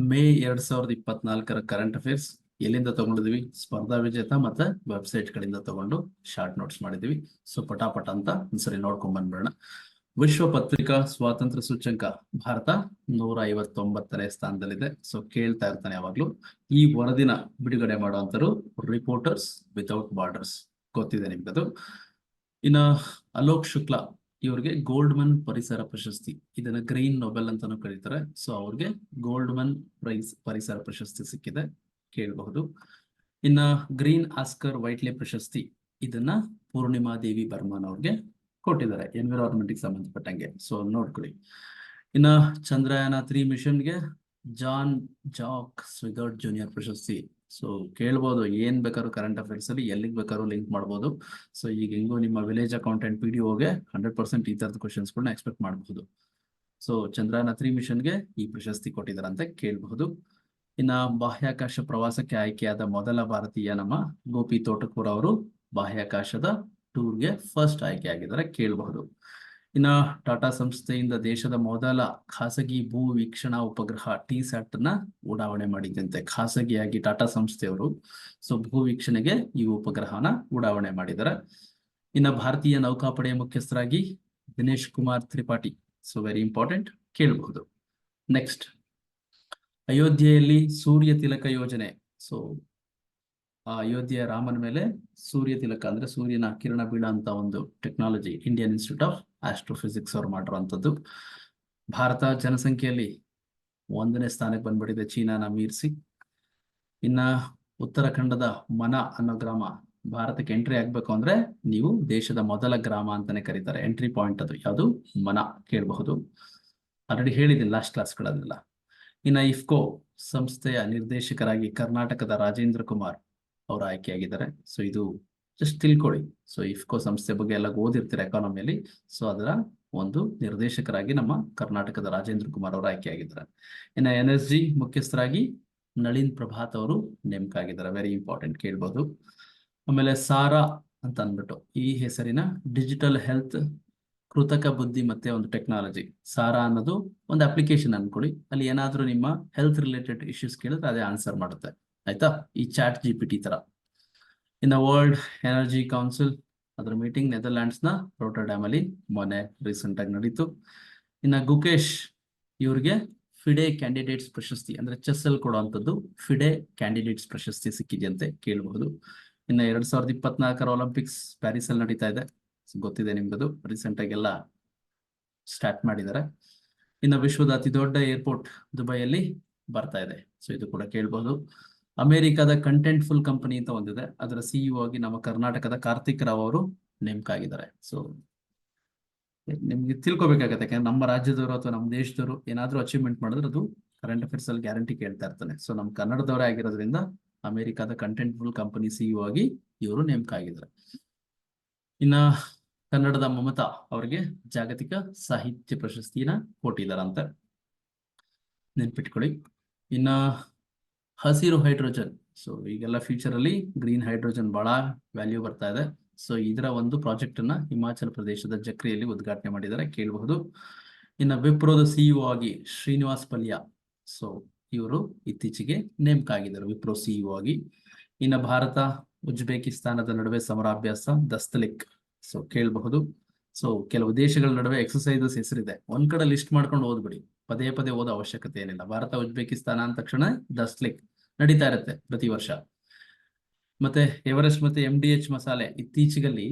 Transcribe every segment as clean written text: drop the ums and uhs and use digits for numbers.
May 2024 current affairs ಎಲ್ಲಿಂದ ತಗೊಂಡಿದ್ವಿ? ಸ್ಪರ್ಧಾ ವಿಜೇತ ಮತ್ತೆ ವೆಬ್ಸೈಟ್ ಗಳಿಂದ ತಗೊಂಡು ಶಾರ್ಟ್ ನೋಟ್ಸ್ ಮಾಡಿದ್ವಿ. ಸೊ ಪಟಾಪಟ ಅಂತ ಒಂದ್ಸರಿ ನೋಡ್ಕೊಂಡ್ ಬಂದ್ಬಿಡೋಣ. ವಿಶ್ವ ಪತ್ರಿಕಾ ಸ್ವಾತಂತ್ರ್ಯ ಸೂಚ್ಯಂಕ ಭಾರತ 159ನೇ ಸ್ಥಾನದಲ್ಲಿದೆ. ಸೊ ಕೇಳ್ತಾ ಇರ್ತಾನೆ ಯಾವಾಗ್ಲೂ. ಈ ವರದಿನ ಬಿಡುಗಡೆ ಮಾಡುವಂತರು ರಿಪೋರ್ಟರ್ಸ್ ವಿತೌಟ್ ಬಾರ್ಡರ್ಸ್, ಗೊತ್ತಿದೆ ನಿಮ್ಗದು. ಇನ್ನ ಅಲೋಕ್ ಶುಕ್ಲಾ ಇವ್ರಿಗೆ ಗೋಲ್ಡ್ಮನ್ ಪರಿಸರ ಪ್ರಶಸ್ತಿ, ಇದನ್ನ ಗ್ರೀನ್ ನೊಬೆಲ್ ಅಂತಾನು ಕರೀತಾರೆ. ಸೊ ಅವ್ರಿಗೆ ಗೋಲ್ಡ್ಮನ್ ಪರಿಸರ ಪ್ರಶಸ್ತಿ ಸಿಕ್ಕಿದೆ, ಕೇಳಬಹುದು. ಇನ್ನ ಗ್ರೀನ್ ಆಸ್ಕರ್ ವೈಟ್ಲೆ ಪ್ರಶಸ್ತಿ, ಇದನ್ನ ಪೂರ್ಣಿಮಾ ದೇವಿ ಬರ್ಮನ್ ಅವ್ರಿಗೆ ಕೊಟ್ಟಿದ್ದಾರೆ ಎನ್ವಿರಾನ್ಮೆಂಟ್ ಗೆ ಸಂಬಂಧಪಟ್ಟಂಗೆ. ಸೊ ನೋಡ್ಕೊಳ್ಳಿ. ಇನ್ನ ಚಂದ್ರಯಾನ 3 ಮಿಷನ್ಗೆ ಜಾನ್ ಜಾಕ್ ಸ್ವಿಗರ್ಡ್ ಜೂನಿಯರ್ ಪ್ರಶಸ್ತಿ. ಸೊ ಕೇಳ್ಬೋದು, ಏನ್ ಬೇಕಾದ್ರೂ ಕರೆಂಟ್ ಅಫೇರ್ಸ್ ಅಲ್ಲಿ ಎಲ್ಲಿಗೆ ಬೇಕಾದ್ರೂ ಲಿಂಕ್ ಮಾಡ್ಬೋದು. ಸೊ ಈಗ ಹೆಂಗೋ ನಿಮ್ಮ ವಿಲೇಜ್ ಅಕೌಂಟೆಂಟ್ PDOಗೆ 100% ಈ ತರದ ಕ್ವಶನ್ಸ್ ಗಳನ್ನ ಎಕ್ಸ್ಪೆಕ್ಟ್ ಮಾಡಬಹುದು. ಸೊ ಚಂದ್ರಯಾನ 3 ಮಿಷನ್ಗೆ ಈ ಪ್ರಶಸ್ತಿ ಕೊಟ್ಟಿದ್ದಾರೆ ಅಂತ ಕೇಳಬಹುದು. ಇನ್ನ ಬಾಹ್ಯಾಕಾಶ ಪ್ರವಾಸಕ್ಕೆ ಆಯ್ಕೆಯಾದ ಮೊದಲ ಭಾರತೀಯ ನಮ್ಮ ಗೋಪಿ ತೋಟಕೂರ್ ಅವರು ಬಾಹ್ಯಾಕಾಶದ ಟೂರ್ಗೆ ಫಸ್ಟ್ ಆಯ್ಕೆ ಆಗಿದ್ದಾರೆ, ಕೇಳಬಹುದು. ಇನ್ನ ಟಾಟಾ ಸಂಸ್ಥೆಯಿಂದ ದೇಶದ ಮೊದಲ ಖಾಸಗಿ ಭೂ ವೀಕ್ಷಣಾ ಉಪಗ್ರಹ TSAT ನ ಉಡಾವಣೆ ಮಾಡಿದಂತೆ. ಖಾಸಗಿಯಾಗಿ ಟಾಟಾ ಸಂಸ್ಥೆಯವರು ಸೊ ಭೂ ವೀಕ್ಷಣೆಗೆ ಈ ಉಪಗ್ರಹನ ಉಡಾವಣೆ ಮಾಡಿದ್ದಾರೆ. ಇನ್ನ ಭಾರತೀಯ ನೌಕಾಪಡೆಯ ಮುಖ್ಯಸ್ಥರಾಗಿ Dinesh Kumar Tripathi, so very important, ಕೇಳಬಹುದು. ನೆಕ್ಸ್ಟ್, ಅಯೋಧ್ಯೆಯಲ್ಲಿ ಸೂರ್ಯ ತಿಲಕ ಯೋಜನೆ. ಸೊ ಆ ಅಯೋಧ್ಯೆಯ ರಾಮನ ಮೇಲೆ ಸೂರ್ಯ ತಿಲಕ ಅಂದ್ರೆ ಸೂರ್ಯನ ಕಿರಣ ಬೀಳ ಅಂತ ಒಂದು technology Indian institute of astrophysics ಅವ್ರು ಮಾಡಿರುವಂತದ್ದು. ಭಾರತ ಜನಸಂಖ್ಯೆಯಲ್ಲಿ 1ನೇ ಸ್ಥಾನಕ್ಕೆ ಬಂದ್ಬಿಟ್ಟಿದೆ, ಚೀನಾನ ಮೀರಿಸಿ. ಇನ್ನ ಉತ್ತರಾಖಂಡದ ಮನ ಅನ್ನೋ ಗ್ರಾಮ ಭಾರತಕ್ಕೆ ಎಂಟ್ರಿ ಆಗ್ಬೇಕು ಅಂದ್ರೆ ನೀವು ದೇಶದ ಮೊದಲ ಗ್ರಾಮ ಅಂತಾನೆ ಕರೀತಾರೆ, ಎಂಟ್ರಿ ಪಾಯಿಂಟ್ ಅದು. ಯಾವುದು? ಮನ, ಕೇಳಬಹುದು. ಆಲ್ರೆಡಿ ಹೇಳಿದ್ದೀನಿ ಲಾಸ್ಟ್ ಕ್ಲಾಸ್ಗಳಲ್ಲೆಲ್ಲ. ಇನ್ನ ಇಫ್ಕೋ ಸಂಸ್ಥೆಯ ನಿರ್ದೇಶಕರಾಗಿ ಕರ್ನಾಟಕದ ರಾಜೇಂದ್ರ ಕುಮಾರ್ ಅವರು ಆಯ್ಕೆಯಾಗಿದ್ದಾರೆ. ಸೊ ಇದು ಜಸ್ಟ್ ತಿಳ್ಕೊಳ್ಳಿ. ಸೊ ಇಫ್ಕೋ ಸಂಸ್ಥೆ ಬಗ್ಗೆ ಎಲ್ಲ ಓದಿರ್ತೀರ ಎಕಾನಮಿಯಲ್ಲಿ. ಸೊ ಅದರ ಒಂದು ನಿರ್ದೇಶಕರಾಗಿ ನಮ್ಮ ಕರ್ನಾಟಕದ ರಾಜೇಂದ್ರ ಕುಮಾರ್ ಅವರು ಆಯ್ಕೆಯಾಗಿದ್ದಾರೆ. ಇನ್ನು NSG ಮುಖ್ಯಸ್ಥರಾಗಿ ನಳಿನ್ ಪ್ರಭಾತ್ ಅವರು ನೇಮಕ ಆಗಿದ್ದಾರೆ, ವೆರಿ ಇಂಪಾರ್ಟೆಂಟ್, ಕೇಳ್ಬೋದು. ಆಮೇಲೆ ಸಾರಾ ಅಂತ ಅಂದ್ಬಿಟ್ಟು ಈ ಹೆಸರಿನ ಡಿಜಿಟಲ್ ಹೆಲ್ತ್ ಕೃತಕ ಬುದ್ಧಿ ಮತ್ತೆ ಒಂದು ಟೆಕ್ನಾಲಜಿ. ಸಾರಾ ಅನ್ನೋದು ಒಂದು ಅಪ್ಲಿಕೇಶನ್ ಅನ್ಕೊಳ್ಳಿ, ಅಲ್ಲಿ ಏನಾದ್ರೂ ನಿಮ್ಮ ಹೆಲ್ತ್ ರಿಲೇಟೆಡ್ ಇಶ್ಯೂಸ್ ಕೇಳಿದ್ರೆ ಅದೇ ಆನ್ಸರ್ ಮಾಡುತ್ತೆ, ಆಯ್ತಾ? ಈ ChatGPT ತರ. ಇನ್ನು ವರ್ಲ್ಡ್ ಎನರ್ಜಿ ಕೌನ್ಸಿಲ್ ಅದರ ಮೀಟಿಂಗ್ ನೆದರ್ಲ್ಯಾಂಡ್ಸ್ ನ ರೋಟರ್ಡ್ಯಾಮ್ ಅಲ್ಲಿ ಮೊನ್ನೆ ರೀಸೆಂಟ್ ಆಗಿ ನಡೀತು. ಇನ್ನ ಗುಕೇಶ್ ಇವ್ರಿಗೆ ಫಿಡೆ ಕ್ಯಾಂಡಿಡೇಟ್ಸ್ ಪ್ರಶಸ್ತಿ, ಅಂದ್ರೆ ಚೆಸ್ ಅಲ್ಲಿ ಕೊಡುವಂತದ್ದು ಫಿಡೆ ಕ್ಯಾಂಡಿಡೇಟ್ಸ್ ಪ್ರಶಸ್ತಿ ಸಿಕ್ಕಿದೆಯಂತೆ, ಕೇಳಬಹುದು. ಇನ್ನು 2024 ಒಲಿಂಪಿಕ್ಸ್ ಪ್ಯಾರಿಸ್ ಅಲ್ಲಿ ನಡೀತಾ ಇದೆ, ಗೊತ್ತಿದೆ ನಿಮ್ಗದು. ರೀಸೆಂಟ್ ಆಗಿ ಎಲ್ಲ ಸ್ಟಾರ್ಟ್ ಮಾಡಿದ್ದಾರೆ. ಇನ್ನು ವಿಶ್ವದ ಅತಿ ದೊಡ್ಡ ಏರ್ಪೋರ್ಟ್ ದುಬೈಯಲ್ಲಿ ಬರ್ತಾ ಇದೆ, ಸೊ ಇದು ಕೂಡ ಕೇಳಬಹುದು. ಅಮೆರಿಕದ ಕಂಟೆಂಟ್ ಫುಲ್ ಕಂಪನಿ ಅಂತ ಒಂದಿದೆ, ಅದರ CEO ಆಗಿ ನಮ್ಮ ಕರ್ನಾಟಕದ ಕಾರ್ತಿಕ್ ರಾವ್ ಅವರು ನೇಮಕ ಆಗಿದ್ದಾರೆ. ಸೊ ನಿಮ್ಗೆ ತಿಳ್ಕೊಬೇಕಾಗತ್ತೆ, ಯಾಕಂದ್ರೆ ನಮ್ಮ ರಾಜ್ಯದವರು ಅಥವಾ ನಮ್ಮ ದೇಶದವರು ಏನಾದ್ರೂ ಅಚೀವ್ಮೆಂಟ್ ಮಾಡಿದ್ರೆ ಅದು ಕರೆಂಟ್ ಅಫೇರ್ಸ್ ಅಲ್ಲಿ ಗ್ಯಾರಂಟಿ ಕೇಳ್ತಾ ಇರ್ತಾನೆ. ಸೊ ನಮ್ಮ ಕನ್ನಡದವರೇ ಆಗಿರೋದ್ರಿಂದ ಅಮೆರಿಕದ ಕಂಟೆಂಟ್ ಫುಲ್ ಕಂಪನಿ CEO ಆಗಿ ಇವರು ನೇಮಕ ಆಗಿದ್ದಾರೆ. ಇನ್ನ ಕನ್ನಡದ ಮಮತಾ ಅವರಿಗೆ ಜಾಗತಿಕ ಸಾಹಿತ್ಯ ಪ್ರಶಸ್ತಿನ ಕೊಟ್ಟಿದ್ದಾರಂತೆ, ನೆನ್ಪಿಟ್ಕೊಳ್ಳಿ. ಇನ್ನ ಹಸಿರು ಹೈಡ್ರೋಜನ್, ಸೊ ಈಗೆಲ್ಲ ಫ್ಯೂಚರ್ ಅಲ್ಲಿ ಗ್ರೀನ್ ಹೈಡ್ರೋಜನ್ ಬಹಳ ವ್ಯಾಲ್ಯೂ ಬರ್ತಾ ಇದೆ. ಸೊ ಇದರ ಒಂದು ಪ್ರಾಜೆಕ್ಟ್ ಅನ್ನ ಹಿಮಾಚಲ ಪ್ರದೇಶದ ಜಕ್ರಿಯಲ್ಲಿ ಉದ್ಘಾಟನೆ ಮಾಡಿದ್ದಾರೆ, ಕೇಳಬಹುದು. ಇನ್ನು ವಿಪ್ರೋದ CEO ಆಗಿ ಶ್ರೀನಿವಾಸ್ ಪಲ್ಯ, ಸೊ ಇವರು ಇತ್ತೀಚೆಗೆ ನೇಮಕ ಆಗಿದ್ದಾರೆ ವಿಪ್ರೋ CEO ಆಗಿ. ಇನ್ನು ಭಾರತ ಉಜ್ಬೇಕಿಸ್ತಾನದ ನಡುವೆ ಸಮರಾಭ್ಯಾಸ ದಸ್ತಲಿಕ್, ಸೊ ಕೇಳಬಹುದು. ಸೊ ಕೆಲವು ದೇಶಗಳ ನಡುವೆ ಎಕ್ಸಸೈಸಸ್ ಹೆಸರಿದೆ, ಒಂದ್ ಕಡೆ ಲಿಸ್ಟ್ ಮಾಡ್ಕೊಂಡು ಓದ್ಬಿಡಿ, ಪದೇ ಪದೇ ಓದೋ ಅವಶ್ಯಕತೆ ಏನಿಲ್ಲ. ಭಾರತ ಉಜ್ಬೇಕಿಸ್ತಾನ ಅಂದ ತಕ್ಷಣ ದಸ್ತಲಿಕ್ ನಡೀತಾ ಇರುತ್ತೆ ಪ್ರತಿ ವರ್ಷ. ಮತ್ತೆ ಎವರೆಸ್ಟ್ ಮತ್ತೆ MDH ಮಸಾಲೆ ಇತ್ತೀಚೆಗಲ್ಲಿ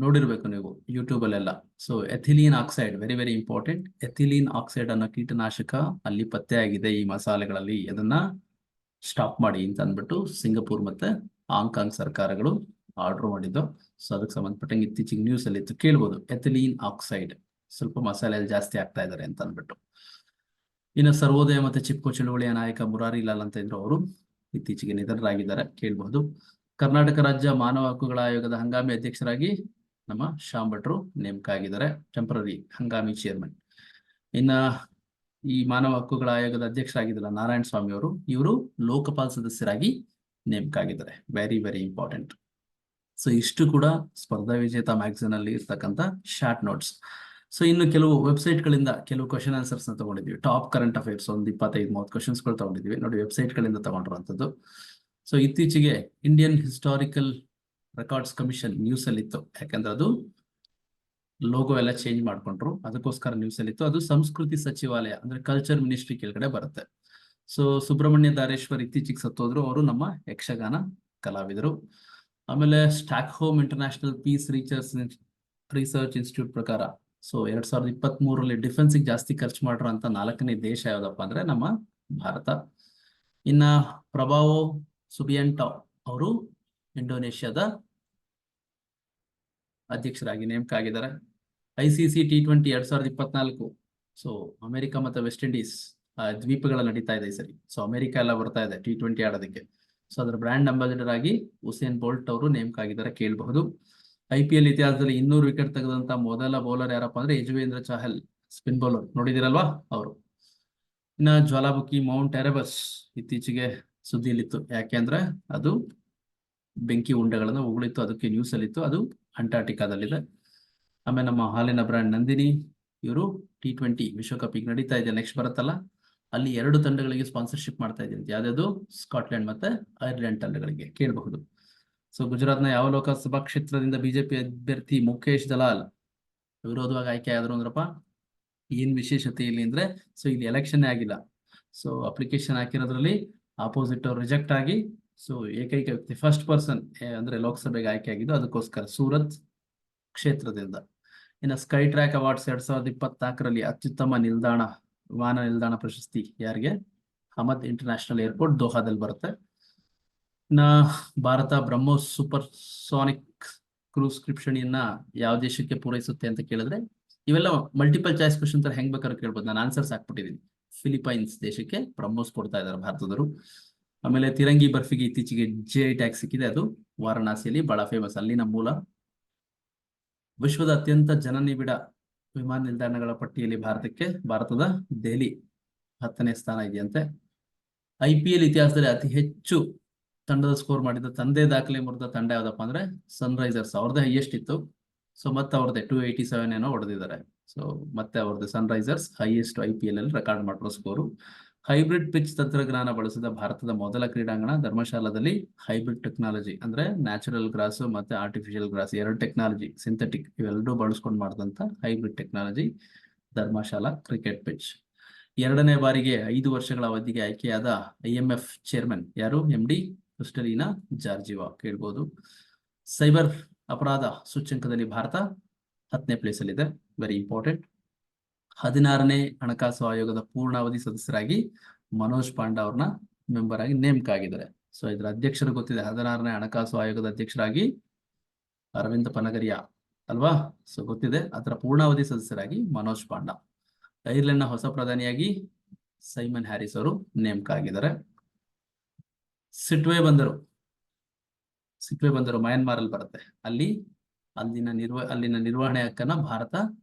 ನೋಡಿರ್ಬೇಕು ನೀವು ಯೂಟ್ಯೂಬ್ ಅಲ್ಲೆಲ್ಲ. So ethylene oxide, very very important. Ethylene oxide ಅನ್ನೋ ಕೀಟನಾಶಕ ಅಲ್ಲಿ ಪತ್ತೆ ಆಗಿದೆ ಈ ಮಸಾಲೆಗಳಲ್ಲಿ, ಅದನ್ನ ಸ್ಟಾಪ್ ಮಾಡಿ ಅಂತ ಅಂದ್ಬಿಟ್ಟು ಸಿಂಗಪೂರ್ ಮತ್ತೆ ಹಾಂಗ್ಕಾಂಗ್ ಸರ್ಕಾರಗಳು ಆರ್ಡರ್ ಮಾಡಿದ್ದು. ಸೊ ಅದಕ್ಕೆ ಸಂಬಂಧಪಟ್ಟಂಗೆ ಇತ್ತೀಚೆಗೆ ನ್ಯೂಸ್ ಅಲ್ಲಿ ಇತ್ತು, ಕೇಳ್ಬೋದು. ಎಥಿಲೀನ್ ಆಕ್ಸೈಡ್ ಸ್ವಲ್ಪ ಮಸಾಲೆಯಲ್ಲಿ ಜಾಸ್ತಿ ಆಗ್ತಾ ಇದ್ದಾರೆ ಅಂತ ಅಂದ್ಬಿಟ್ಟು. ಇನ್ನು ಸರ್ವೋದಯ ಮತ್ತೆ ಚಿಪ್ಕೋ ಚಳುವಳಿಯ ನಾಯಕ ಮುರಾರಿ ಲಾಲ್ ಅಂತ ಇದ್ರು, ಅವರು ಇತ್ತೀಚೆಗೆ ನಿಧನರಾಗಿದ್ದಾರೆ, ಕೇಳಬಹುದು. ಕರ್ನಾಟಕ ರಾಜ್ಯ ಮಾನವ ಹಕ್ಕುಗಳ ಆಯೋಗದ ಹಂಗಾಮಿ ಅಧ್ಯಕ್ಷರಾಗಿ ನಮ್ಮ ಶ್ಯಾಮ್ ಭಟ್ರು ನೇಮಕ ಆಗಿದ್ದಾರೆ, ಟೆಂಪರರಿ ಹಂಗಾಮಿ ಚೇರ್ಮನ್. ಇನ್ನ ಈ ಮಾನವ ಹಕ್ಕುಗಳ ಆಯೋಗದ ಅಧ್ಯಕ್ಷರಾಗಿದ್ದಲ್ಲ ನಾರಾಯಣ ಸ್ವಾಮಿ ಅವರು, ಇವರು ಲೋಕಪಾಲ್ ಸದಸ್ಯರಾಗಿ ನೇಮಕ ಆಗಿದ್ದಾರೆ, ವೆರಿ ವೆರಿ ಇಂಪಾರ್ಟೆಂಟ್. ಸೊ ಇಷ್ಟು ಕೂಡ ಸ್ಪರ್ಧಾ ವಿಜೇತ ಮ್ಯಾಗಝಿನ್ ಅಲ್ಲಿ ಇರ್ತಕ್ಕಂಥ ಶಾರ್ಟ್ ನೋಟ್ಸ್. ಸೊ ಇನ್ನು ಕೆಲವು ವೆಬ್ಸೈಟ್ಗಳಿಂದ ಕೆಲವು ಕ್ವಶನ್ ಆನ್ಸರ್ಸ್ ನ ತಗೊಂಡಿದ್ವಿ. ಟಾಪ್ ಕರೆಂಟ್ ಅಫೇರ್ಸ್ ಒಂದು 25-30 ಕ್ವಶನ್ಸ್ಗಳು ತಗೊಂಡಿದ್ವಿ ನೋಡಿ, ವೆಬ್ಸೈಟ್ಗಳಿಂದ ತಗೊಂಡಿರುವಂಥದ್ದು. ಸೊ ಇತ್ತೀಚೆಗೆ Indian historical records commission news ಅಲ್ಲಿ ಇತ್ತು, ಯಾಕಂದ್ರೆ ಅದು ಲೋಗೋ ಎಲ್ಲ ಚೇಂಜ್ ಮಾಡ್ಕೊಂಡ್ರು, ಅದಕ್ಕೋಸ್ಕರ ನ್ಯೂಸ್ ಅಲ್ಲಿ ಇತ್ತು. ಅದು ಸಂಸ್ಕೃತಿ ಸಚಿವಾಲಯ ಅಂದ್ರೆ ಕಲ್ಚರ್ ಮಿನಿಸ್ಟ್ರಿ ಕೆಳಗಡೆ ಬರುತ್ತೆ. ಸೊ ಸುಬ್ರಹ್ಮಣ್ಯ ದಾರೇಶ್ವರ್ ಇತ್ತೀಚೆಗೆ ಸತ್ತೋದ್ರು, ಅವರು ನಮ್ಮ ಯಕ್ಷಗಾನ ಕಲಾವಿದರು. ಆಮೇಲೆ stock home international piece research institute ಪ್ರಕಾರ ಸೊ 2023ರಲ್ಲಿ ಡಿಫೆನ್ಸ್ಗೆ ಜಾಸ್ತಿ ಖರ್ಚು ಮಾಡಿರುವಂತ 4ನೇ ದೇಶ ಯಾವ್ದಪ್ಪ ಅಂದ್ರೆ ನಮ್ಮ ಭಾರತ. ಇನ್ನ ಪ್ರಭಾವೋ ಸುಬಿಯಾಂಟೋ ಅವರು ಇಂಡೋನೇಷ್ಯಾದ ಅಧ್ಯಕ್ಷರಾಗಿ ನೇಮಕ ಆಗಿದ್ದಾರೆ. ICC T20 2024 ಸೊ ಅಮೆರಿಕ ಮತ್ತು ವೆಸ್ಟ್ ಇಂಡೀಸ್ ದ್ವೀಪಗಳ ನಡೀತಾ ಇದೆ ಈ ಸರಿ. ಸೊ ಅಮೆರಿಕ ಎಲ್ಲ ಬರ್ತಾ ಇದೆ T20 ಆಡೋದಕ್ಕೆ. ಸೊ ಅದರ ಬ್ರ್ಯಾಂಡ್ ಅಂಬಾಸಿಡರ್ ಆಗಿ ಉಸೇನ್ ಬೋಲ್ಟ್ ಅವರು ನೇಮಕ ಆಗಿದ್ದಾರೆ, ಕೇಳಬಹುದು. IPL ಇತಿಹಾಸದಲ್ಲಿ 200 ವಿಕೆಟ್ ತೆಗೆದಂತ ಮೊದಲ ಬೌಲರ್ ಯಾರಪ್ಪ ಅಂದ್ರೆ ಯಜುವೇಂದ್ರ ಚಹಲ್, ಸ್ಪಿನ್ ಬೌಲರ್, ನೋಡಿದಿರಲ್ವಾ ಅವರು. ಇನ್ನ ಜ್ವಾಲಾಮುಖಿ ಮೌಂಟ್ ಎರೆಬಸ್ ಇತ್ತೀಚೆಗೆ ಸುದ್ದಿಯಲ್ಲಿತ್ತು, ಯಾಕೆಂದ್ರೆ ಅದು ಬೆಂಕಿ ಉಂಡೆಗಳನ್ನು ಉಗುಳಿತ್ತು, ಅದಕ್ಕೆ ನ್ಯೂಸ್ ಅಲ್ಲಿತ್ತು. ಅದು ಅಂಟಾರ್ಟಿಕಾದಲ್ಲಿದೆ. ಆಮೇಲೆ ನಮ್ಮ ಹಾಲಿನ ಬ್ರ್ಯಾಂಡ್ ನಂದಿನಿ ಇವರು T20 ವಿಶ್ವಕಪ್ ಈಗ ನಡೀತಾ ಇದೆ, ನೆಕ್ಸ್ಟ್ ಬರುತ್ತಲ್ಲ, ಅಲ್ಲಿ 2 ತಂಡಗಳಿಗೆ ಸ್ಪಾನ್ಸರ್ಶಿಪ್ ಮಾಡ್ತಾ ಇದೆ. ಯಾವ್ದು ಸ್ಕಾಟ್ಲೆಂಡ್ ಮತ್ತೆ ಐರ್ಲೆಂಡ್ ತಂಡಗಳಿಗೆ, ಕೇಳಬಹುದು. ಸೊ ಗುಜರಾತ್ನ ಯಾವ ಲೋಕಸಭಾ ಕ್ಷೇತ್ರದಿಂದ ಬಿಜೆಪಿ ಅಭ್ಯರ್ಥಿ ಮುಖೇಶ್ ದಲಾಲ್ ವಿರೋಧವಾಗಿ ಆಯ್ಕೆ ಆದ್ರು ಅಂದ್ರಪ್ಪ. ಏನ್ ವಿಶೇಷತೆ ಇಲ್ಲಿ ಅಂದ್ರೆ, ಸೊ ಇಲ್ಲಿ ಎಲೆಕ್ಷನ್ ಆಗಿಲ್ಲ, ಸೊ ಅಪ್ಲಿಕೇಶನ್ ಹಾಕಿರೋದ್ರಲ್ಲಿ ಆಪೋಸಿಟ್ ಅವ್ರು ರಿಜೆಕ್ಟ್ ಆಗಿ, ಸೊ ಏಕೈಕ ವ್ಯಕ್ತಿ ಫಸ್ಟ್ ಪರ್ಸನ್ ಅಂದ್ರೆ ಲೋಕಸಭೆಗೆ ಆಯ್ಕೆ ಆಗಿದ್ದು, ಅದಕ್ಕೋಸ್ಕರ ಸೂರತ್ ಕ್ಷೇತ್ರದಿಂದ. ಇನ್ನು ಸ್ಕೈ ಟ್ರ್ಯಾಕ್ ಅವಾರ್ಡ್ಸ್ 2024ರಲ್ಲಿ ಅತ್ಯುತ್ತಮ ವಿಮಾನ ನಿಲ್ದಾಣ ಪ್ರಶಸ್ತಿ ಯಾರಿಗೆ? ಹಮದ್ ಇಂಟರ್ನ್ಯಾಷನಲ್ ಏರ್ಪೋರ್ಟ್ ದೋಹಾದಲ್ಲಿ ಬರುತ್ತೆ. ಇನ್ನ Bharat BrahMos supersonic cruise ಕ್ಷಿಪಣಿಯನ್ನ ಯಾವ ದೇಶಕ್ಕೆ ಪೂರೈಸುತ್ತೆ ಅಂತ ಕೇಳಿದ್ರೆ, ಇವೆಲ್ಲ ಮಲ್ಟಿಪಲ್ ಚಾಯ್ಸ್ ಕ್ವಶನ್ ತರ ಹೆಂಗ್ ಬೇಕಾದ್ರೂ ಕೇಳ್ಬೋದು, ನಾನು ಆನ್ಸರ್ಸ್ ಹಾಕ್ಬಿಟ್ಟಿದ್ದೀನಿ. ಫಿಲಿಪೈನ್ಸ್ ದೇಶಕ್ಕೆ ಬ್ರಹ್ಮೋಸ್ ಕೊಡ್ತಾ ಇದ್ದಾರೆ ಭಾರತದವರು. ಆಮೇಲೆ ತಿರಂಗಿ ಬರ್ಫಿಗೆ ಇತ್ತೀಚೆಗೆ GI ಟ್ಯಾಗ್ ಸಿಕ್ಕಿದೆ, ಅದು ವಾರಣಾಸಿಯಲ್ಲಿ ಬಹಳ ಫೇಮಸ್, ಅಲ್ಲಿನ ಮೂಲ. ವಿಶ್ವದ ಅತ್ಯಂತ ಜನನಿಬಿಡ ವಿಮಾನ ನಿಲ್ದಾಣಗಳ ಪಟ್ಟಿಯಲ್ಲಿ ಭಾರತದ ದೆಹಲಿ 10ನೇ ಸ್ಥಾನ ಇದೆಯಂತೆ. IPL ಇತಿಹಾಸದಲ್ಲಿ ಅತಿ ಹೆಚ್ಚು ತಂಡದ ಸ್ಕೋರ್ ಮಾಡಿದ ತಂದೆ ದಾಖಲೆ ಮುರಿದ ತಂಡ ಯಾವ್ದಪ್ಪ ಅಂದ್ರೆ ಸನ್ರೈಸರ್ಸ್, ಅವ್ರದ್ದೇ ಹೈಯೆಸ್ಟ್ ಇತ್ತು. ಸೊ ಮತ್ತೆ ಅವ್ರದ್ದೇ 287 ಏನೋ ಹೊಡೆದಿದ್ದಾರೆ. ಸೊ ಮತ್ತೆ ಅವ್ರದ್ದು ಸನ್ರೈಸರ್ಸ್ ಹೈಯೆಸ್ಟ್ IPL ಅಲ್ಲಿ ರೆಕಾರ್ಡ್ ಮಾಡಿರೋ ಸ್ಕೋರು. ಹೈಬ್ರಿಡ್ ಪಿಚ್ ತಂತ್ರಜ್ಞಾನ ಬಳಸಿದ ಭಾರತದ ಮೊದಲ ಕ್ರೀಡಾಂಗಣ ಧರ್ಮಶಾಲಾದಲ್ಲಿ. ಹೈಬ್ರಿಡ್ ಟೆಕ್ನಾಲಜಿ ಅಂದ್ರೆ ನ್ಯಾಚುರಲ್ ಗ್ರಾಸ್ ಮತ್ತೆ ಆರ್ಟಿಫಿಷಿಯಲ್ ಗ್ರಾಸ್, 2 ಟೆಕ್ನಾಲಜಿ, ಸಿಂಥೆಟಿಕ್ ಇವೆರಡೂ ಬಳಸ್ಕೊಂಡು ಮಾಡಿದಂತ hybrid technology Dharamshala cricket pitch. 2ನೇ ಬಾರಿಗೆ 5 ವರ್ಷಗಳ ಅವಧಿಗೆ ಆಯ್ಕೆಯಾದ IMF ಚೇರ್ಮನ್ ಯಾರು? MD ಕ್ರಿಸ್ಟಲಿನಾ ಜಾರ್ಜಿವಾ, ಕೇಳ್ಬೋದು. ಸೈಬರ್ ಅಪರಾಧ ಸೂಚ್ಯಂಕದಲ್ಲಿ ಭಾರತ 10ನೇ ಪ್ಲೇಸ್ ಅಲ್ಲಿ ಇದೆ, ವೆರಿ ಇಂಪಾರ್ಟೆಂಟ್. 16ನೇ ಹಣಕಾಸು ಆಯೋಗದ ಪೂರ್ಣಾವಧಿ ಸದಸ್ಯರಾಗಿ ಮನೋಜ್ ಪಾಂಡಾ ಅವ್ರನ್ನ ಮೆಂಬರ್ ಆಗಿ ನೇಮಕ ಆಗಿದ್ದಾರೆ. ಸೊ ಇದರ ಅಧ್ಯಕ್ಷರು ಗೊತ್ತಿದೆ, 16ನೇ ಹಣಕಾಸು ಆಯೋಗದ ಅಧ್ಯಕ್ಷರಾಗಿ ಅರವಿಂದ್ ಪನಗರಿಯಾ ಅಲ್ವಾ? ಸೊ ಗೊತ್ತಿದೆ. ಅದರ ಪೂರ್ಣಾವಧಿ ಸದಸ್ಯರಾಗಿ ಮನೋಜ್ ಪಾಂಡಾ. ಐರ್ಲೆಂಡ್ನ ಹೊಸ ಪ್ರಧಾನಿಯಾಗಿ ಸೈಮನ್ ಹ್ಯಾರಿಸ್ ಅವರು ನೇಮಕ ಆಗಿದ್ದಾರೆ. ಸಿಟ್ವೆ ಬಂದರು ಮಯನ್ಮಾರ್ ಅಲ್ಲಿ ಬರುತ್ತೆ. ಅಲ್ಲಿನ ನಿರ್ವಹಣೆ ಹಕ್ಕನ್ನ ಭಾರತ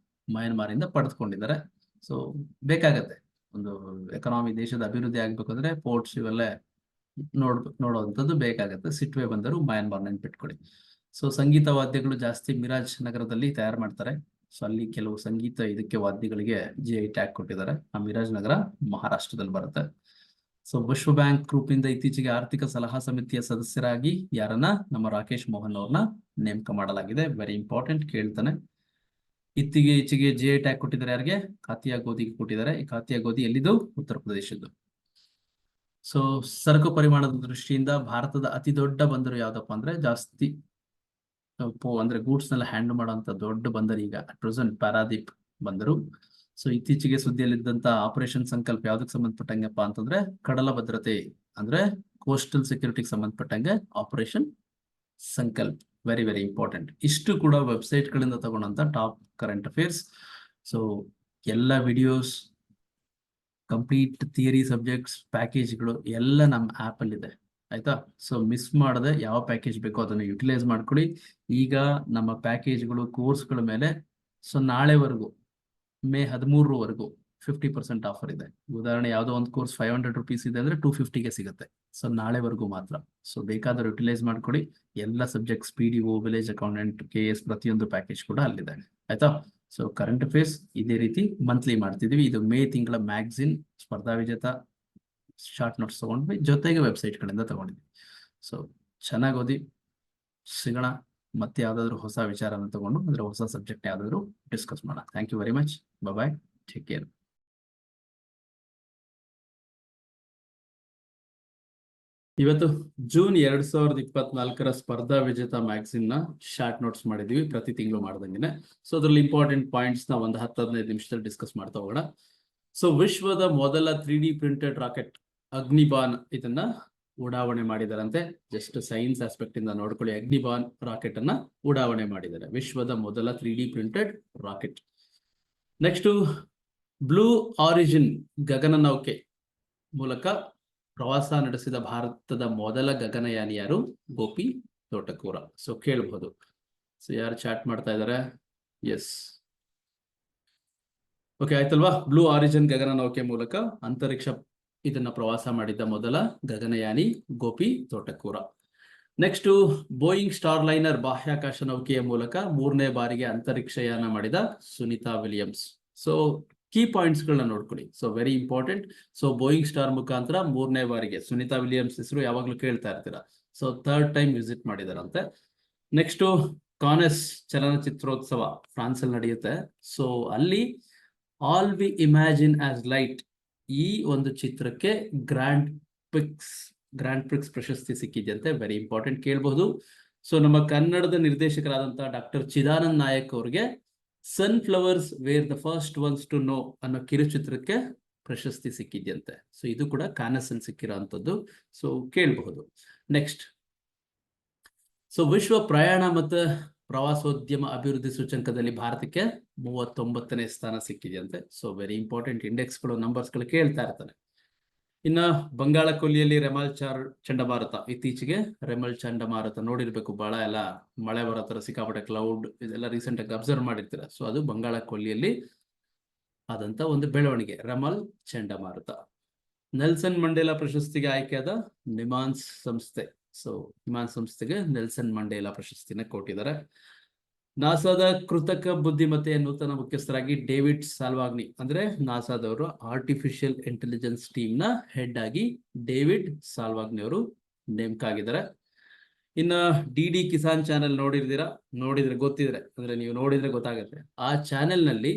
ಮಯನ್ಮಾರ್ ಇಂದ ಪಡೆದುಕೊಂಡಿದ್ದಾರೆ. ಸೊ ಬೇಕಾಗತ್ತೆ, ಒಂದು ಎಕನಾಮಿ ದೇಶದ ಅಭಿವೃದ್ಧಿ ಆಗ್ಬೇಕು ಅಂದ್ರೆ ಪೋರ್ಟ್ಸ್ ಇವೆಲ್ಲ ನೋಡುವಂಥದ್ದು ಬೇಕಾಗತ್ತೆ. ಸಿಟ್ವೆ ಬಂದರು ಮಯನ್ಮಾರ್ ನೆನ್ಪಿಟ್ಕೊಳ್ಳಿ. ಸೊ ಸಂಗೀತ ವಾದ್ಯಗಳು ಜಾಸ್ತಿ ಮಿರಾಜ್ ನಗರದಲ್ಲಿ ತಯಾರು ಮಾಡ್ತಾರೆ. ಸೊ ಅಲ್ಲಿ ಕೆಲವು ಸಂಗೀತ ಇದಕ್ಕೆ ವಾದ್ಯಗಳಿಗೆ GI ಟ್ಯಾಗ್ ಕೊಟ್ಟಿದ್ದಾರೆ. ಆ ಮಿರಾಜ್ ನಗರ ಮಹಾರಾಷ್ಟ್ರದಲ್ಲಿ ಬರುತ್ತೆ. ಸೊ ವಿಶ್ವ ಬ್ಯಾಂಕ್ ಗ್ರೂಪ್ ಇಂದ ಇತ್ತೀಚೆಗೆ ಆರ್ಥಿಕ ಸಲಹಾ ಸಮಿತಿಯ ಸದಸ್ಯರಾಗಿ ಯಾರನ್ನ? ನಮ್ಮ ರಾಕೇಶ್ ಮೋಹನ್ ಅವ್ರನ್ನ ನೇಮಕ ಮಾಡಲಾಗಿದೆ, ವೆರಿ ಇಂಪಾರ್ಟೆಂಟ್, ಕೇಳ್ತಾನೆ. ಈಚೆಗೆ GI ಟ್ಯಾಗ್ ಕೊಟ್ಟಿದ್ದಾರೆ ಯಾರಿಗೆ? ಖಾತಿಯಾ ಗೋಧಿಗೆ ಕೊಟ್ಟಿದ್ದಾರೆ. ಈ ಖಾತಿಯಾ ಗೋಧಿ ಎಲ್ಲಿದ್ದು? ಉತ್ತರ ಪ್ರದೇಶದ್ದು. ಸೊ ಸರಕು ಪರಿಮಾಣದ ದೃಷ್ಟಿಯಿಂದ ಭಾರತದ ಅತಿ ದೊಡ್ಡ ಬಂದರು ಯಾವ್ದಪ್ಪ ಅಂದ್ರೆ, ಜಾಸ್ತಿ ಅಂದ್ರೆ ಗೂಡ್ಸ್ ನೆಲ್ಲ ಹ್ಯಾಂಡಲ್ ಮಾಡುವಂತ ದೊಡ್ಡ ಬಂದರು ಈಗ ಪ್ರೆಸೆಂಟ್ ಪಾರಾದೀಪ್ ಬಂದರು. ಸೊ ಇತ್ತೀಚೆಗೆ ಸುದ್ದಿಯಲ್ಲಿದ್ದಂತ ಆಪರೇಷನ್ ಸಂಕಲ್ಪ ಯಾವ್ದಕ್ಕೆ ಸಂಬಂಧಪಟ್ಟಂಗಪ್ಪ ಅಂತಂದ್ರೆ ಕಡಲ ಭದ್ರತೆ ಅಂದ್ರೆ ಕೋಸ್ಟಲ್ ಸೆಕ್ಯೂರಿಟಿಗೆ ಸಂಬಂಧಪಟ್ಟಂಗೆ operation Sankalp, very very important. ಇಷ್ಟು ಕೂಡ ವೆಬ್ಸೈಟ್ ಗಳಿಂದ ತಗೊಂಡಂತ ಟಾಪ್ ಕರೆಂಟ್ ಅಫೇರ್ಸ್. ಸೊ ಎಲ್ಲ ವಿಡಿಯೋಸ್, ಕಂಪ್ಲೀಟ್ ಥಿಯರಿ ಸಬ್ಜೆಕ್ಟ್ಸ್, ಪ್ಯಾಕೇಜ್ಗಳು ಎಲ್ಲ ನಮ್ಮ ಆಪ್ ಅಲ್ಲಿ ಇದೆ, ಆಯ್ತಾ? ಸೊ ಮಿಸ್ ಮಾಡದೆ ಯಾವ ಪ್ಯಾಕೇಜ್ ಬೇಕೋ ಅದನ್ನು ಯುಟಿಲೈಸ್ ಮಾಡ್ಕೊಳ್ಳಿ. ಈಗ ನಮ್ಮ ಪ್ಯಾಕೇಜ್ಗಳು ಕೋರ್ಸ್ಗಳ ಮೇಲೆ ಸೊ ನಾಳೆವರೆಗೂ ಮೇ 13ರವರೆಗೂ 50% ಆಫರ್ ಇದೆ. ಉದಾಹರಣೆ ಯಾವುದೋ ಒಂದು ಕೋರ್ಸ್ 500 rupees ಇದೆ ಅಂದ್ರೆ 250ಗೆ ಸಿಗುತ್ತೆ. ಸೊ ನಾಳೆವರೆಗೂ ಮಾತ್ರ. ಸೊ ಬೇಕಾದ್ರೆ ಯುಟಿಲೈಸ್ ಮಾಡ್ಕೊಳ್ಳಿ. ಎಲ್ಲ subjects PDO, village accountant, KS ಪ್ರತಿಯೊಂದು ಪ್ಯಾಕೇಜ್ ಕೂಡ ಅಲ್ಲಿದೆ, ಆಯ್ತಾ? ಸೊ ಕರೆಂಟ್ ಅಫೇರ್ಸ್ ಇದೇ ರೀತಿ ಮಂತ್ಲಿ ಮಾಡ್ತಿದ್ವಿ. ಇದು ಮೇ ತಿಂಗಳ ಮ್ಯಾಗಝಿನ್ ಸ್ಪರ್ಧಾ ವಿಜೇತ ಶಾರ್ಟ್ ನೋಟ್ಸ್ ತಗೊಂಡ್ವಿ, ಜೊತೆಗೆ ವೆಬ್ಸೈಟ್ ಗಳಿಂದ ತಗೊಂಡಿದ್ವಿ. ಸೊ ಚೆನ್ನಾಗಿ ಓದಿ, ಸಿಗೋಣ ಮತ್ತೆ ಯಾವ್ದಾದ್ರು ಹೊಸ ವಿಚಾರನ ತಗೊಂಡು ಅಂದ್ರೆ ಹೊಸ ಸಬ್ಜೆಕ್ಟ್ ಯಾವ್ದಾದ್ರು ಡಿಸ್ಕಸ್ ಮಾಡೋಣ. Thank you very much. Bye, take care. ಇವತ್ತು ಜೂನ್ 2024 ಸ್ಪರ್ಧಾ ವಿಜೇತ ಮ್ಯಾಗಝಿನ್ ನ ಶಾರ್ಟ್ ನೋಟ್ಸ್ ಮಾಡಿದೀವಿ, ಪ್ರತಿ ತಿಂಗಳು ಮಾಡ್ದಂಗೆನೆ. ಸೊ ಅದ್ರಲ್ಲಿ ಇಂಪಾರ್ಟೆಂಟ್ ಪಾಯಿಂಟ್ಸ್ ನ ಒಂದು 10-15 ನಿಮಿಷದಲ್ಲಿ ಡಿಸ್ಕಸ್ ಮಾಡ್ತಾ ಹೋಗೋಣ. ಸೊ ವಿಶ್ವದ ಮೊದಲ 3D ಪ್ರಿಂಟೆಡ್ ರಾಕೆಟ್ ಅಗ್ನಿಬಾನ್ ಇದನ್ನ ಉಡಾವಣೆ ಮಾಡಿದಾರಂತೆ. ಜಸ್ಟ್ ಸೈನ್ಸ್ ಆಸ್ಪೆಕ್ಟ್ ಇಂದ ನೋಡ್ಕೊಳ್ಳಿ, ಅಗ್ನಿಬಾನ್ ರಾಕೆಟ್ ಅನ್ನ ಉಡಾವಣೆ ಮಾಡಿದ್ದಾರೆ, ವಿಶ್ವದ ಮೊದಲ 3D printed rocket. Next, Blue Origin ಗಗನನೌಕೆ ಮೂಲಕ ಪ್ರವಾಸ ನಡೆಸಿದ ಭಾರತದ ಮೊದಲ ಗಗನಯಾನಿ ಯಾರು? ಗೋಪಿ ತೋಟಕೂರ. ಸೊ ಕೇಳಬಹುದು. ಸೊ ಯಾರು ಚಾಟ್ ಮಾಡ್ತಾ ಇದ್ದಾರೆ? ಎಸ್, ಓಕೆ ಆಯ್ತಲ್ವಾ. ಬ್ಲೂ ಆರಿಜಿನ್ ಗಗನನೌಕೆ ಮೂಲಕ ಅಂತರಿಕ್ಷ ಇದನ್ನ ಪ್ರವಾಸ ಮಾಡಿದ್ದ ಮೊದಲ ಗಗನಯಾನಿ Gopi Thotakura. Next, Boeing Starliner ಬಾಹ್ಯಾಕಾಶ ನೌಕೆಯ ಮೂಲಕ 3ನೇ ಬಾರಿಗೆ ಅಂತರಿಕ್ಷಯಾನ ಮಾಡಿದ Sunita Williams. So key points ಗಳನ್ನ ನೋಡ್ಕೊಳ್ಳಿ. So very important. So Boeing star ಮುಖಾಂತರ 3ನೇ ಬಾರಿಗೆ ಸುನಿತಾ ವಿಲಿಯಮ್ಸ್ ಹೆಸರು ಯಾವಾಗ್ಲೂ ಕೇಳ್ತಾ ಇರ್ತೀರಾ. ಸೊ 3rd ಟೈಮ್ ವಿಸಿಟ್ ಮಾಡಿದಾರಂತೆ. ನೆಕ್ಸ್ಟ್, ಕಾನೆಸ್ ಚಲನಚಿತ್ರೋತ್ಸವ ಫ್ರಾನ್ಸ್ ಅಲ್ಲಿ ನಡೆಯುತ್ತೆ. ಸೊ ಅಲ್ಲಿ all we imagine as light ಈ ಒಂದು ಚಿತ್ರಕ್ಕೆ ಗ್ರ್ಯಾಂಡ್ ಪ್ರಿಕ್ಸ್ ಪ್ರಶಸ್ತಿ ಸಿಕ್ಕಿದೆಯಂತೆ. ವೆರಿ ಇಂಪಾರ್ಟೆಂಟ್, ಕೇಳಬಹುದು. ಸೊ ನಮ್ಮ ಕನ್ನಡದ ನಿರ್ದೇಶಕರಾದಂತಹ ಡಾಕ್ಟರ್ ಚಿದಾನಂದ್ ನಾಯಕ್ ಅವರಿಗೆ sunflowers were the first ones to know ಅನ್ನೋ ಕಿರುಚಿತ್ರಕ್ಕೆ ಪ್ರಶಸ್ತಿ ಸಿಕ್ಕಿದೆಯಂತೆ. ಸೊ ಇದು ಕೂಡ ಕಾನಸ್ ಅಲ್ಲಿ ಸಿಕ್ಕಿರೋಂಥದ್ದು. ಸೊ ಕೇಳಬಹುದು. ನೆಕ್ಸ್ಟ್, ಸೊ ವಿಶ್ವ ಪ್ರಯಾಣ ಮತ್ತು ಪ್ರವಾಸೋದ್ಯಮ ಅಭಿವೃದ್ಧಿ ಸೂಚಕದಲ್ಲಿ ಭಾರತಕ್ಕೆ 39ನೇ ಸ್ಥಾನ ಸಿಕ್ಕಿದೆಯಂತೆ. ಸೊ ವೆರಿ ಇಂಪಾರ್ಟೆಂಟ್, ಇಂಡೆಕ್ಸ್ಗಳು ನಂಬರ್ಸ್ಗಳು ಕೇಳ್ತಾ ಇರ್ತಾರೆ. ಇನ್ನ ಬಂಗಾಳ ಕೊಲ್ಲಿಯಲ್ಲಿ ರೆಮಲ್ ಚಂಡಮಾರುತ, ಇತ್ತೀಚೆಗೆ ರೆಮಲ್ ಚಂಡಮಾರುತ ನೋಡಿರ್ಬೇಕು, ಬಹಳ ಎಲ್ಲ ಮಳೆ ಬರೋ ತರ ಸಿಕ್ಕಾಪಟ್ಟೆ ಕ್ಲೌಡ್ ಇದೆಲ್ಲ ರೀಸೆಂಟ್ ಆಗಿ ಅಬ್ಸರ್ವ್ ಮಾಡಿರ್ತೀರ. ಸೊ ಅದು ಬಂಗಾಳ ಕೊಲ್ಲಿಯಲ್ಲಿ ಆದಂತ ಒಂದು ಬೆಳವಣಿಗೆ, ರೆಮಲ್ ಚಂಡಮಾರುತ. ನೆಲ್ಸನ್ ಮಂಡೇಲಾ ಪ್ರಶಸ್ತಿಗೆ ಆಯ್ಕೆಯಾದ ನಿಮಾನ್ಸ್ ಸಂಸ್ಥೆ. ಸೊ ನಿಮಾನ್ಸ್ ಸಂಸ್ಥೆಗೆ ನೆಲ್ಸನ್ ಮಂಡೇಲಾ ಪ್ರಶಸ್ತಿನ ಕೊಟ್ಟಿದ್ದಾರೆ. ನಾಸಾದ ಕೃತಕ ಬುದ್ಧಿಮತ್ತೆಯ ನೂತನ ಮುಖ್ಯಸ್ಥರಾಗಿ ಡೇವಿಡ್ ಸಾಲ್ವಾಗ್ನಿ, ಅಂದ್ರೆ ನಾಸಾದವರು ಆರ್ಟಿಫಿಷಿಯಲ್ ಇಂಟೆಲಿಜೆನ್ಸ್ ಟೀಮ್ ನ ಹೆಡ್ ಆಗಿ ಡೇವಿಡ್ ಸಾಲ್ವಾಗ್ನಿ ಅವರು ನೇಮಕ ಆಗಿದ್ದಾರೆ. ಇನ್ನ ಡಿ ಕಿಸಾನ್ ಚಾನೆಲ್ ನೋಡಿದ್ರೆ ಗೊತ್ತಿದ್ರೆ, ಅಂದ್ರೆ ನೀವು ನೋಡಿದ್ರೆ ಗೊತ್ತಾಗುತ್ತೆ. ಆ ಚಾನೆಲ್ ನಲ್ಲಿ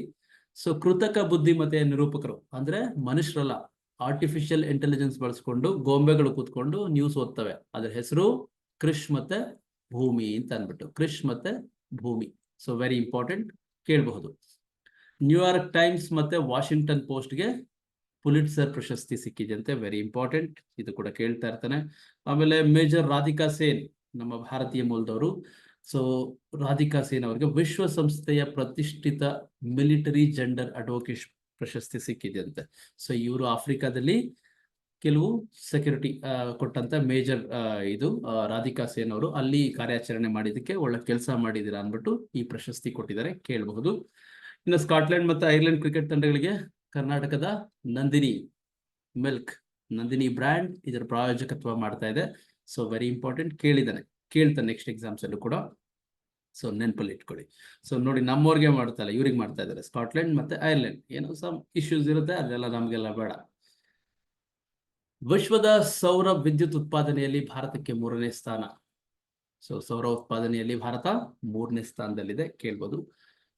ಸೊ ಕೃತಕ ಬುದ್ಧಿಮತ್ತೆಯ ನಿರೂಪಕರು, ಅಂದ್ರೆ ಮನುಷ್ಯರಲ್ಲ, ಆರ್ಟಿಫಿಷಿಯಲ್ ಇಂಟೆಲಿಜೆನ್ಸ್ ಬಳಸ್ಕೊಂಡು ಗೊಂಬೆಗಳು ಕೂತ್ಕೊಂಡು ನ್ಯೂಸ್ ಓದ್ತವೆ. ಅದ್ರ ಹೆಸರು ಕ್ರಿಶ್ ಮತ್ತೆ ಭೂಮಿ ಅಂತ ಅಂದ್ಬಿಟ್ಟು, ಕ್ರಿಶ್ ಮತ್ತೆ ಭೂಮಿ. ಸೊ ವೆರಿ ಇಂಪಾರ್ಟೆಂಟ್, ಕೇಳಬಹುದು. ನ್ಯೂಯಾರ್ಕ್ ಟೈಮ್ಸ್ ಮತ್ತೆ ವಾಷಿಂಗ್ಟನ್ ಪೋಸ್ಟ್ಗೆ ಪುಲಿಟ್ಸರ್ ಪ್ರಶಸ್ತಿ ಸಿಕ್ಕಿದೆಯಂತೆ. ವೆರಿ ಇಂಪಾರ್ಟೆಂಟ್, ಇದು ಕೂಡ ಕೇಳ್ತಾ ಇರ್ತಾನೆ. ಆಮೇಲೆ ಮೇಜರ್ ರಾಧಿಕಾ ಸೇನ್, ನಮ್ಮ ಭಾರತೀಯ ಮೂಲದವರು. ಸೊ ರಾಧಿಕಾ ಸೇನ್ ಅವರಿಗೆ ವಿಶ್ವಸಂಸ್ಥೆಯ ಪ್ರತಿಷ್ಠಿತ ಮಿಲಿಟರಿ ಜೆಂಡರ್ ಅಡ್ವೊಕೇಟ್ ಪ್ರಶಸ್ತಿ ಸಿಕ್ಕಿದೆಯಂತೆ. ಸೊ ಇವರು ಆಫ್ರಿಕಾದಲ್ಲಿ ಕೆಲವು ಸೆಕ್ಯೂರಿಟಿ ಕೊಟ್ಟಂತ ಮೇಜರ್ ಇದು ರಾಧಿಕಾ ಸೇನ್ ಅವರು ಅಲ್ಲಿ ಕಾರ್ಯಾಚರಣೆ ಮಾಡಿದಕ್ಕೆ ಒಳ್ಳೆ ಕೆಲಸ ಮಾಡಿದಿರಾ ಅಂದ್ಬಿಟ್ಟು ಈ ಪ್ರಶಸ್ತಿ ಕೊಟ್ಟಿದ್ದಾರೆ, ಕೇಳಬಹುದು. ಇನ್ನು ಸ್ಕಾಟ್ಲೆಂಡ್ ಮತ್ತು ಐರ್ಲೆಂಡ್ ಕ್ರಿಕೆಟ್ ತಂಡಗಳಿಗೆ ಕರ್ನಾಟಕದ ನಂದಿನಿ ಬ್ರ್ಯಾಂಡ್ ಇದರ ಪ್ರಾಯೋಜಕತ್ವ ಮಾಡ್ತಾ ಇದೆ. ಸೊ ವೆರಿ ಇಂಪಾರ್ಟೆಂಟ್, ಕೇಳ್ತಾನೆ ನೆಕ್ಸ್ಟ್ ಎಕ್ಸಾಮ್ಸ್ ಅಲ್ಲೂ ಕೂಡ. ಸೊ ನೆನಪಲ್ಲಿ ಇಟ್ಕೊಳ್ಳಿ. ಸೊ ನೋಡಿ, ನಮ್ಮವ್ರಿಗೆ ಮಾಡ್ತಾ ಇಲ್ಲ, ಇವ್ರಿಗೆ ಮಾಡ್ತಾ ಇದ್ದಾರೆ. ಸ್ಕಾಟ್ಲೆಂಡ್ ಮತ್ತೆ ಐರ್ಲೆಂಡ್ ಏನೋ ಸಮ್ ಇಶ್ಯೂಸ್ ಇರುತ್ತೆ, ಅದೆಲ್ಲ ನಮ್ಗೆಲ್ಲ ಬೇಡ. ವಿಶ್ವದ ಸೌರ ವಿದ್ಯುತ್ ಉತ್ಪಾದನೆಯಲ್ಲಿ ಭಾರತಕ್ಕೆ 3ನೇ ಸ್ಥಾನ. ಸೊ ಸೌರ ಉತ್ಪಾದನೆಯಲ್ಲಿ ಭಾರತ 3ನೇ ಸ್ಥಾನದಲ್ಲಿದೆ, ಕೇಳ್ಬೋದು.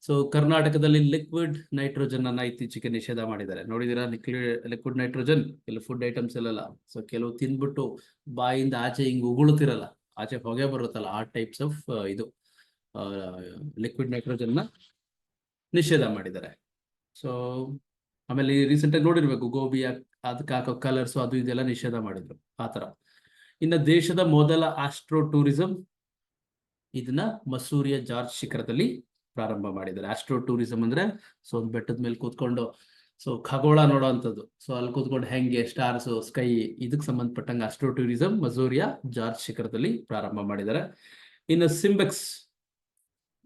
ಸೊ ಕರ್ನಾಟಕದಲ್ಲಿ ಲಿಕ್ವಿಡ್ ನೈಟ್ರೋಜನ್ ಅನ್ನ ಇತ್ತೀಚೆಗೆ ನಿಷೇಧ ಮಾಡಿದ್ದಾರೆ. ನೋಡಿದಿರಾ ಲಿಕ್ವಿಡ್ ನೈಟ್ರೋಜನ್? ಕೆಲವು ಫುಡ್ ಐಟಮ್ಸ್ ಎಲ್ಲ. ಸೊ ಕೆಲವು ತಿಂದ್ಬಿಟ್ಟು ಬಾಯಿಂದ ಆಚೆ ಹಿಂಗ್ ಉಗುಳುತ್ತಿರಲ್ಲ, ಆಚೆ ಹೊಗೆ ಬರುತ್ತಲ್ಲ, ಆ ಟೈಪ್ಸ್ ಆಫ್ ಇದು ಲಿಕ್ವಿಡ್ ನೈಟ್ರೋಜನ್ ನ ನಿಷೇಧ ಮಾಡಿದ್ದಾರೆ. ಸೊ ಆಮೇಲೆ ರೀಸೆಂಟ್ ಆಗಿ ನೋಡಿರ್ಬೇಕು, ಗೋಬಿ ಅದಕ್ಕೆ ಹಾಕೋ ಕಲರ್ಸ್ ಅದು ಇದೆಲ್ಲ ನಿಷೇಧ ಮಾಡಿದ್ರು, ಆತರ. ಇನ್ನು ದೇಶದ ಮೊದಲ ಆಸ್ಟ್ರೋ ಟೂರಿಸಂ ಇದನ್ನ ಮಸೂರಿಯ ಜಾರ್ಜ್ ಶಿಖರದಲ್ಲಿ ಪ್ರಾರಂಭ ಮಾಡಿದ್ದಾರೆ. ಆಸ್ಟ್ರೋ ಟೂರಿಸಂ ಅಂದ್ರೆ ಸೊ ಒಂದು ಬೆಟ್ಟದ ಮೇಲೆ ಕೂತ್ಕೊಂಡು ಸೊ ಖಗೋಳ ನೋಡೋ ಅಂಥದ್ದು. ಸೊ ಅಲ್ಲಿ ಕೂತ್ಕೊಂಡು ಹೆಂಗೆ ಸ್ಟಾರ್ಸ್, ಸ್ಕೈ, ಇದಕ್ಕೆ ಸಂಬಂಧಪಟ್ಟಂಗೆ ಆಸ್ಟ್ರೋ ಟೂರಿಸಂ ಮಸೂರಿಯ ಜಾರ್ಜ್ ಶಿಖರದಲ್ಲಿ ಪ್ರಾರಂಭ ಮಾಡಿದ್ದಾರೆ. ಇನ್ನು ಸಿಂಬೆಕ್ಸ್,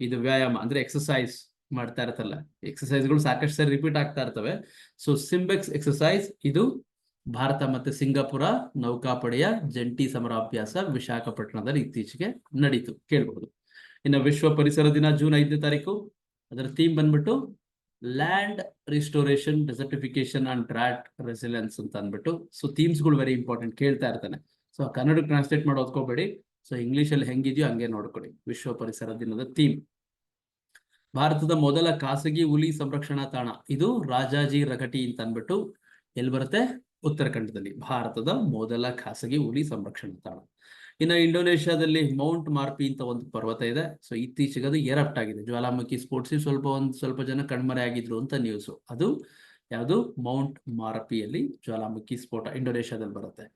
ಇದು ವ್ಯಾಯಾಮ ಅಂದ್ರೆ ಎಕ್ಸಸೈಸ್ ಮಾಡ್ತಾ ಇರ್ತಲ್ಲ, ಎಕ್ಸಸೈಸ್ಗಳು ಸಾಕಷ್ಟು ಸರಿ ರಿಪೀಟ್ ಆಗ್ತಾ ಇರ್ತವೆ. ಸೊ ಸಿಂಬೆಕ್ಸ್ ಎಕ್ಸಸೈಸ್ ಇದು ಭಾರತ ಮತ್ತೆ ಸಿಂಗಾಪುರ ನೌಕಾಪಡೆಯ ಜಂಟಿ ಸಮರಾಭ್ಯಾಸ ವಿಶಾಖಪಟ್ಟಣದಲ್ಲಿ ಇತ್ತೀಚೆಗೆ ನಡೀತು, ಕೇಳಬಹುದು. ಇನ್ನು ವಿಶ್ವ ಪರಿಸರ ದಿನ ಜೂನ್ 5ನೇ ತಾರೀಕು ಅದರ ಥೀಮ್ ಬಂದ್ಬಿಟ್ಟು land restoration, desertification and drought resilience ಅಂತ ಅಂದ್ಬಿಟ್ಟು. ಸೊ ಥೀಮ್ಸ್ಗಳು ವೆರಿ ಇಂಪಾರ್ಟೆಂಟ್, ಕೇಳ್ತಾ ಇರ್ತಾನೆ. ಸೊ ಕನ್ನಡಕ್ಕೆ ಟ್ರಾನ್ಸ್ಲೇಟ್ ಮಾಡಿ ಓದ್ಕೋಬೇಡಿ. ಸೊ ಇಂಗ್ಲಿಷಲ್ಲಿ ಹೆಂಗಿದೆಯೋ ಹಂಗೆ ನೋಡ್ಕೊಳ್ಳಿ. ವಿಶ್ವ ಪರಿಸರ ದಿನದ ಥೀಮ್. ಭಾರತದ ಮೊದಲ ಖಾಸಗಿ ಹುಲಿ ಸಂರಕ್ಷಣಾ ತಾಣ ಇದು ರಾಜಾಜಿ ರಗಟಿ ಅಂತ ಅಂದ್ಬಿಟ್ಟು. ಎಲ್ಲಿ ಬರುತ್ತೆ? ಉತ್ತರಾಖಂಡದಲ್ಲಿ ಭಾರತದ ಮೊದಲ ಖಾಸಗಿ ಹುಲಿ ಸಂರಕ್ಷಣಾ ತಾಣ. ಇನ್ನು ಇಂಡೋನೇಷ್ಯಾದಲ್ಲಿ ಮೌಂಟ್ ಮಾರ್ಪಿ ಅಂತ ಒಂದು ಪರ್ವತ ಇದೆ. ಸೊ ಇತ್ತೀಚೆಗೆ ಅದು ಎರಪ್ಟ್ ಆಗಿದೆ, ಜ್ವಾಲಾಮುಖಿ ಸ್ಫೋಟಿಸಿ ಸ್ವಲ್ಪ ಜನ ಕಣ್ಮರೆ ಆಗಿದ್ರು ಅಂತ ನ್ಯೂಸು. ಅದು ಯಾವುದು? ಮೌಂಟ್ ಮಾರ್ಪಿಯಲ್ಲಿ ಜ್ವಾಲಾಮುಖಿ ಸ್ಫೋಟ, ಇಂಡೋನೇಷ್ಯಾದಲ್ಲಿ ಬರುತ್ತೆ.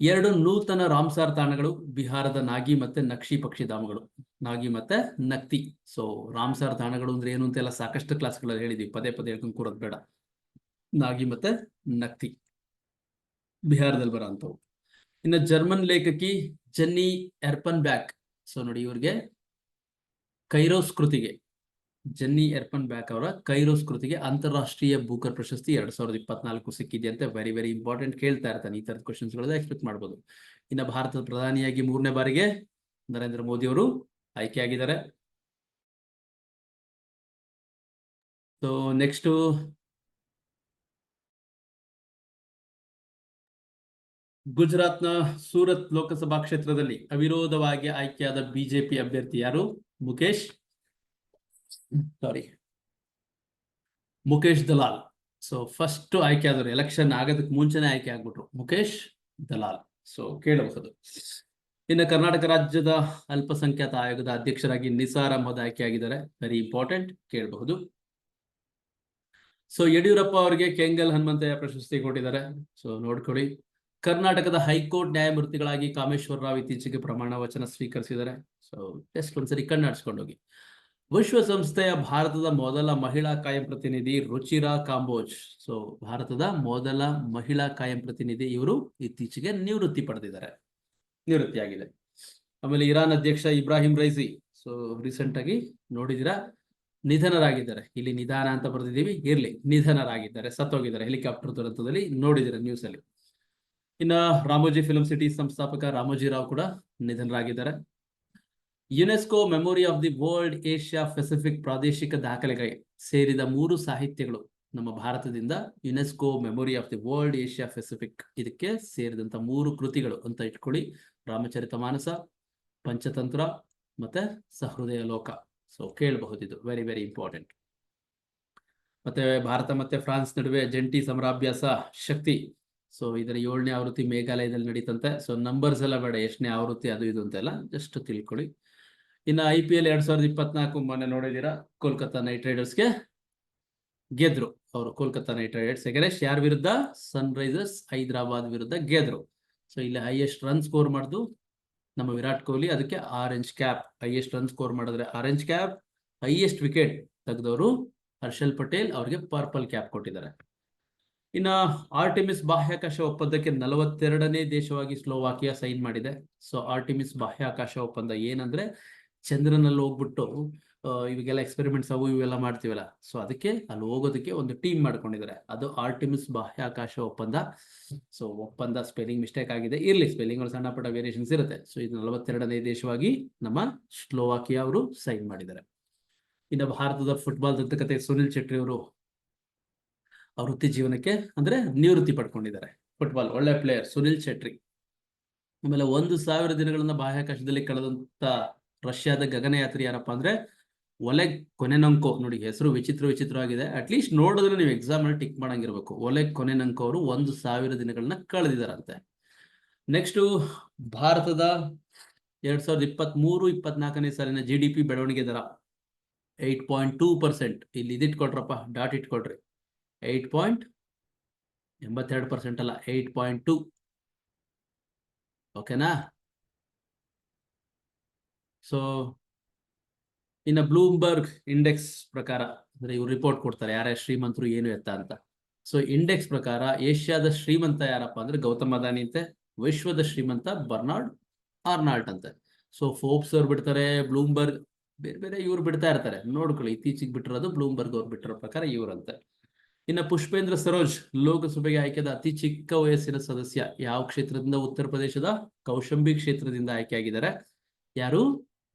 2 ನೂತನ ರಾಮ್ಸಾರ್ ತಾಣಗಳು ಬಿಹಾರದ ನಾಗಿ ಮತ್ತೆ ನಕ್ಷಿ ಪಕ್ಷಿಧಾಮಗಳು. ನಾಗಿ ಮತ್ತೆ ನಕ್ತಿ. ಸೊ ರಾಮ್ಸಾರ್ ತಾಣಗಳು ಅಂದ್ರೆ ಏನು ಅಂತೆಲ್ಲ ಸಾಕಷ್ಟು ಕ್ಲಾಸ್ಗಳಲ್ಲಿ ಹೇಳಿದ್ವಿ, ಪದೇ ಪದೇ ಹೇಳ್ಕೊಂಡು ಕೂರೋದು ಬೇಡ. ನಾಗಿ ಮತ್ತೆ ನಕ್ತಿ ಬಿಹಾರದಲ್ಲಿ ಬರೋ ಅಂಥವು. ಇನ್ನು ಜರ್ಮನ್ ಲೇಖಕಿ ಜೆನ್ನಿ ಎರ್ಪನ್ ಬ್ಯಾಕ್. ಸೊ ನೋಡಿ, ಇವ್ರಿಗೆ ಕೈರೋಸ್ ಕೃತಿಗೆ, ಜೆನ್ನಿ ಎರ್ಪನ್ ಬ್ಯಾಕ್ ಅವರ ಕೈರೋಸ್ ಕೃತಿಗೆ ಅಂತಾರಾಷ್ಟ್ರೀಯ ಬೂಕರ್ ಪ್ರಶಸ್ತಿ 2024 ಸಿಕ್ಕಿದೆಯಂತೆ. ವೆರಿ ವೆರಿ ಇಂಪಾರ್ಟೆಂಟ್, ಕೇಳ್ತಾ ಇರ್ತಾನೆ ಈ ತರದ ಕ್ವಶನ್ಸ್ಗಳನ್ನ ಎಕ್ಸ್ಪೆಕ್ಟ್ ಮಾಡ್ಬೋದು. ಇನ್ನು ಭಾರತದ ಪ್ರಧಾನಿಯಾಗಿ 3ನೇ ಬಾರಿಗೆ ನರೇಂದ್ರ ಮೋದಿ ಅವರು ಆಯ್ಕೆಯಾಗಿದ್ದಾರೆ. ಸೊ ನೆಕ್ಸ್ಟ್ ಗುಜರಾತ್ನ ಸೂರತ್ ಲೋಕಸಭಾ ಕ್ಷೇತ್ರದಲ್ಲಿ ಅವಿರೋಧವಾಗಿ ಆಯ್ಕೆಯಾದ ಬಿಜೆಪಿ ಅಭ್ಯರ್ಥಿ ಯಾರು? ಮುಖೇಶ್ ದಲಾಲ್. ಸೊ ಫಸ್ಟ್ ಆಯ್ಕೆ ಆದವರು, ಎಲೆಕ್ಷನ್ ಆಗೋದಕ್ಕೆ ಮುಂಚೆನೆ ಆಯ್ಕೆ ಆಗ್ಬಿಟ್ರು, ಮುಖೇಶ್ ದಲಾಲ್. ಸೊ ಕೇಳಬಹುದು. ಇನ್ನು ಕರ್ನಾಟಕ ರಾಜ್ಯದ ಅಲ್ಪಸಂಖ್ಯಾತ ಆಯೋಗದ ಅಧ್ಯಕ್ಷರಾಗಿ ನಿಸಾರ್ ಅಹಮದ್ ಆಯ್ಕೆಯಾಗಿದ್ದಾರೆ. ವೆರಿ ಇಂಪಾರ್ಟೆಂಟ್, ಕೇಳಬಹುದು. ಸೊ ಯಡಿಯೂರಪ್ಪ ಅವರಿಗೆ ಕೆಂಗಲ್ ಹನುಮಂತಯ್ಯ ಪ್ರಶಸ್ತಿ ಕೊಟ್ಟಿದ್ದಾರೆ. ಸೊ ನೋಡ್ಕೊಳ್ಳಿ. ಕರ್ನಾಟಕದ ಹೈಕೋರ್ಟ್ ನ್ಯಾಯಮೂರ್ತಿಗಳಾಗಿ ಕಾಮೇಶ್ವರ ರಾವ್ ಇತ್ತೀಚೆಗೆ ಪ್ರಮಾಣ ವಚನ ಸ್ವೀಕರಿಸಿದ್ದಾರೆ. ಸೊ ಜಸ್ಟ್ ಒಂದ್ಸರಿ ಕಣ್ಣಾಡಿಸ್ಕೊಂಡೋಗಿ. ವಿಶ್ವಸಂಸ್ಥೆಯ ಭಾರತದ ಮೊದಲ ಮಹಿಳಾ ಕಾಯಂ ಪ್ರತಿನಿಧಿ ರುಚಿರಾ ಕಾಂಬೋಜ್. ಸೊ ಭಾರತದ ಮೊದಲ ಮಹಿಳಾ ಕಾಯಂ ಪ್ರತಿನಿಧಿ ಇವರು ಇತ್ತೀಚೆಗೆ ನಿವೃತ್ತಿಯಾಗಿದೆ. ಆಮೇಲೆ ಇರಾನ್ ಅಧ್ಯಕ್ಷ ಇಬ್ರಾಹಿಂ ರೈಸಿ. ಸೊ ರೀಸೆಂಟ್ ಆಗಿ ನೋಡಿದಿರಾ, ನಿಧನರಾಗಿದ್ದಾರೆ. ಇಲ್ಲಿ ನಿಧಾನ ಅಂತ ಬರೆದಿದ್ದೀವಿ, ಇರ್ಲಿ, ನಿಧನರಾಗಿದ್ದಾರೆ, ಸತ್ತೋಗಿದ್ದಾರೆ ಹೆಲಿಕಾಪ್ಟರ್ ದುರಂತದಲ್ಲಿ, ನೋಡಿದಿರ ನ್ಯೂಸ್ ಅಲ್ಲಿ. ಇನ್ನ ರಾಮೋಜಿ ಫಿಲ್ಮ್ ಸಿಟಿ ಸಂಸ್ಥಾಪಕ ರಾಮೋಜಿ ರಾವ್ ಕೂಡ ನಿಧನರಾಗಿದ್ದಾರೆ. UNESCO memory of the world Asia Pacific ಪ್ರಾದೇಶಿಕ ದಾಖಲೆಗೆ ಸೇರಿದ 3 ಸಾಹಿತ್ಯಗಳು ನಮ್ಮ ಭಾರತದಿಂದ UNESCO memory of the world Asia Pacific ಇದಕ್ಕೆ ಸೇರಿದಂತ 3 ಕೃತಿಗಳು ಅಂತ ಇಟ್ಕೊಳ್ಳಿ. ರಾಮಚರಿತ ಮಾನಸ, ಪಂಚತಂತ್ರ ಮತ್ತೆ ಸಹೃದಯ ಲೋಕ. ಸೊ ಕೇಳಬಹುದಿದು, ವೆರಿ ವೆರಿ ಇಂಪಾರ್ಟೆಂಟ್. ಮತ್ತೆ ಭಾರತ ಮತ್ತೆ ಫ್ರಾನ್ಸ್ ನಡುವೆ ಜಂಟಿ ಸಮರಾಭ್ಯಾಸ ಶಕ್ತಿ. ಸೊ ಇದರ 7ನೇ ಆವೃತ್ತಿ ಮೇಘಾಲಯದಲ್ಲಿ ನಡೀತಂತೆ. ಸೊ ನಂಬರ್ಸ್ ಎಲ್ಲ ಬೇಡ, ಎಷ್ಟನೇ ಆವೃತ್ತಿ ಅದು ಇದು ಅಂತೆಲ್ಲ ಜಸ್ಟ್ ತಿಳ್ಕೊಳ್ಳಿ. ಇನ್ನು IPL 2024 ಮೊನ್ನೆ ನೋಡಿದೀರಾ, ಕೋಲ್ಕತ್ತಾ ನೈಟ್ ರೈಡರ್ಸ್ಗೆ ಗೆದ್ರು ಅವರು. ಕೋಲ್ಕತ್ತಾ ನೈಟ್ ರೈಡರ್ಸ್ ಎಗೇನೆಸ್ಟ್ ಯಾರ ವಿರುದ್ಧ? ಸನ್ ರೈಸರ್ಸ್ ಹೈದರಾಬಾದ್ ವಿರುದ್ಧ ಗೆದ್ರು. ಸೊ ಇಲ್ಲಿ ಹೈಯೆಸ್ಟ್ ರನ್ ಸ್ಕೋರ್ ಮಾಡಿದ್ದು ನಮ್ಮ ವಿರಾಟ್ ಕೊಹ್ಲಿ, ಅದಕ್ಕೆ orange cap. Highest run score ಮಾಡಿದ್ರೆ ಆರೆಂಜ್ ಕ್ಯಾಪ್, ಹೈಯೆಸ್ಟ್ ವಿಕೆಟ್ ತೆಗೆದವರು ಹರ್ಷಲ್ ಪಟೇಲ್, ಅವ್ರಿಗೆ ಪರ್ಪಲ್ ಕ್ಯಾಪ್ ಕೊಟ್ಟಿದ್ದಾರೆ. ಇನ್ನ ಆರ್ಟಿಮಿಸ್ ಬಾಹ್ಯಾಕಾಶ ಒಪ್ಪಂದಕ್ಕೆ 42ನೇ ದೇಶವಾಗಿ ಸ್ಲೋವಾಕಿಯಾ ಸೈನ್ ಮಾಡಿದೆ. ಸೊ ಆರ್ಟಿಮಿಸ್ ಬಾಹ್ಯಾಕಾಶ ಒಪ್ಪಂದ ಏನಂದ್ರೆ, ಚಂದ್ರನಲ್ಲಿ ಹೋಗ್ಬಿಟ್ಟು ಇವಾಗೆಲ್ಲ ಎಕ್ಸ್ಪೆರಿಮೆಂಟ್ಸ್ ಅವು ಇವೆಲ್ಲ ಮಾಡ್ತೀವಲ್ಲ, ಸೊ ಅದಕ್ಕೆ ಅಲ್ಲಿ ಹೋಗೋದಕ್ಕೆ ಒಂದು ಟೀಮ್ ಮಾಡ್ಕೊಂಡಿದ್ದಾರೆ, ಅದು ಆರ್ಟಿಮಿಸ್ ಬಾಹ್ಯಾಕಾಶ ಒಪ್ಪಂದ. ಸೊ ಒಪ್ಪಂದ ಸ್ಪೆಲ್ಲಿಂಗ್ ಮಿಸ್ಟೇಕ್ ಆಗಿದೆ, ಇರ್ಲಿ, ಸ್ಪೆಲ್ಲಿಂಗ್ ಸಣ್ಣ ಪುಟ್ಟ ವೇರಿಯೇಷನ್ಸ್ ಇರುತ್ತೆ. ಸೊ ಇದು 42ನೇ ದೇಶವಾಗಿ ನಮ್ಮ ಸ್ಲೋವಾಕಿಯಾ ಅವರು ಸೈನ್ ಮಾಡಿದ್ದಾರೆ. ಇನ್ನು ಭಾರತದ ಫುಟ್ಬಾಲ್ ದಂತಕತೆ ಸುನಿಲ್ ಚೆಟ್ರಿ ಅವರು ಅವ್ರ ವೃತ್ತಿ ಜೀವನಕ್ಕೆ ಅಂದ್ರೆ ನಿವೃತ್ತಿ ಪಡ್ಕೊಂಡಿದ್ದಾರೆ. ಫುಟ್ಬಾಲ್ ಒಳ್ಳೆ ಪ್ಲೇಯರ್ ಸುನಿಲ್ ಚೆಟ್ರಿ. ಆಮೇಲೆ 1000 ದಿನಗಳನ್ನ ಬಾಹ್ಯಾಕಾಶದಲ್ಲಿ ಕಳೆದಂತ ರಷ್ಯಾದ ಗಗನಯಾತ್ರಿ ಯಾರಪ್ಪ ಅಂದ್ರೆ ಒಲೆಗ್ ಕೊನೆನಂಕೋ. ನೋಡಿ ಹೆಸರು ವಿಚಿತ್ರವಾಗಿದೆ, ಅಟ್ಲೀಸ್ಟ್ ನೋಡಿದ್ರೆ ನೀವು ಎಕ್ಸಾಮ್ ಅಲ್ಲಿ ಟಿಕ್ ಮಾಡಂಗಿರ್ಬೇಕು. ಒಲೆಗ್ ಕೊನೆನಂಕೋ ಅವರು 1000 ದಿನಗಳನ್ನ ಕಳೆದಿದ್ದಾರಂತೆ. ನೆಕ್ಸ್ಟ್ ಭಾರತದ 2023-24ನೇ ಸಾಲಿನ GDP ಬೆಳವಣಿಗೆ ದರ 8.2%. ಇಲ್ಲಿ ಇದಿಟ್ಕೊಟ್ರಪ್ಪ, ಡಾಟ್ ಇಟ್ಕೊಟ್ರಿ. 8.82% ಅಲ್ಲ, 8.2. ಓಕೆನಾ? ಸೊ ಇನ್ನು ಬ್ಲೂಮ್ಬರ್ಗ್ ಇಂಡೆಕ್ಸ್ ಪ್ರಕಾರ, ಅಂದ್ರೆ ಇವ್ರು ರಿಪೋರ್ಟ್ ಕೊಡ್ತಾರೆ ಯಾರ್ಯಾರು ಶ್ರೀಮಂತರು ಏನು ಎತ್ತ ಅಂತ. ಸೊ ಇಂಡೆಕ್ಸ್ ಪ್ರಕಾರ ಏಷ್ಯಾದ ಶ್ರೀಮಂತ ಯಾರಪ್ಪ ಅಂದ್ರೆ ಗೌತಮ್ ಅದಾನಿ ಅಂತೆ. ವಿಶ್ವದ ಶ್ರೀಮಂತ ಬರ್ನಾರ್ಡ್ ಆರ್ನಾಲ್ಟ್ ಅಂತೆ. ಸೊ ಫೋರ್ಬ್ಸ್ ಅವ್ರು ಬಿಡ್ತಾರೆ, ಬ್ಲೂಮ್ಬರ್ಗ್ ಬೇರೆ ಬೇರೆ ಇವ್ರು ಬಿಡ್ತಾ ಇರ್ತಾರೆ, ನೋಡ್ಕೊಳ್ಳಿ. ಇತ್ತೀಚೆಗೆ ಬಿಟ್ಟಿರೋದು ಬ್ಲೂಮ್ಬರ್ಗ್ ಅವ್ರು ಬಿಟ್ಟಿರೋ ಪ್ರಕಾರ ಇವ್ರಂತೆ. ಇನ್ನು ಪುಷ್ಪೇಂದ್ರ ಸರೋಜ್ ಲೋಕಸಭೆಗೆ ಆಯ್ಕೆಯಾದ ಅತಿ ಚಿಕ್ಕ ವಯಸ್ಸಿನ ಸದಸ್ಯ ಯಾವ ಕ್ಷೇತ್ರದಿಂದ? ಉತ್ತರ ಪ್ರದೇಶದ ಕೌಶಂಬಿ ಕ್ಷೇತ್ರದಿಂದ ಆಯ್ಕೆಯಾಗಿದ್ದಾರೆ. ಯಾರು?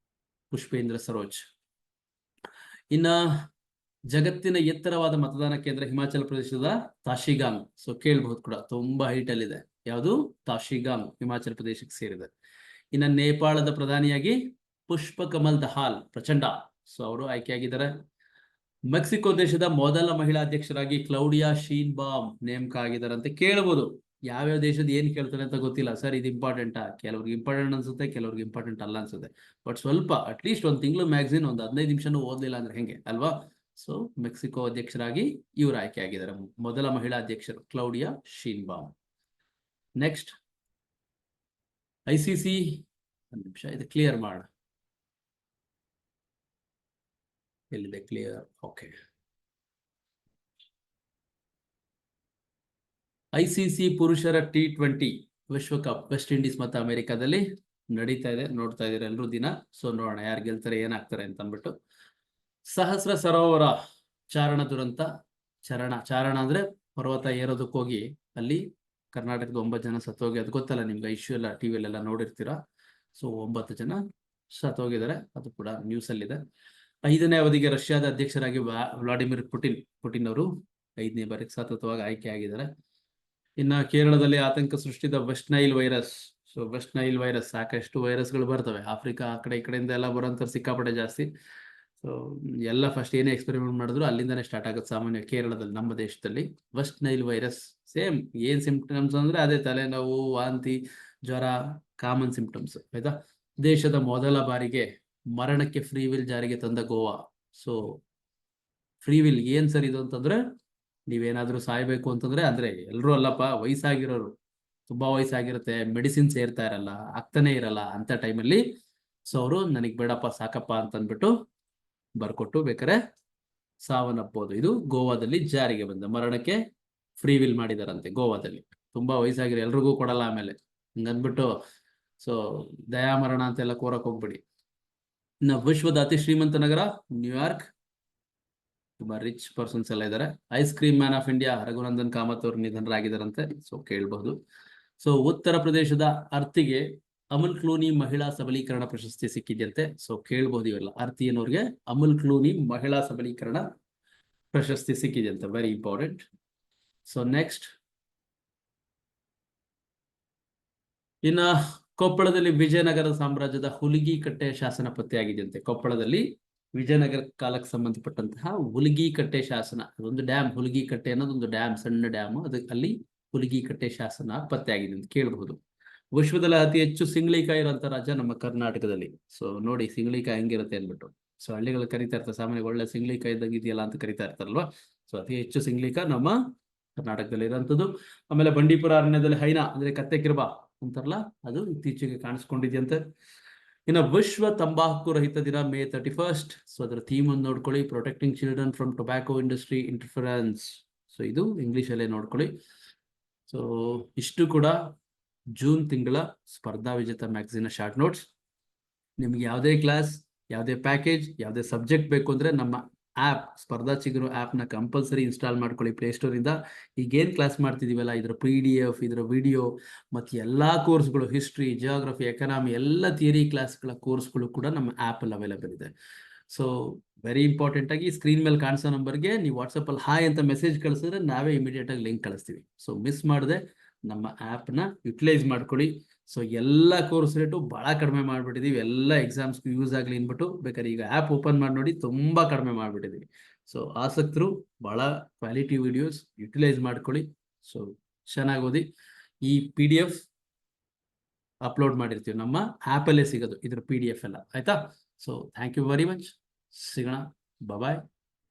ಪುಷ್ಪೇಂದ್ರ ಸರೋಜ್. ಇನ್ನ ಜಗತ್ತಿನ ಎತ್ತರವಾದ ಮತದಾನ ಕೇಂದ್ರ ಹಿಮಾಚಲ ಪ್ರದೇಶದ ತಾಶಿಗಾಂಗ್. ಸೊ ಕೇಳಬಹುದು ಕೂಡ, ತುಂಬಾ ಹೈಟ್ ಅಲ್ಲಿ ಇದೆ. ಯಾವುದು? ತಾಶಿಗಾಂಗ್, ಹಿಮಾಚಲ ಪ್ರದೇಶಕ್ಕೆ ಸೇರಿದೆ. ಇನ್ನ ನೇಪಾಳದ ಪ್ರಧಾನಿಯಾಗಿ ಪುಷ್ಪ ಕಮಲ್ ದಹಾಲ್ ಪ್ರಚಂಡ, ಸೊ ಅವರು ಆಯ್ಕೆಯಾಗಿದ್ದಾರೆ. ಮೆಕ್ಸಿಕೋ ದೇಶದ ಮೊದಲ ಮಹಿಳಾ ಅಧ್ಯಕ್ಷರಾಗಿ ಕ್ಲೌಡಿಯಾ ಶೀನ್ಬಾಮ್ ನೇಮಕ ಆಗಿದ್ದಾರೆ ಅಂತ ಕೇಳಬಹುದು. ಯಾವ್ಯಾವ ದೇಶದ ಏನ್ ಕೇಳ್ತಾರೆ ಅಂತ ಗೊತ್ತಿಲ್ಲ ಸರ್, ಇದು ಇಂಪಾರ್ಟೆಂಟಾ? ಕೆಲವ್ರಿಗೆ ಇಂಪಾರ್ಟೆಂಟ್ ಅನ್ಸುತ್ತೆ, ಕೆಲವ್ರಿಗೆ ಇಂಪಾರ್ಟೆಂಟ್ ಅಲ್ಲ ಅನ್ಸುತ್ತೆ. ಬಟ್ ಸ್ವಲ್ಪ ಅಟ್ಲೀಸ್ಟ್ ಒಂದು ತಿಂಗಳು ಮ್ಯಾಗ್ಝಿನ್ ಒಂದು 15 ನಿಮಿಷನೂ ಓದ್ಲಿಲ್ಲ ಅಂದ್ರೆ ಹೆಂಗೆ ಅಲ್ವಾ? ಸೊ ಮೆಕ್ಸಿಕೋ ಅಧ್ಯಕ್ಷರಾಗಿ ಇವರು ಆಯ್ಕೆ ಆಗಿದ್ದಾರೆ, ಮೊದಲ ಮಹಿಳಾ ಅಧ್ಯಕ್ಷರು ಕ್ಲೌಡಿಯಾ ಶೀನ್ಬಾಮ್. ನೆಕ್ಸ್ಟ್ ICC, ಒಂದು ನಿಮಿಷ ಇದು ಕ್ಲಿಯರ್ ಮಾಡ, ಎಲ್ಲಿದೆ ಕ್ಲಿಯರ್? ಓಕೆ. ICC ಪುರುಷರ T20 ವಿಶ್ವಕಪ್ ವೆಸ್ಟ್ ಇಂಡೀಸ್ ಮತ್ತು ಅಮೆರಿಕಾದಲ್ಲಿ ನಡೀತಾ ಇದೆ. ನೋಡ್ತಾ ಇದ್ದೀರಾ ಎಲ್ಲರೂ ದಿನ. ಸೊ ನೋಡೋಣ ಯಾರು ಗೆಲ್ತಾರೆ, ಏನಾಗ್ತಾರೆ ಅಂತ ಅಂದ್ಬಿಟ್ಟು. ಸಹಸ್ರ ಸರೋವರ ಚಾರಣ ದುರಂತ. ಚಾರಣ ಅಂದ್ರೆ ಪರ್ವತ ಏರೋದಕ್ಕೆ ಹೋಗಿ ಅಲ್ಲಿ ಕರ್ನಾಟಕದ 9 ಜನ ಸತ್ತೋಗಿ, ಅದು ಗೊತ್ತಲ್ಲ ನಿಮ್ಗೆ, ಇಶ್ಯೂ ಎಲ್ಲ ಟಿವಿಯಲ್ಲೆಲ್ಲ ನೋಡಿರ್ತೀರಾ. ಸೊ 9 ಜನ ಸತ್ತೋಗಿದ್ದಾರೆ, ಅದು ಕೂಡ ನ್ಯೂಸ್ ಅಲ್ಲಿದೆ. 5ನೇ ಅವಧಿಗೆ ರಷ್ಯಾದ ಅಧ್ಯಕ್ಷರಾಗಿ ವ್ಲಾಡಿಮಿರ್ ಪುಟಿನ್ ಅವರು 5ನೇ ಬಾರಿಗೆ ಸತತವಾಗಿ ಆಯ್ಕೆ ಆಗಿದ್ದಾರೆ. ಇನ್ನ ಕೇರಳದಲ್ಲಿ ಆತಂಕ ಸೃಷ್ಟಿಸಿದ West Nile virus. So West Nile virus, ಸಾಕಷ್ಟು ವೈರಸ್ಗಳು ಬರ್ತವೆ ಆಫ್ರಿಕಾ ಆ ಕಡೆ ಈ ಕಡೆಯಿಂದ ಎಲ್ಲ ಬರೋಂಥ ಸಿಕ್ಕಾಪಟ್ಟೆ ಜಾಸ್ತಿ. ಸೊ ಎಲ್ಲ ಫಸ್ಟ್ ಏನೇ ಎಕ್ಸ್ಪೆರಿಮೆಂಟ್ ಮಾಡಿದ್ರು ಅಲ್ಲಿಂದಾನೇ ಸ್ಟಾರ್ಟ್ ಆಗುತ್ತೆ. ಸಾಮಾನ್ಯ ಕೇರಳದಲ್ಲಿ, ನಮ್ಮ ದೇಶದಲ್ಲಿ ವೆಸ್ಟ್ ನೈಲ್ ವೈರಸ್ ಸೇಮ್ ಏನ್ ಸಿಂಪ್ಟಮ್ಸ್ ಅಂದ್ರೆ ಅದೇ ತಲೆನೋವು, ವಾಂತಿ, ಜ್ವರ, ಕಾಮನ್ ಸಿಂಪ್ಟಮ್ಸ್. ಆಯ್ತಾ? ದೇಶದ ಮೊದಲ ಬಾರಿಗೆ ಮರಣಕ್ಕೆ ಫ್ರೀ ವಿಲ್ ಜಾರಿಗೆ ತಂದ ಗೋವಾ. ಸೊ ಫ್ರೀ ವಿಲ್ ಏನ್ ಸರ್ ಇದು ಅಂತಂದ್ರೆ, ನೀವೇನಾದ್ರೂ ಸಾಯ್ಬೇಕು ಅಂತಂದ್ರೆ, ಅಂದ್ರೆ ಎಲ್ರೂ ಅಲ್ಲಪ್ಪ, ವಯಸ್ಸಾಗಿರೋರು, ತುಂಬಾ ವಯಸ್ಸಾಗಿರುತ್ತೆ, ಮೆಡಿಸಿನ್ ಸೇರ್ತಾ ಇರಲ್ಲ, ಆಗ್ತಾನೆ ಇರಲ್ಲ, ಅಂತ ಟೈಮಲ್ಲಿ ಸೊ ಅವರು ನನಗ್ ಬೇಡಪ್ಪ ಸಾಕಪ್ಪ ಅಂತಂದ್ಬಿಟ್ಟು ಬರ್ಕೊಟ್ಟು ಬೇಕಾರೆ ಸಾವನ್ನಪ್ಪಬಹುದು. ಇದು ಗೋವಾದಲ್ಲಿ ಜಾರಿಗೆ ಬಂದ, ಮರಣಕ್ಕೆ ಫ್ರೀ ವಿಲ್ ಮಾಡಿದಾರಂತೆ ಗೋವಾದಲ್ಲಿ. ತುಂಬಾ ವಯಸ್ಸಾಗಿರೋ ಎಲ್ರಿಗೂ ಕೊಡಲ್ಲ ಆಮೇಲೆ ಹಂಗಂದ್ಬಿಟ್ಟು. ಸೊ ದಯಾಮರಣ ಅಂತೆಲ್ಲ ಕೋರಕ್ ಹೋಗ್ಬೇಡಿ. ಇನ್ನು ವಿಶ್ವದ ಅತಿ ಶ್ರೀಮಂತ ನಗರ ನ್ಯೂಯಾರ್ಕ್, ತುಂಬಾ ರಿಚ್ ಪರ್ಸನ್ಸ್ ಎಲ್ಲ ಇದ್ದಾರೆ. Ice cream man of India Raghunandan Kamath ಅವರು ನಿಧನರಾಗಿದ್ದಾರಂತೆ. ಸೊ ಕೇಳಬಹುದು. ಸೊ ಉತ್ತರ ಪ್ರದೇಶದ ಅರ್ತಿಗೆ ಅಮುಲ್ ಕ್ಲೂನಿ ಮಹಿಳಾ ಸಬಲೀಕರಣ ಪ್ರಶಸ್ತಿ ಸಿಕ್ಕಿದ್ಯಂತೆ. ಸೊ ಕೇಳಬಹುದು, ಇವೆಲ್ಲ ಅರ್ತಿ ಅನ್ನೋರಿಗೆ ಅಮುಲ್ ಕ್ಲೂನಿ ಮಹಿಳಾ ಸಬಲೀಕರಣ ಪ್ರಶಸ್ತಿ ಸಿಕ್ಕಿದ್ಯಂತೆ, ವೆರಿ ಇಂಪಾರ್ಟೆಂಟ್. ಸೊ ನೆಕ್ಸ್ಟ್, ಇನ್ನ ಕೊಪ್ಪಳದಲ್ಲಿ ವಿಜಯನಗರ ಸಾಮ್ರಾಜ್ಯದ ಹುಲಿಗಿ ಕಟ್ಟೆ ಶಾಸನ ಪತ್ತೆಯಾಗಿದೆಯಂತೆ. ಕೊಪ್ಪಳದಲ್ಲಿ ವಿಜಯನಗರ ಕಾಲಕ್ಕೆ ಸಂಬಂಧಪಟ್ಟಂತಹ ಹುಲಿಗಿ ಕಟ್ಟೆ ಶಾಸನ, ಅದೊಂದು ಡ್ಯಾಮ್, ಹುಲಿಗಿ ಕಟ್ಟೆ ಅನ್ನೋದೊಂದು ಡ್ಯಾಮ್, ಸಣ್ಣ ಡ್ಯಾಮ್, ಅದಕ್ಕೆ ಅಲ್ಲಿ ಹುಲಿಗಿ ಕಟ್ಟೆ ಶಾಸನ ಪತ್ತೆಯಾಗಿದೆ ಅಂತ ಕೇಳಬಹುದು. ವಿಶ್ವದಲ್ಲಿ ಅತಿ ಹೆಚ್ಚು ಸಿಂಗ್ಳಿಕಾಯಿ ಇರುವಂತ ರಾಜ್ಯ ನಮ್ಮ ಕರ್ನಾಟಕದಲ್ಲಿ. ಸೊ ನೋಡಿ ಸಿಂಗ್ಳಿಕಾಯಿ ಹೆಂಗಿರುತ್ತೆ ಅಂದ್ಬಿಟ್ಟು. ಸೊ ಹಳ್ಳಿಗಳು ಕರಿತಾ ಇರ್ತಾರೆ ಸಾಮಾನ್ಯ, ಒಳ್ಳೆ ಸಿಂಗ್ಳಿಕಾಯಿ ಇದ್ದಾಗ ಇದೆಯಲ್ಲ ಅಂತ ಕರಿತಾ ಇರ್ತಾರಲ್ವಾ. ಸೊ ಅತಿ ಹೆಚ್ಚು ಸಿಂಗ್ಳಿಕಾಯಿ ನಮ್ಮ ಕರ್ನಾಟಕದಲ್ಲಿ ಇರುವಂತದ್ದು. ಆಮೇಲೆ ಬಂಡೀಪುರ ಅರಣ್ಯದಲ್ಲಿ ಹೈನಾ ಅಂದ್ರೆ ಕತ್ತೆ ಕಿರ್ಬಾ ಅಂತಾರಲ್ಲ, ಅದು ಇತ್ತೀಚೆಗೆ ಕಾಣಿಸ್ಕೊಂಡಿದ್ಯಂತೆ. ಇನ್ನು ವಿಶ್ವ ತಂಬಾಕು ರಹಿತ ದಿನ May 31st. ಸೊ ಅದರ ಥೀಮ್ ಒಂದು ನೋಡ್ಕೊಳ್ಳಿ, protecting children from tobacco industry interference. So ಇದು ಇಂಗ್ಲಿಷ್ ಅಲ್ಲೇ ನೋಡ್ಕೊಳ್ಳಿ. ಸೊ ಇಷ್ಟು ಕೂಡ ಜೂನ್ ತಿಂಗಳ Spardha Vijetha magazine short notes. ನಿಮ್ಗೆ ಯಾವುದೇ ಕ್ಲಾಸ್, ಯಾವುದೇ ಪ್ಯಾಕೇಜ್, ಯಾವುದೇ ಸಬ್ಜೆಕ್ಟ್ ಬೇಕು ಅಂದ್ರೆ ನಮ್ಮ ಆಪ್ ಸ್ಪರ್ಧಾ ಚಿಗುರು ಆಪ್ನ ಕಂಪಲ್ಸರಿ ಇನ್ಸ್ಟಾಲ್ ಮಾಡ್ಕೊಳ್ಳಿ ಪ್ಲೇಸ್ಟೋರ್ ಇಂದ. ಈಗೇನು ಕ್ಲಾಸ್ ಮಾಡ್ತಿದೀವಲ್ಲ, ಇದರ PDF, ಇದರ ವಿಡಿಯೋ ಮತ್ತು ಎಲ್ಲಾ ಕೋರ್ಸ್ಗಳು, ಹಿಸ್ಟ್ರಿ, ಜಿಯೋಗ್ರಫಿ, ಎಕನಾಮಿ, ಎಲ್ಲ ಥಿಯರಿ ಕ್ಲಾಸ್ಗಳ ಕೋರ್ಸ್ಗಳು ಕೂಡ ನಮ್ಮ ಆ್ಯಪಲ್ಲಿ ಅವೈಲೇಬಲ್ ಇದೆ. ಸೊ ವೆರಿ ಇಂಪಾರ್ಟೆಂಟ್ ಆಗಿ ಸ್ಕ್ರೀನ್ ಮೇಲೆ ಕಾಣಿಸೋ ನಂಬರ್ಗೆ ನೀವು ವಾಟ್ಸಪ್ಪಲ್ಲಿ ಹಾಯ್ ಅಂತ ಮೆಸೇಜ್ ಕಳಿಸಿದ್ರೆ ನಾವೇ ಇಮಿಡಿಯೇಟ್ ಆಗಿ ಲಿಂಕ್ ಕಳಿಸ್ತೀವಿ. ಸೊ ಮಿಸ್ ಮಾಡದೆ ನಮ್ಮ ಆ್ಯಪ್ನ ಯುಟಿಲೈಸ್ ಮಾಡ್ಕೊಳ್ಳಿ. ಸೊ ಎಲ್ಲ ಕೋರ್ಸ್ ರೇಟು ಭಾಳ ಕಡಿಮೆ ಮಾಡಿಬಿಟ್ಟಿದ್ದೀವಿ, ಎಲ್ಲ ಎಕ್ಸಾಮ್ಸ್ಗೂ ಯೂಸ್ ಆಗಲಿ ಅಂದ್ಬಿಟ್ಟು. ಬೇಕಾದ್ರೆ ಈಗ ಆ್ಯಪ್ ಓಪನ್ ಮಾಡಿ ನೋಡಿ, ತುಂಬ ಕಡಿಮೆ ಮಾಡಿಬಿಟ್ಟಿದ್ದೀವಿ. ಸೊ ಆಸಕ್ತರು ಭಾಳ ಕ್ವಾಲಿಟಿ ವಿಡಿಯೋಸ್ ಯುಟಿಲೈಸ್ ಮಾಡ್ಕೊಳ್ಳಿ. ಸೊ ಚೆನ್ನಾಗಿ ಓದಿ. ಈ PDF ಅಪ್ಲೋಡ್ ಮಾಡಿರ್ತೀವಿ, ನಮ್ಮ ಆ್ಯಪಲ್ಲೇ ಸಿಗೋದು ಇದ್ರ PDF ಎಲ್ಲ, ಆಯ್ತಾ? So thank you very much. ಸಿಗೋಣ, ಬಾಯ್,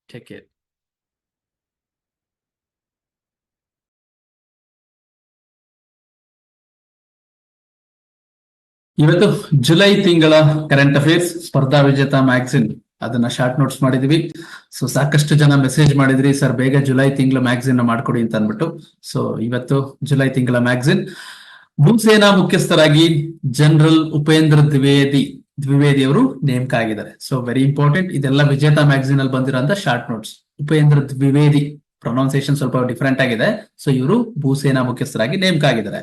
ಟೇಕ್ ಕೇರ್. ಇವತ್ತು ಜುಲೈ ತಿಂಗಳ current affairs Spardha Vijetha magazine ಅದನ್ನ ಶಾರ್ಟ್ ನೋಟ್ಸ್ ಮಾಡಿದೀವಿ. ಸೊ ಸಾಕಷ್ಟು ಜನ ಮೆಸೇಜ್ ಮಾಡಿದ್ರಿ, ಸರ್ ಬೇಗ ಜುಲೈ ತಿಂಗಳ ಮ್ಯಾಗಝಿನ್ ಮಾಡ್ಕೊಡಿ ಅಂತ ಅಂದ್ಬಿಟ್ಟು. ಸೊ ಇವತ್ತು ಜುಲೈ ತಿಂಗಳ ಮ್ಯಾಗಝಿನ್. ಭೂಸೇನಾ ಮುಖ್ಯಸ್ಥರಾಗಿ ಜನರಲ್ ಉಪೇಂದ್ರ ದ್ವಿವೇದಿ ಅವರು ನೇಮಕ ಆಗಿದ್ದಾರೆ. ಸೊ ವೆರಿ ಇಂಪಾರ್ಟೆಂಟ್, ಇದೆಲ್ಲ ವಿಜೇತ ಮ್ಯಾಗಝಿನ್ ಅಲ್ಲಿ ಬಂದಿರೋಂತ short notes. Upendra Dwivedi pronunciation ಸ್ವಲ್ಪ ಡಿಫರೆಂಟ್ ಆಗಿದೆ. ಸೊ ಇವರು ಭೂಸೇನಾ ಮುಖ್ಯಸ್ಥರಾಗಿ ನೇಮಕ ಆಗಿದ್ದಾರೆ.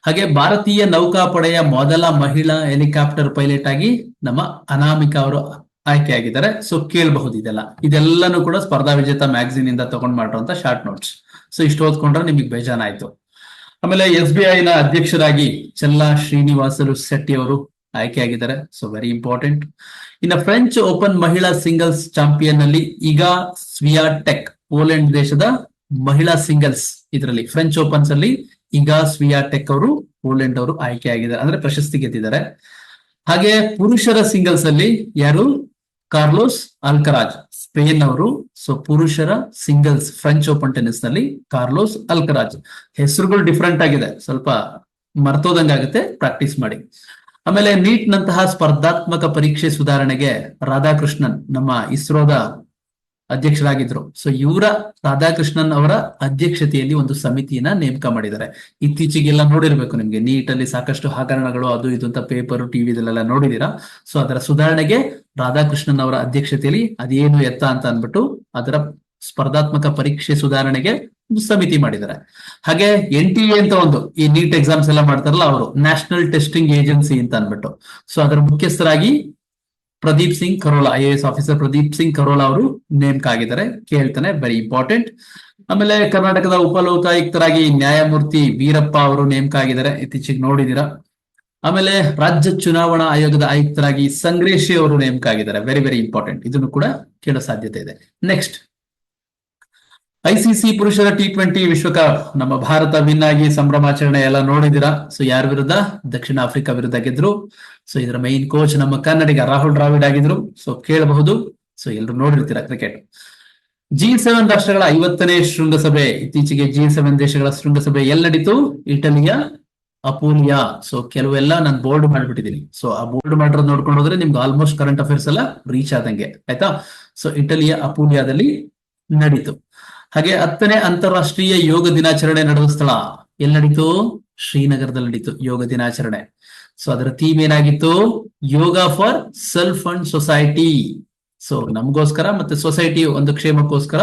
ಹಾಗೆ ಭಾರತೀಯ ನೌಕಾಪಡೆಯ ಮೊದಲ ಮಹಿಳಾ ಹೆಲಿಕಾಪ್ಟರ್ ಪೈಲಟ್ ಆಗಿ ನಮ್ಮ ಅನಾಮಿಕಾ ಅವರು ಆಯ್ಕೆ ಆಗಿದ್ದಾರೆ. ಸೊ ಕೇಳಬಹುದು ಇದೆಲ್ಲಾನು ಕೂಡ ಸ್ಪರ್ಧಾ ವಿಜೇತ ಮ್ಯಾಗಝಿನ್ ಇಂದ ತಗೊಂಡ್ ಮಾಡಿರುವಂತ ಶಾರ್ಟ್ ನೋಟ್ಸ್. ಸೊ ಇಷ್ಟು ಓದ್ಕೊಂಡ್ರೆ ನಿಮಗೆ ಬೇಜಾನಾಯ್ತು. ಆಮೇಲೆ SBI ನ ಅಧ್ಯಕ್ಷರಾಗಿ ಚೆಲ್ಲಾ ಶ್ರೀನಿವಾಸಲು ಶೆಟ್ಟಿ ಅವರು ಆಯ್ಕೆಯಾಗಿದ್ದಾರೆ. So very important. ಇನ್ನು ಫ್ರೆಂಚ್ ಓಪನ್ ಮಹಿಳಾ ಸಿಂಗಲ್ಸ್ ಚಾಂಪಿಯನ್ ಅಲ್ಲಿ ಈಗ ಸ್ವಿಯಾಟೆಕ್ ಪೋಲೆಂಡ್ ದೇಶದ ಮಹಿಳಾ ಸಿಂಗಲ್ಸ್ ಇದರಲ್ಲಿ ಫ್ರೆಂಚ್ ಓಪನ್ಸ್ ಅಲ್ಲಿ ಈಗ ಸ್ವಿಯಾಟೆಕ್ ಅವರು ಪೋಲೆಂಡ್ ಅವರು ಆಯ್ಕೆಯಾಗಿದ್ದಾರೆ, ಅಂದ್ರೆ ಪ್ರಶಸ್ತಿ ಗೆದ್ದಿದ್ದಾರೆ. ಹಾಗೆ ಪುರುಷರ ಸಿಂಗಲ್ಸ್ ಅಲ್ಲಿ ಯಾರು? ಕಾರ್ಲೋಸ್ ಅಲ್ಕರಾಜ್ ಸ್ಪೇನ್ ಅವರು. ಸೊ ಪುರುಷರ ಸಿಂಗಲ್ಸ್ ಫ್ರೆಂಚ್ ಓಪನ್ ಟೆನ್ನಿಸ್ ನಲ್ಲಿ ಕಾರ್ಲೋಸ್ ಅಲ್ಕರಾಜ್. ಹೆಸರುಗಳು ಡಿಫ್ರೆಂಟ್ ಆಗಿದೆ, ಸ್ವಲ್ಪ ಮರ್ತೋದಂಗಾಗುತ್ತೆ, ಪ್ರಾಕ್ಟೀಸ್ ಮಾಡಿ. ಆಮೇಲೆ ನೀಟ್ ನಂತಹ ಸ್ಪರ್ಧಾತ್ಮಕ ಪರೀಕ್ಷೆ ಸುಧಾರಣೆಗೆ ರಾಧಾಕೃಷ್ಣನ್ ನಮ್ಮ ಇಸ್ರೋದ ಅಧ್ಯಕ್ಷರಾಗಿದ್ರು. ಸೊ ಇವರ ರಾಧಾಕೃಷ್ಣನ್ ಅವರ ಅಧ್ಯಕ್ಷತೆಯಲ್ಲಿ ಒಂದು ಸಮಿತಿಯನ್ನ ನೇಮಕ ಮಾಡಿದ್ದಾರೆ. ಇತ್ತೀಚೆಗೆಲ್ಲ ನೋಡಿರ್ಬೇಕು ನಿಮ್ಗೆ, ನೀಟ್ ಅಲ್ಲಿ ಸಾಕಷ್ಟು ಹಗರಣಗಳು ಅದು ಇದು ಅಂತ ಪೇಪರ್ ಟಿವಿದಲ್ಲೆಲ್ಲ ನೋಡಿದೀರಾ. ಸೊ ಅದರ ಸುಧಾರಣೆಗೆ ರಾಧಾಕೃಷ್ಣನ್ ಅವರ ಅಧ್ಯಕ್ಷತೆಯಲ್ಲಿ ಅದೇನು ಎತ್ತ ಅಂತ ಅನ್ಬಿಟ್ಟು ಅದರ ಸ್ಪರ್ಧಾತ್ಮಕ ಪರೀಕ್ಷೆ ಸುಧಾರಣೆಗೆ ಒಂದು ಸಮಿತಿ ಮಾಡಿದ್ದಾರೆ. ಹಾಗೆ NTA ಅಂತ ಒಂದು ಈ ನೀಟ್ ಎಕ್ಸಾಮ್ಸ್ ಎಲ್ಲ ಮಾಡ್ತಾರಲ್ಲ ಅವರು, ನ್ಯಾಷನಲ್ ಟೆಸ್ಟಿಂಗ್ ಏಜೆನ್ಸಿ ಅಂತ ಅನ್ಬಿಟ್ಟು. ಸೊ ಅದರ ಮುಖ್ಯಸ್ಥರಾಗಿ ಪ್ರದೀಪ್ ಸಿಂಗ್ ಖರೋಲಾ, IAS ಆಫೀಸರ್ ಪ್ರದೀಪ್ ಸಿಂಗ್ ಖರೋಲಾ ಅವರು ನೇಮಕ ಆಗಿದ್ದಾರೆ. ಕೇಳ್ತಾನೆ, ವೆರಿ ಇಂಪಾರ್ಟೆಂಟ್. ಆಮೇಲೆ ಕರ್ನಾಟಕದ ಉಪಲೋಕಾಯುಕ್ತರಾಗಿ ನ್ಯಾಯಮೂರ್ತಿ ವೀರಪ್ಪ ಅವರು ನೇಮಕ ಆಗಿದ್ದಾರೆ, ಇತ್ತೀಚೆಗೆ ನೋಡಿದೀರಾ. ಆಮೇಲೆ ರಾಜ್ಯ ಚುನಾವಣಾ ಆಯೋಗದ ಆಯುಕ್ತರಾಗಿ ಸಂಗ್ರೇಶಿ ಅವರು ನೇಮಕ ಆಗಿದ್ದಾರೆ. ವೆರಿ ವೆರಿ ಇಂಪಾರ್ಟೆಂಟ್, ಇದನ್ನು ಕೂಡ ಕೇಳೋ ಸಾಧ್ಯತೆ ಇದೆ. ನೆಕ್ಸ್ಟ್, ICC ಪುರುಷರ T20 ವಿಶ್ವಕಪ್ ನಮ್ಮ ಭಾರತ ವಿನ್ ಆಗಿ ಸಂಭ್ರಮಾಚರಣೆ ಎಲ್ಲ ನೋಡಿದಿರಾ. ಸೊ ಯಾರ ವಿರುದ್ಧ? ದಕ್ಷಿಣ ಆಫ್ರಿಕಾ ವಿರುದ್ಧ ಗೆದ್ರು. ಸೊ ಇದರ ಮೈನ್ ಕೋಚ್ ನಮ್ಮ ಕನ್ನಡಿಗ ರಾಹುಲ್ ದ್ರಾವಿಡ್ ಆಗಿದ್ರು. ಸೊ ಕೇಳಬಹುದು. ಸೊ ಎಲ್ಲರೂ ನೋಡಿರ್ತೀರಾ ಕ್ರಿಕೆಟ್. G7 ರಾಷ್ಟ್ರಗಳ 50ನೇ ಶೃಂಗಸಭೆ, ಇತ್ತೀಚೆಗೆ G7 ದೇಶಗಳ ಶೃಂಗಸಭೆ ಎಲ್ಲಡಿತು? ಇಟಲಿಯ ಅಪೂಲಿಯಾ. ಸೊ ಕೆಲವೆಲ್ಲ ನಾನು ಬೋರ್ಡ್ ಮಾಡ್ಬಿಟ್ಟಿದ್ದೀನಿ. ಸೊ ಆ ಬೋರ್ಡ್ ಮಾಡಿರೋದು ನೋಡ್ಕೊಂಡು ಹೋದ್ರೆ ನಿಮ್ಗೆ ಆಲ್ಮೋಸ್ಟ್ ಕರೆಂಟ್ ಅಫೇರ್ಸ್ ಎಲ್ಲ ರೀಚ್ ಆದಂಗೆ ಆಯ್ತಾ. ಸೊ ಇಟಲಿಯ ಅಪೂಲಿಯಾದಲ್ಲಿ ನಡೀತು. ಹಾಗೆ 10ನೇ ಅಂತಾರಾಷ್ಟ್ರೀಯ ಯೋಗ ದಿನಾಚರಣೆ ನಡೆದ ಸ್ಥಳ ಎಲ್ಲಿ ನಡೀತು? ಶ್ರೀನಗರದಲ್ಲಿ ನಡೀತು ಯೋಗ ದಿನಾಚರಣೆ. ಸೊ ಅದರ ಥೀಮ್ ಏನಾಗಿತ್ತು? Yoga for self and society. So ನಮಗೋಸ್ಕರ ಮತ್ತೆ ಸೊಸೈಟಿ ಒಂದು ಕ್ಷೇಮಕ್ಕೋಸ್ಕರ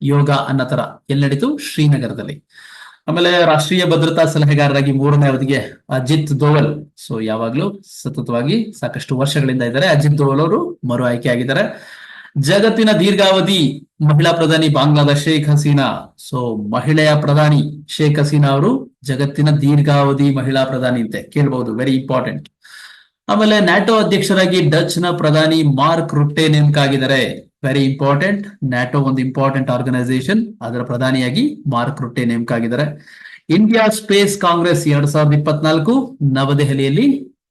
ಯೋಗ ಅನ್ನೋ ತರ ಎಲ್ಲಿ ನಡೀತು? ಶ್ರೀನಗರದಲ್ಲಿ. ಆಮೇಲೆ ರಾಷ್ಟ್ರೀಯ ಭದ್ರತಾ ಸಲಹೆಗಾರರಾಗಿ 3ನೇ ಅವಧಿಗೆ ಅಜಿತ್ ದೋವಲ್. ಸೊ ಯಾವಾಗ್ಲೂ ಸತತವಾಗಿ ಸಾಕಷ್ಟು ವರ್ಷಗಳಿಂದ ಇದ್ದಾರೆ. ಅಜಿತ್ ದೋವಲ್ ಅವರು ಮರು ಆಯ್ಕೆ ಆಗಿದ್ದಾರೆ. ಜಗತ್ತಿನ ದೀರ್ಘಾವಧಿ ಮಹಿಳಾ ಪ್ರಧಾನಿ ಬಾಂಗ್ಲಾದೇಶ ಶೇಖ್ ಹಸೀನಾ. ಸೊ ಮಹಿಳೆಯ ಪ್ರಧಾನಿ ಶೇಖ್ ಹಸೀನಾ ಅವರು ಜಗತ್ತಿನ ದೀರ್ಘಾವಧಿ ಮಹಿಳಾ ಪ್ರಧಾನಿ ಅಂತೆ, ಕೇಳಬಹುದು, ವೆರಿ ಇಂಪಾರ್ಟೆಂಟ್. ಆಮೇಲೆ ನ್ಯಾಟೋ ಅಧ್ಯಕ್ಷರಾಗಿ ಡಚ್ ನ ಪ್ರಧಾನಿ ಮಾರ್ಕ್ ರುಟ್ಟೆ ನೇಮಕ ಆಗಿದ್ದಾರೆ. Very important. ನ್ಯಾಟೋ ಒಂದು ಇಂಪಾರ್ಟೆಂಟ್ ಆರ್ಗನೈಸೇಷನ್, ಅದರ ಪ್ರಧಾನಿಯಾಗಿ ಮಾರ್ಕ್ ರುಟ್ಟೆ ನೇಮಕ ಆಗಿದ್ದಾರೆ. ಇಂಡಿಯಾ ಸ್ಪೇಸ್ ಕಾಂಗ್ರೆಸ್ 2024 ನವದೆಹಲಿಯಲ್ಲಿ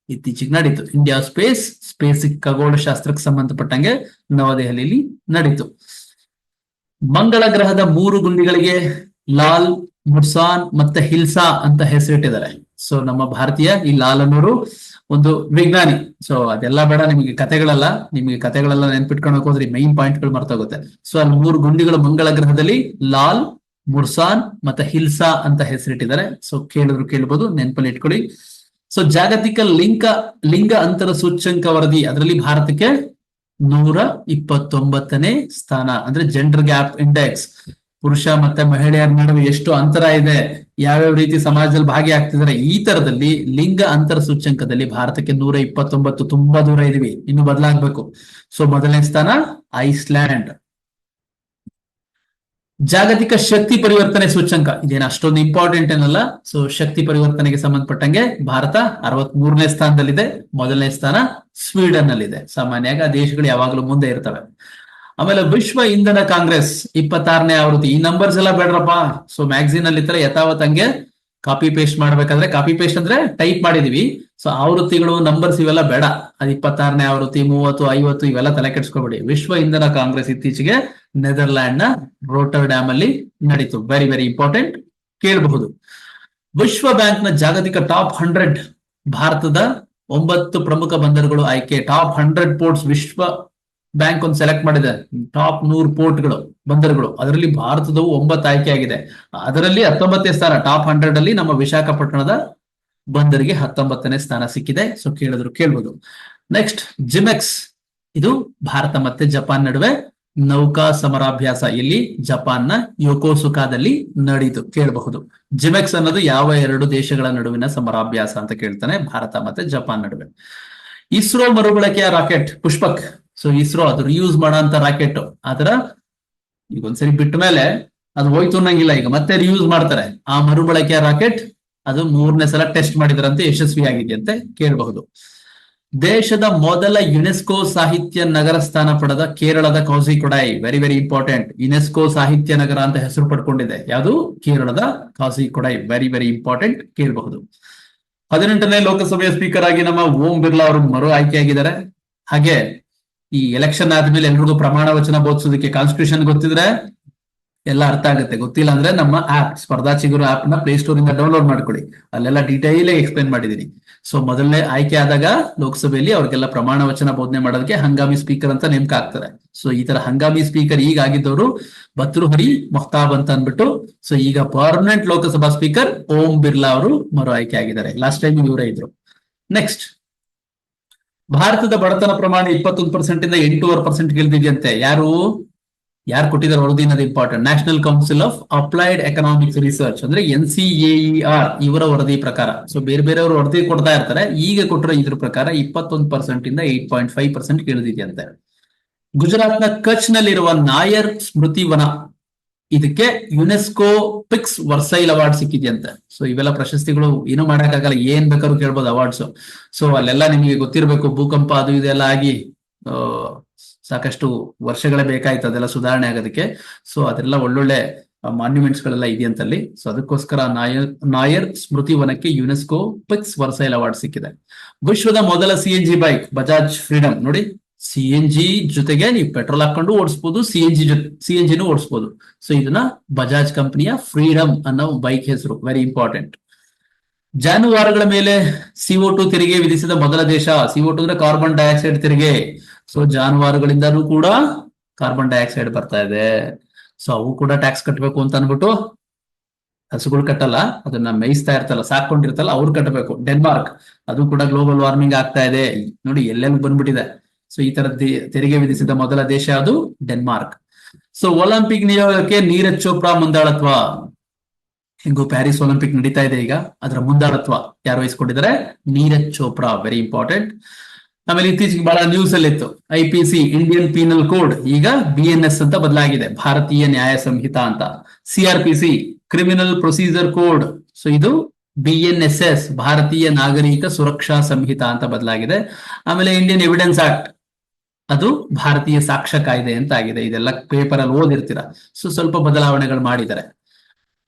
ಇತ್ತೀಚೆಗೆ ನಡೀತು. ಇಂಡಿಯಾ ಸ್ಪೇಸ್ ಖಗೋಳಶಾಸ್ತ್ರಕ್ಕೆ ಸಂಬಂಧಪಟ್ಟಂಗೆ ನವದೆಹಲಿಯಲ್ಲಿ ನಡೀತು. ಮಂಗಳ ಗ್ರಹದ 3 ಗುಂಡಿಗಳಿಗೆ ಲಾಲ್, ಮುರ್ಸಾನ್ ಮತ್ತೆ ಹಿಲ್ಸಾ ಅಂತ ಹೆಸರಿಟ್ಟಿದ್ದಾರೆ. ಸೊ ನಮ್ಮ ಭಾರತೀಯ ಈ ಲಾಲ್ ಅನ್ನೋರು ಒಂದು ವಿಜ್ಞಾನಿ. ಸೊ ಅದೆಲ್ಲ ಬೇಡ ನಿಮಗೆ ಕಥೆಗಳೆಲ್ಲ ನೆನ್ಪಿಟ್ಕೊಳಕ್ ಹೋದ್ರೆ ಮೈನ್ ಪಾಯಿಂಟ್ ಗಳು ಮರ್ತೋಗುತ್ತೆ. ಸೊ ಅಲ್ಲಿ 3 ಗುಂಡಿಗಳು ಮಂಗಳ ಗ್ರಹದಲ್ಲಿ ಲಾಲ್, ಮುರ್ಸಾನ್ ಮತ್ತೆ ಹಿಲ್ಸಾ ಅಂತ ಹೆಸರಿಟ್ಟಿದ್ದಾರೆ. ಸೊ ಕೇಳ್ಬೋದು, ನೆನ್ಪಲ್ಲಿ ಇಟ್ಕೊಳ್ಳಿ. ಸೊ ಜಾಗತಿಕ ಲಿಂಗ ಅಂತರ ಸೂಚ್ಯಂಕ ವರದಿ, ಅದರಲ್ಲಿ ಭಾರತಕ್ಕೆ 129ನೇ ಸ್ಥಾನ. ಅಂದ್ರೆ ಜೆಂಡರ್ ಗ್ಯಾಪ್ ಇಂಡೆಕ್ಸ್, ಪುರುಷ ಮತ್ತೆ ಮಹಿಳೆಯರ ನಡುವೆ ಎಷ್ಟು ಅಂತರ ಇದೆ, ಯಾವ್ಯಾವ ರೀತಿ ಸಮಾಜದಲ್ಲಿ ಭಾಗಿಯಾಗ್ತಿದ್ದಾರೆ, ಈ ತರದಲ್ಲಿ ಲಿಂಗ ಅಂತರ ಸೂಚ್ಯಂಕದಲ್ಲಿ ಭಾರತಕ್ಕೆ 129, ತುಂಬಾ ದೂರ ಇದೀವಿ, ಇನ್ನು ಬದಲಾಗಬೇಕು. ಸೊ ಮೊದಲನೇ ಸ್ಥಾನ ಐಸ್ಲ್ಯಾಂಡ್. ಜಾಗತಿಕ ಶಕ್ತಿ ಪರಿವರ್ತನೆ ಸೂಚ್ಯಂಕ ಇದೇನು ಅಷ್ಟೊಂದು ಇಂಪಾರ್ಟೆಂಟ್ ಏನಲ್ಲ. ಸೊ ಶಕ್ತಿ ಪರಿವರ್ತನೆಗೆ ಸಂಬಂಧಪಟ್ಟಂಗೆ ಭಾರತ 63ನೇ ಸ್ಥಾನದಲ್ಲಿದೆ. ಮೊದಲನೇ ಸ್ಥಾನ ಸ್ವೀಡನ್ ನಲ್ಲಿದೆ. ಸಾಮಾನ್ಯವಾಗಿ ಆ ದೇಶಗಳು ಯಾವಾಗಲೂ ಮುಂದೆ ಇರ್ತವೆ. ಆಮೇಲೆ ವಿಶ್ವ ಇಂಧನ ಕಾಂಗ್ರೆಸ್ 26ನೇ ಆವೃತ್ತಿ. ಈ ನಂಬರ್ಸ್ ಎಲ್ಲ ಬೇಡ್ರಪ್ಪ. ಸೊ ಮ್ಯಾಗಝಿನ್ ಅಲ್ಲಿ ಇರ್ತಾರೆ, ಯಥಾವತ್ ಹಂಗೆ ಕಾಪಿ ಪೇಸ್ಟ್ ಮಾಡ್ಬೇಕಾದ್ರೆ, ಕಾಪಿ ಪೇಸ್ಟ್ ಅಂದ್ರೆ ಟೈಪ್ ಮಾಡಿದೀವಿ. ಸೊ ಆವೃತ್ತಿಗಳು ನಂಬರ್ಸ್ ಇವೆಲ್ಲ ಬೇಡ. ಅದು 26ನೇ ಆವೃತ್ತಿ, 30, 50 ಇವೆಲ್ಲ ತಲೆ ಕೆಡಿಸ್ಕೋಬೇಡಿ. ವಿಶ್ವ ಇಂಧನ ಕಾಂಗ್ರೆಸ್ ಇತ್ತೀಚೆಗೆ ನೆದರ್ಲ್ಯಾಂಡ್ ನ ರೋಟರ್ ಡ್ಯಾಮ್ ಅಲ್ಲಿ ನಡೀತು. ವೆರಿ ವೆರಿ ಇಂಪಾರ್ಟೆಂಟ್, ಕೇಳಬಹುದು. ವಿಶ್ವ ಬ್ಯಾಂಕ್ ನ ಜಾಗತಿಕ ಟಾಪ್ 100 ಭಾರತದ 9 ಪ್ರಮುಖ ಬಂದರುಗಳು ಆಯ್ಕೆ. ಟಾಪ್ 100 ಪೋರ್ಟ್ಸ್ ವಿಶ್ವ ಬ್ಯಾಂಕ್ ಒಂದು ಸೆಲೆಕ್ಟ್ ಮಾಡಿದೆ. ಟಾಪ್ 100 ಪೋರ್ಟ್ಗಳು, ಬಂದರುಗಳು, ಅದರಲ್ಲಿ ಭಾರತದವು 9 ಆಯ್ಕೆ ಆಗಿದೆ. ಅದರಲ್ಲಿ 19ನೇ ಸ್ಥಾನ, ಟಾಪ್ 100 ಅಲ್ಲಿ ನಮ್ಮ ವಿಶಾಖಪಟ್ಟಣದ ಬಂದರಿಗೆ 19ನೇ ಸ್ಥಾನ ಸಿಕ್ಕಿದೆ. ಸೊ ಕೇಳ್ಬೋದು. ನೆಕ್ಸ್ಟ್, ಜಿಮೆಕ್ಸ್. ಇದು ಭಾರತ ಮತ್ತೆ ಜಪಾನ್ ನಡುವೆ ನೌಕಾ ಸಮರಾಭ್ಯಾಸ, ಇಲ್ಲಿ ಜಪಾನ್ನ ಯೋಕೋಸುಕಾದಲ್ಲಿ ನಡೀತು. ಕೇಳಬಹುದು. ಜಿಮೆಕ್ಸ್ ಅನ್ನೋದು ಯಾವ 2 ದೇಶಗಳ ನಡುವಿನ ಸಮರಾಭ್ಯಾಸ ಅಂತ ಕೇಳ್ತಾನೆ, ಭಾರತ ಮತ್ತೆ ಜಪಾನ್ ನಡುವೆ. ಇಸ್ರೋ ಮರುಬಳಕೆಯ ರಾಕೆಟ್ ಪುಷ್ಪಕ್. ಸೊ ಇಸ್ರೋ ಅದು ರಿಯೂಸ್ ಮಾಡೋ ಅಂತ ರಾಕೆಟ್. ಆತರ ಈಗ ಒಂದ್ಸರಿ ಬಿಟ್ಟ ಮೇಲೆ ಅದು ಹೋಯ್ತು ಅನ್ನಂಗಿಲ್ಲ, ಈಗ ಮತ್ತೆ ರಿಯೂಸ್ ಮಾಡ್ತಾರೆ. ಆ ಮರುಬಳಕೆಯ ರಾಕೆಟ್ ಅದು 3ನೇ ಸಲ ಟೆಸ್ಟ್ ಮಾಡಿದ್ರಂತೆ, ಯಶಸ್ವಿಯಾಗಿದೆಯಂತೆ, ಕೇಳಬಹುದು. ದೇಶದ ಮೊದಲ ಯುನೆಸ್ಕೋ ಸಾಹಿತ್ಯ ನಗರ ಸ್ಥಾನ ಪಡೆದ ಕೇರಳದ ಕಾಸಿಕೊಡೈ, ವೆರಿ ವೆರಿ ಇಂಪಾರ್ಟೆಂಟ್. ಯುನೆಸ್ಕೋ ಸಾಹಿತ್ಯ ನಗರ ಅಂತ ಹೆಸರು ಪಡ್ಕೊಂಡಿದೆ ಯಾವುದು? ಕೇರಳದ ಕಾಸಿಕೊಡೈ, ವೆರಿ ವೆರಿ ಇಂಪಾರ್ಟೆಂಟ್, ಕೇಳಬಹುದು. 18ನೇ ಲೋಕಸಭೆಯ ಸ್ಪೀಕರ್ ಆಗಿ ನಮ್ಮ ಓಂ ಬಿರ್ಲಾ ಅವರು ಮರು ಆಯ್ಕೆಯಾಗಿದ್ದಾರೆ. ಹಾಗೆ ಈ ಎಲೆಕ್ಷನ್ ಆದ್ಮೇಲೆ ಎಲ್ರಿಗೂ ಪ್ರಮಾಣ ವಚನ ಬೋಧಿಸೋದಕ್ಕೆ ಕಾನ್ಸ್ಟಿಟ್ಯೂಷನ್ ಗೊತ್ತಿದ್ರೆ ಎಲ್ಲ ಅರ್ಥ ಆಗುತ್ತೆ. ಗೊತ್ತಿಲ್ಲ ಅಂದ್ರೆ ನಮ್ಮ ಆಪ್ ಸ್ಪರ್ಧಾ ಚಿಗುರು ಆಪ್ ನ ಪ್ಲೇಸ್ಟೋರ್ ಇಂದ ಡೌನ್ಲೋಡ್ ಮಾಡ್ಕೊಳ್ಳಿ, ಅಲ್ಲೆಲ್ಲ ಡೀಟೈಲ್ ಎಕ್ಸ್ಪ್ಲೇನ್ ಮಾಡಿದೀನಿ. ಸೊ ಮೊದಲನೇ ಆಯ್ಕೆ ಆದಾಗ ಲೋಕಸಭೆಯಲ್ಲಿ ಅವ್ರಿಗೆಲ್ಲ ಪ್ರಮಾಣ ವಚನ ಬೋಧನೆ ಮಾಡೋದಕ್ಕೆ ಹಂಗಾಮಿ ಸ್ಪೀಕರ್ ಅಂತ ನೇಮಕ ಆಗ್ತಾರೆ. ಸೊ ಈ ತರ ಹಂಗಾಮಿ ಸ್ಪೀಕರ್ ಈಗ ಆಗಿದ್ದವರು ಭರ್ತೃಹರಿ ಮಹ್ತಾಬ್ ಅಂತ ಅನ್ಬಿಟ್ಟು. ಸೊ ಈಗ ಪರ್ಮನೆಂಟ್ ಲೋಕಸಭಾ ಸ್ಪೀಕರ್ ಓಂ ಬಿರ್ಲಾ ಅವರು ಮರು ಆಯ್ಕೆ ಆಗಿದ್ದಾರೆ. ಲಾಸ್ಟ್ ಟೈಮ್ ಇವರೇ ಇದ್ರು. ನೆಕ್ಸ್ಟ್, ಭಾರತದ ಬಡತನ ಪ್ರಮಾಣ 21% ಇಂದ 8.5% ಇಳಿದಿದೆಯಂತೆ. ಯಾರು ಕೊಟ್ಟಿದ್ದಾರೆ ವರದಿ ಅನ್ನೋದು important. National council of applied economics research ಅಂದ್ರೆ NCAER ಇವರ ವರದಿ ಪ್ರಕಾರ. ಸೊ ಬೇರೆ ಬೇರೆಯವರು ವರದಿ ಕೊಡ್ತಾ ಇರ್ತಾರೆ, ಈಗ ಕೊಟ್ಟರೆ ಇದ್ರ ಪ್ರಕಾರ 21% ಇಂದ 8.5% ಇಳಿದಿದೆಯಂತೆ. ಗುಜರಾತ್ನ ಕಚ್ ನಲ್ಲಿರುವ ನಾಯರ್ ಸ್ಮೃತಿ ವನ, ಇದಕ್ಕೆ ಯುನೆಸ್ಕೋ ಪಿಕ್ಸ್ ವರ್ಸೈಲ್ ಅವಾರ್ಡ್ ಸಿಕ್ಕಿದೆಯಂತೆ. ಸೊ ಇವೆಲ್ಲ ಪ್ರಶಸ್ತಿಗಳು ಏನು ಮಾಡಕ್ಕಾಗಲ್ಲ, ಏನ್ ಬೇಕಾದ್ರೂ ಕೇಳ್ಬೋದು ಅವಾರ್ಡ್ಸ್. ಸೊ ಅಲ್ಲೆಲ್ಲ ನಿಮಗೆ ಗೊತ್ತಿರಬೇಕು, ಭೂಕಂಪ ಅದು ಇದೆಲ್ಲ ಆಗಿ ಸಾಕಷ್ಟು ವರ್ಷಗಳೇ ಬೇಕಾಯ್ತು ಅದೆಲ್ಲ ಸುಧಾರಣೆ ಆಗೋದಕ್ಕೆ. ಸೊ ಅದೆಲ್ಲ ಒಳ್ಳೊಳ್ಳೆ ಮಾನ್ಯುಮೆಂಟ್ಸ್ ಗಳೆಲ್ಲ ಇದೆಯಂತಲ್ಲಿ. ಸೊ ಅದಕ್ಕೋಸ್ಕರ ನಾಯರ್ ಸ್ಮೃತಿ ವನಕ್ಕೆ ಯುನೆಸ್ಕೋ ಪಿಕ್ಸ್ ವರ್ಸೈಲ್ ಅವಾರ್ಡ್ ಸಿಕ್ಕಿದೆ. ವಿಶ್ವದ ಮೊದಲ CNG ಬೈಕ್ ಬಜಾಜ್ ಫ್ರೀಡಮ್. ನೋಡಿ, CNG ಜೊತೆಗೆ ನೀವು ಪೆಟ್ರೋಲ್ ಹಾಕೊಂಡು ಓಡಿಸಬಹುದು, CNGನೂ ಓಡಿಸಬಹುದು. ಸೊ ಇದನ್ನ ಬಜಾಜ್ ಕಂಪನಿಯ ಫ್ರೀಡಮ್ ಅನ್ನೋ ಬೈಕ್ ಹೆಸರು, ವೆರಿ ಇಂಪಾರ್ಟೆಂಟ್. ಜಾನುವಾರುಗಳ ಮೇಲೆ CO2 ತೆರಿಗೆ ವಿಧಿಸಿದ ಮೊದಲ ದೇಶ. CO2 ಅಂದ್ರೆ ಕಾರ್ಬನ್ ಡೈಆಕ್ಸೈಡ್ ತೆರಿಗೆ. ಸೊ ಜಾನುವಾರುಗಳಿಂದಲೂ ಕೂಡ ಕಾರ್ಬನ್ ಡೈಆಕ್ಸೈಡ್ ಬರ್ತಾ ಇದೆ. ಸೊ ಅವು ಕೂಡ ಟ್ಯಾಕ್ಸ್ ಕಟ್ಟಬೇಕು ಅಂತ ಅನ್ಬಿಟ್ಟು, ಹಸುಗಳು ಕಟ್ಟಲ್ಲ, ಅದನ್ನ ಮೇಯಿಸ್ತಾ ಇರ್ತಲ್ಲ, ಸಾಕೊಂಡಿರ್ತಲ್ಲ, ಅವ್ರು ಕಟ್ಟಬೇಕು. ಡೆನ್ಮಾರ್ಕ್, ಅದು ಕೂಡ ಗ್ಲೋಬಲ್ ವಾರ್ಮಿಂಗ್ ಆಗ್ತಾ ಇದೆ. ನೋಡಿ ಎಲ್ಲೆಲ್ಲಿ ಬಂದ್ಬಿಟ್ಟಿದೆ. ಸೊ ಈ ತರ ತೆರಿಗೆ ವಿಧಿಸಿದ ಮೊದಲ ದೇಶ ಅದು ಡೆನ್ಮಾರ್ಕ್. ಸೊ ಒಲಿಂಪಿಕ್ ನಿಯೋಗಕ್ಕೆ ನೀರಜ್ ಚೋಪ್ರಾ ಮುಂದಾಳತ್ವ. ಹೆಂಗು ಪ್ಯಾರಿಸ್ ಒಲಿಂಪಿಕ್ ನಡೀತಾ ಇದೆ ಈಗ, ಅದರ ಮುಂದಾಳತ್ವ ಯಾರು ವಹಿಸ್ಕೊಂಡಿದ್ದಾರೆ? Neeraj Chopra, very important. ಆಮೇಲೆ ಇತ್ತೀಚೆಗೆ ಬಹಳ ನ್ಯೂಸ್ ಅಲ್ಲಿ ಇತ್ತು, IPC ಇಂಡಿಯನ್ ಪೀನಲ್ ಕೋಡ್ ಈಗ BNS ಅಂತ ಬದಲಾಗಿದೆ, ಭಾರತೀಯ ನ್ಯಾಯ ಸಂಹಿತಾ ಅಂತ. CRPC criminal procedure code, so ಇದು BNSS ಭಾರತೀಯ ನಾಗರಿಕ ಸುರಕ್ಷಾ ಸಂಹಿತಾ ಅಂತ ಬದಲಾಗಿದೆ. ಆಮೇಲೆ ಇಂಡಿಯನ್ ಎವಿಡೆನ್ಸ್ ಆಕ್ಟ್, ಅದು ಭಾರತೀಯ ಸಾಕ್ಷ್ಯ ಕಾಯ್ದೆ ಅಂತ ಆಗಿದೆ. ಇದೆಲ್ಲ ಪೇಪರ್ ಅಲ್ಲಿ ಓದಿರ್ತೀರಾ. ಸೊ ಸ್ವಲ್ಪ ಬದಲಾವಣೆಗಳು ಮಾಡಿದ್ದಾರೆ.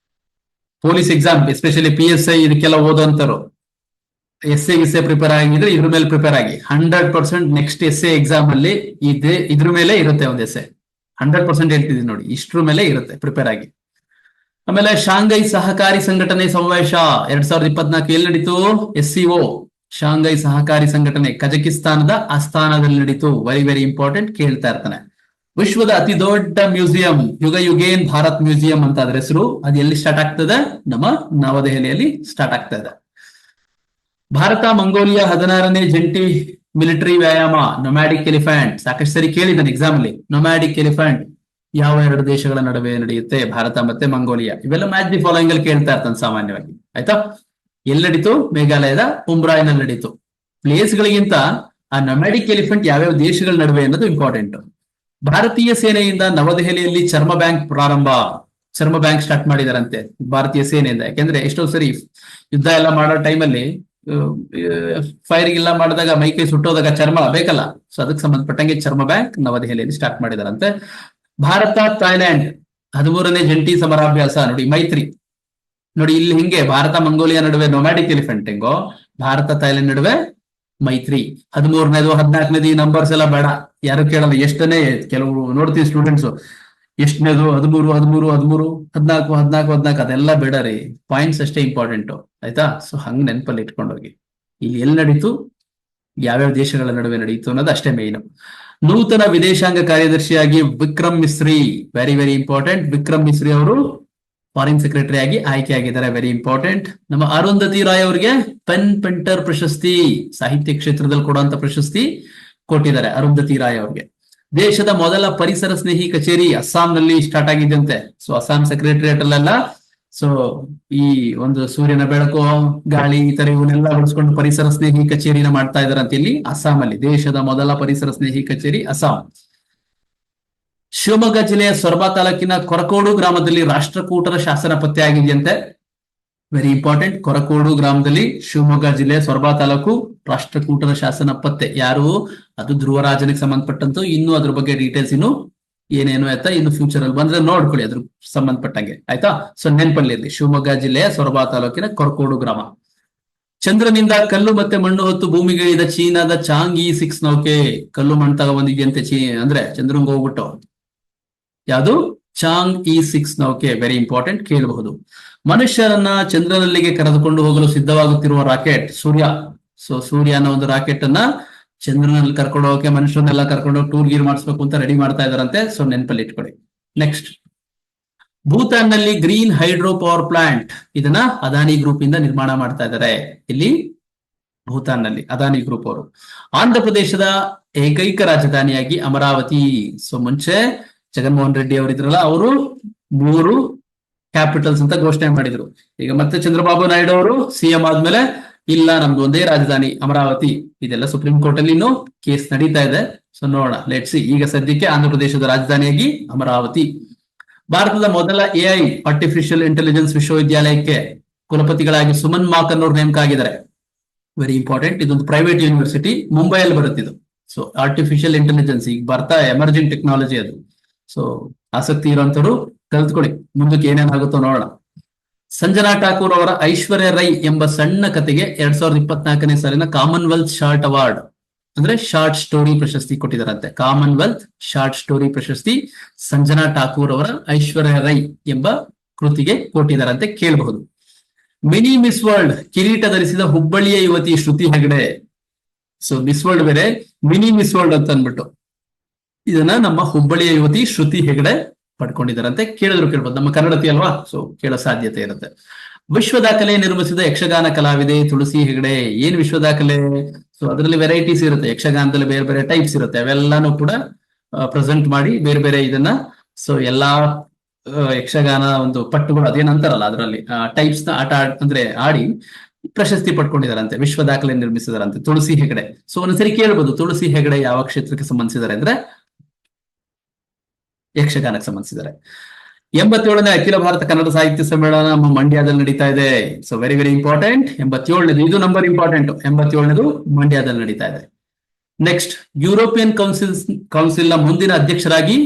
ಪೊಲೀಸ್ ಎಕ್ಸಾಮ್ ಎಸ್ಪೆಷಲಿ PSI ಇದಕ್ಕೆಲ್ಲ ಓದುವಂತರು ಎಸ್ಸೆ ಪ್ರಿಪೇರ್ ಆಗಿದ್ರೆ ಇದ್ರ ಮೇಲೆ ಪ್ರಿಪೇರ್ ಆಗಿ. 100% ನೆಕ್ಸ್ಟ್ ಎಕ್ಸಾಮ್ ಅಲ್ಲಿ ಇದ್ರ ಮೇಲೆ ಇರುತ್ತೆ ಒಂದು ಎಸ್ಸೆ. 100% ಹೇಳ್ತಿದ್ದೀನಿ ನೋಡಿ, ಇಷ್ಟ್ರ ಮೇಲೆ ಇರುತ್ತೆ, ಪ್ರಿಪೇರ್ ಆಗಿ. ಆಮೇಲೆ ಶಾಂಘೈ ಸಹಕಾರಿ ಸಂಘಟನೆ ಸಮಾವೇಶ 2024 ಎಲ್ಲಿ ನಡೀತು? SCO ಶಾಂಘೈ ಸಹಕಾರಿ ಸಂಘಟನೆ ಕಜಕಿಸ್ತಾನದ ಅಸ್ತಾನದಲ್ಲಿ ನಡೀತು. ವೆರಿ ವೆರಿ ಇಂಪಾರ್ಟೆಂಟ್, ಕೇಳ್ತಾ ಇರ್ತಾನೆ. ವಿಶ್ವದ ಅತಿ ದೊಡ್ಡ ಮ್ಯೂಸಿಯಂ ಯುಗೇನ್ ಭಾರತ್ ಮ್ಯೂಸಿಯಂ ಅಂತ ಅದ್ರ ಹೆಸರು. ಅದು ಎಲ್ಲಿ ಸ್ಟಾರ್ಟ್ ಆಗ್ತದೆ? ನಮ್ಮ ನವದೆಹಲಿಯಲ್ಲಿ ಸ್ಟಾರ್ಟ್ ಆಗ್ತಾ ಇದೆ. ಭಾರತ ಮಂಗೋಲಿಯಾ 16ನೇ ಜಂಟಿ ಮಿಲಿಟರಿ ವ್ಯಾಯಾಮ ನೊಮ್ಯಾಡಿಕ್ ಎಲಿಫೆಂಟ್, ಸಾಕಷ್ಟು ಸರಿ ಕೇಳಿದ್ದಾನೆ ಎಕ್ಸಾಮ್ ಅಲ್ಲಿ. ನೊಮ್ಯಾಡಿಕ್ ಎಲಿಫೆಂಟ್ ಯಾವ ಎರಡು ದೇಶಗಳ ನಡುವೆ ನಡೆಯುತ್ತೆ? ಭಾರತ ಮತ್ತೆ ಮಂಗೋಲಿಯಾ. ಇವೆಲ್ಲ ಮ್ಯಾಚ್ ದಿ ಫಾಲೋಯಿಂಗ್ ಅಲ್ಲಿ ಕೇಳ್ತಾ ಇರ್ತಾನೆ ಸಾಮಾನ್ಯವಾಗಿ. ಆಯ್ತಾ? ಎಲ್ಲಿ ನಡೀತು? ಮೇಘಾಲಯದ ಉಮ್ರಾಯ್ನಲ್ಲಿ ನಡೀತು. ಪ್ಲೇಸ್ ಗಳಿಗಿಂತ ಆ ನೊಮ್ಯಾಡಿಕ್ ಎಲಿಫೆಂಟ್ ಯಾವ್ಯಾವ ದೇಶಗಳ ನಡುವೆ ಅನ್ನೋದು ಇಂಪಾರ್ಟೆಂಟ್. ಭಾರತೀಯ ಸೇನೆಯಿಂದ ನವದೆಹಲಿಯಲ್ಲಿ ಚರ್ಮ ಬ್ಯಾಂಕ್ ಪ್ರಾರಂಭ. ಚರ್ಮ ಬ್ಯಾಂಕ್ ಸ್ಟಾರ್ಟ್ ಮಾಡಿದಾರಂತೆ ಭಾರತೀಯ ಸೇನೆಯಿಂದ. ಯಾಕೆಂದ್ರೆ ಎಷ್ಟೋ ಸರಿ ಯುದ್ಧ ಎಲ್ಲ ಮಾಡೋ ಟೈಮಲ್ಲಿ ಫೈರಿಂಗ್ ಎಲ್ಲ ಮಾಡಿದಾಗ ಮೈಕೈ ಸುಟ್ಟೋದಾಗ ಚರ್ಮ ಬೇಕಲ್ಲ. ಸೊ ಅದಕ್ಕೆ ಸಂಬಂಧಪಟ್ಟಂಗೆ ಚರ್ಮ ಬ್ಯಾಂಕ್ ನವದೆಹಲಿಯಲ್ಲಿ ಸ್ಟಾರ್ಟ್ ಮಾಡಿದಾರಂತೆ. ಭಾರತ ಥೈಲ್ಯಾಂಡ್ 13ನೇ ಜಂಟಿ ಸಮರಾಭ್ಯಾಸ. ನೋಡಿ ಮೈತ್ರಿ, ನೋಡಿ ಇಲ್ಲಿ ಹಿಂಗೆ ಭಾರತ ಮಂಗೋಲಿಯಾ ನಡುವೆ ನೊಮ್ಯಾಡಿಕ್ ಎಲಿಫೆಂಟ್ ಹೆಂಗೋ, ಭಾರತ ಥೈಲ್ಯಾಂಡ್ ನಡುವೆ ಮೈತ್ರಿ. 13ನೇದು 14ನೇದು ಈ ನಂಬರ್ಸ್ ಎಲ್ಲ ಬೇಡ, ಯಾರು ಕೇಳಲ್ಲ. ಎಷ್ಟನೇ ಕೆಲವು ನೋಡ್ತೀವಿ ಸ್ಟೂಡೆಂಟ್ಸ್, ಎಷ್ಟನೇದು 13 14 ಅದೆಲ್ಲ ಬೇಡ ರೀ, ಪಾಯಿಂಟ್ಸ್ ಅಷ್ಟೇ ಇಂಪಾರ್ಟೆಂಟ್. ಆಯ್ತಾ? ಸೊ ಹಂಗ್ ನೆನಪಲ್ಲಿ ಇಟ್ಕೊಂಡೋಗಿ. ಇಲ್ಲಿ ಎಲ್ಲಿ ನಡೀತು, ಯಾವ್ಯಾವ ದೇಶಗಳ ನಡುವೆ ನಡೀತು ಅನ್ನೋದು ಅಷ್ಟೇ ಮೇಯ್ನು. ನೂತನ ವಿದೇಶಾಂಗ ಕಾರ್ಯದರ್ಶಿಯಾಗಿ Vikram Misri, very very important. Vikram Misri ಅವರು ಫಾರಿನ್ ಸೆಕ್ರೆಟರಿ ಆಗಿ ಆಯ್ಕೆ ಆಗಿದ್ದಾರೆ, ವೆರಿ ಇಂಪಾರ್ಟೆಂಟ್. ನಮ್ಮ ಅರುಂಧತಿ ರಾಯ್ ಅವರಿಗೆ ಪೆನ್ ಪೆಂಟರ್ ಪ್ರಶಸ್ತಿ, ಸಾಹಿತ್ಯ ಕ್ಷೇತ್ರದಲ್ಲಿ ಕೊಡುವಂತ ಪ್ರಶಸ್ತಿ ಕೊಟ್ಟಿದ್ದಾರೆ ಅರುಂಧತಿ ರಾಯ್ ಅವರಿಗೆ. ದೇಶದ ಮೊದಲ ಪರಿಸರ ಸ್ನೇಹಿ ಕಚೇರಿ ಅಸ್ಸಾಂನಲ್ಲಿ ಸ್ಟಾರ್ಟ್ ಆಗಿದ್ದಂತೆ. ಸೊ ಅಸ್ಸಾಂ ಸೆಕ್ರೆಟರಿಯೇಟ್ ಅಲ್ಲೆಲ್ಲ ಸೊ ಈ ಒಂದು ಸೂರ್ಯನ ಬೆಳಕು, ಗಾಳಿ, ಈ ತರ ಇವನ್ನೆಲ್ಲ ಬಳಸ್ಕೊಂಡು ಪರಿಸರ ಸ್ನೇಹಿ ಕಚೇರಿನ ಮಾಡ್ತಾ ಇದಾರೆ ಅಂತ ಇಲ್ಲಿ ಅಸ್ಸಾಂ ಅಲ್ಲಿ. ದೇಶದ ಮೊದಲ ಪರಿಸರ ಸ್ನೇಹಿ ಕಚೇರಿ ಅಸ್ಸಾಂ. ಶಿವಮೊಗ್ಗ ಜಿಲ್ಲೆಯ ಸೊರಬ ತಾಲೂಕಿನ ಕೊರಕೋಡು ಗ್ರಾಮದಲ್ಲಿ ರಾಷ್ಟ್ರಕೂಟರ ಶಾಸನ ಪತ್ತೆ ಆಗಿದೆಯಂತೆ. Very important. ಕೊರಕೋಡು ಗ್ರಾಮದಲ್ಲಿ, ಶಿವಮೊಗ್ಗ ಜಿಲ್ಲೆ ಸೊರಬ ತಾಲೂಕು, ರಾಷ್ಟ್ರಕೂಟರ ಶಾಸನ ಪತ್ತೆ. ಯಾರು? ಅದು ಧ್ರುವರಾಜನಿಗೆ ಸಂಬಂಧಪಟ್ಟಂತೂ. ಇನ್ನು ಅದ್ರ ಬಗ್ಗೆ ಡೀಟೇಲ್ಸ್ ಇನ್ನು ಏನೇನು ಆಯ್ತಾ ಇನ್ನು ಫ್ಯೂಚರ್ ಅಲ್ಲಿ ಬಂದ್ರೆ ನೋಡ್ಕೊಳ್ಳಿ ಅದ್ರ ಸಂಬಂಧಪಟ್ಟಂಗೆ, ಆಯ್ತಾ. ಸೊ ನೆನಪಲ್ಲಿ ಇರಲಿ, ಶಿವಮೊಗ್ಗ ಜಿಲ್ಲೆಯ ಸೊರಬ ತಾಲೂಕಿನ ಕೊರಕೋಡು ಗ್ರಾಮ. ಚಂದ್ರನಿಂದ ಕಲ್ಲು ಮತ್ತೆ ಮಣ್ಣು ಹೊತ್ತು ಭೂಮಿಗೆ ಇಳಿದ ಚೀನಾದ ಚಾಂಗ್-E6 ನೌಕೆ. ಕಲ್ಲು ಮಣ್ಣು ತಗ ಬಂದಿದೆಯಂತೆ ಅಂದ್ರೆ ಚಂದ್ರಂಗ್ ಹೋಗ್ಬಿಟ್ಟು. ಯಾವುದು? ಚಾಂಗ್-E6 ನೌಕೆ. ವೆರಿ ಇಂಪಾರ್ಟೆಂಟ್, ಕೇಳಬಹುದು. ಮನುಷ್ಯರನ್ನ ಚಂದ್ರನಲ್ಲಿಗೆ ಕರೆದುಕೊಂಡು ಹೋಗಲು ಸಿದ್ಧವಾಗುತ್ತಿರುವ ರಾಕೆಟ್ ಸೂರ್ಯ. ಸೊ ಸೂರ್ಯನ ಒಂದು ರಾಕೆಟ್ ಅನ್ನ ಚಂದ್ರನಲ್ಲಿ ಕರ್ಕೊಂಡು ಹೋಗಕ್ಕೆ ಮನುಷ್ಯರನ್ನೆಲ್ಲ ಕರ್ಕೊಂಡು ಟೂರ್ ಗೀರ್ ಮಾಡಿಸ್ಬೇಕು ಅಂತ ರೆಡಿ ಮಾಡ್ತಾ ಇದಾರಂತೆ. ಸೊ ನೆನಪಲ್ಲಿ ಇಟ್ಕೊಳ್ಳಿ. ನೆಕ್ಸ್ಟ್, ಭೂತಾನ್ ನಲ್ಲಿ ಗ್ರೀನ್ ಹೈಡ್ರೋ ಪವರ್ ಪ್ಲಾಂಟ್. ಇದನ್ನ ಅದಾನಿ ಗ್ರೂಪ್ ಇಂದ ನಿರ್ಮಾಣ ಮಾಡ್ತಾ ಇದ್ದಾರೆ. ಇಲ್ಲಿ ಭೂತಾನ್ ನಲ್ಲಿ ಅದಾನಿ ಗ್ರೂಪ್ ಅವರು. ಆಂಧ್ರ ಪ್ರದೇಶದ ಏಕೈಕ ರಾಜಧಾನಿಯಾಗಿ ಅಮರಾವತಿ. ಸೊ ಮುಂಚೆ ಜಗನ್ಮೋಹನ್ ರೆಡ್ಡಿ ಅವರು ಇದ್ರಲ್ಲ, ಅವರು 3 ಕ್ಯಾಪಿಟಲ್ಸ್ ಅಂತ ಘೋಷಣೆ ಮಾಡಿದ್ರು. ಈಗ ಮತ್ತೆ ಚಂದ್ರಬಾಬು ನಾಯ್ಡು ಅವರು ಸಿಎಂ ಆದ್ಮೇಲೆ ಇಲ್ಲ ನಮ್ದು ಒಂದೇ ರಾಜಧಾನಿ ಅಮರಾವತಿ. ಇದೆಲ್ಲ ಸುಪ್ರೀಂ ಕೋರ್ಟ್ ಅಲ್ಲಿ ಇನ್ನು ಕೇಸ್ ನಡೀತಾ ಇದೆ. ಸೊ ನೋಡೋಣ, ಲೆಟ್ಸ್ ಸಿ. ಈಗ ಸದ್ಯಕ್ಕೆ ಆಂಧ್ರ ಪ್ರದೇಶದ ರಾಜಧಾನಿಯಾಗಿ ಅಮರಾವತಿ. ಭಾರತದ ಮೊದಲ AI ಆರ್ಟಿಫಿಷಿಯಲ್ ಇಂಟೆಲಿಜೆನ್ಸ್ ವಿಶ್ವವಿದ್ಯಾಲಯಕ್ಕೆ ಕುಲಪತಿಗಳಾಗಿ ಸುಮನ್ ಮಾಕನ್ನೂರ್ ನೇಮಕ ಆಗಿದ್ದಾರೆ. Very important. ಇದೊಂದು ಪ್ರೈವೇಟ್ ಯೂನಿವರ್ಸಿಟಿ, ಮುಂಬೈಯಲ್ಲಿ ಬರುತ್ತಿದ್ದು. ಸೊ ಆರ್ಟಿಫಿಷಿಯಲ್ ಇಂಟೆಲಿಜೆನ್ಸ್ ಈಗ ಬರ್ತಾ ಎಮರ್ಜಿಂಗ್ ಟೆಕ್ನಾಲಜಿ ಅದು. ಸೊ ಆಸಕ್ತಿ ಇರುವಂತರು ಕಲ್ತ್ಕೊಳ್ಳಿ, ಮುಂದಕ್ಕೆ ಏನೇನಾಗುತ್ತೋ ನೋಡೋಣ. ಸಂಜನಾ ಠಾಕೂರ್ ಅವರ ಐಶ್ವರ್ಯ ರೈ ಎಂಬ ಸಣ್ಣ ಕತೆಗೆ 2024ನೇ ಸಾಲಿನ ಕಾಮನ್ವೆಲ್ತ್ ಶಾರ್ಟ್ ಅವಾರ್ಡ್ ಅಂದ್ರೆ ಶಾರ್ಟ್ ಸ್ಟೋರಿ ಪ್ರಶಸ್ತಿ ಕೊಟ್ಟಿದ್ದಾರಂತೆ. ಕಾಮನ್ವೆಲ್ತ್ ಶಾರ್ಟ್ ಸ್ಟೋರಿ ಪ್ರಶಸ್ತಿ ಸಂಜನಾ ಠಾಕೂರ್ ಅವರ ಐಶ್ವರ್ಯ ರೈ ಎಂಬ ಕೃತಿಗೆ ಕೊಟ್ಟಿದ್ದಾರಂತೆ, ಕೇಳಬಹುದು. ಮಿನಿ ಮಿಸ್ ವರ್ಲ್ಡ್ ಕಿರೀಟ ಧರಿಸಿದ ಹುಬ್ಬಳ್ಳಿಯ ಯುವತಿ ಶ್ರುತಿ ಹೆಗಡೆ. ಸೊ ಮಿಸ್ ವರ್ಲ್ಡ್ ಬೇರೆ, ಮಿನಿ ಮಿಸ್ ವರ್ಲ್ಡ್ ಅಂತ ಅಂದ್ಬಿಟ್ಟು ಇದನ್ನ ನಮ್ಮ ಹುಬ್ಬಳ್ಳಿಯ ಯುವತಿ ಶ್ರುತಿ ಹೆಗಡೆ ಪಡ್ಕೊಂಡಿದ್ದಾರಂತೆ. ಕೇಳ್ಬೋದು, ನಮ್ಮ ಕನ್ನಡತಿ ಅಲ್ವಾ, ಸೊ ಕೇಳೋ ಸಾಧ್ಯತೆ ಇರುತ್ತೆ. ವಿಶ್ವ ದಾಖಲೆ ನಿರ್ಮಿಸಿದ ಯಕ್ಷಗಾನ ಕಲಾವಿದೆ ತುಳಸಿ ಹೆಗಡೆ. ಏನ್ ವಿಶ್ವ ದಾಖಲೆ? ಸೊ ಅದರಲ್ಲಿ ವೆರೈಟೀಸ್ ಇರುತ್ತೆ, ಯಕ್ಷಗಾನದಲ್ಲಿ ಬೇರೆ ಬೇರೆ ಟೈಪ್ಸ್ ಇರುತ್ತೆ. ಅವೆಲ್ಲಾನು ಕೂಡ ಪ್ರೆಸೆಂಟ್ ಮಾಡಿ ಬೇರೆ ಬೇರೆ ಇದನ್ನ, ಸೊ ಎಲ್ಲಾ ಯಕ್ಷಗಾನ ಒಂದು ಪಟ್ಟುಗಳು ಅದೇನಂತಾರಲ್ಲ ಅದರಲ್ಲಿ ಟೈಪ್ಸ್ ನ ಆಟ ಅಂದ್ರೆ ಆಡಿ ಪ್ರಶಸ್ತಿ ಪಡ್ಕೊಂಡಿದಾರಂತೆ, ವಿಶ್ವ ದಾಖಲೆ ನಿರ್ಮಿಸಿದಾರಂತೆ ತುಳಸಿ ಹೆಗಡೆ. ಸೊ ಒಂದ್ಸರಿ ಕೇಳ್ಬೋದು, ತುಳಸಿ ಹೆಗಡೆ ಯಾವ ಕ್ಷೇತ್ರಕ್ಕೆ ಸಂಬಂಧಿಸಿದ್ದಾರೆ ಅಂದ್ರೆ ಯಕ್ಷಗಾನಕ್ಕೆ ಸಂಬಂಧಿಸಿದ್ದಾರೆ. 87ನೇ ಅಖಿಲ ಭಾರತ ಕನ್ನಡ ಸಾಹಿತ್ಯ ಸಮ್ಮೇಳನ ನಮ್ಮ ಮಂಡ್ಯದಲ್ಲಿ ನಡೀತಾ ಇದೆ. So very very important. 87ನೇದು, ಇದು ನಂಬರ್ ಇಂಪಾರ್ಟೆಂಟ್. 87ನೇದು ಮಂಡ್ಯದಲ್ಲಿ ನಡೀತಾ ಇದೆ. ನೆಕ್ಸ್ಟ್, ಯುರೋಪಿಯನ್ ಕೌನ್ಸಿಲ್ ನ ಮುಂದಿನ ಅಧ್ಯಕ್ಷರಾಗಿ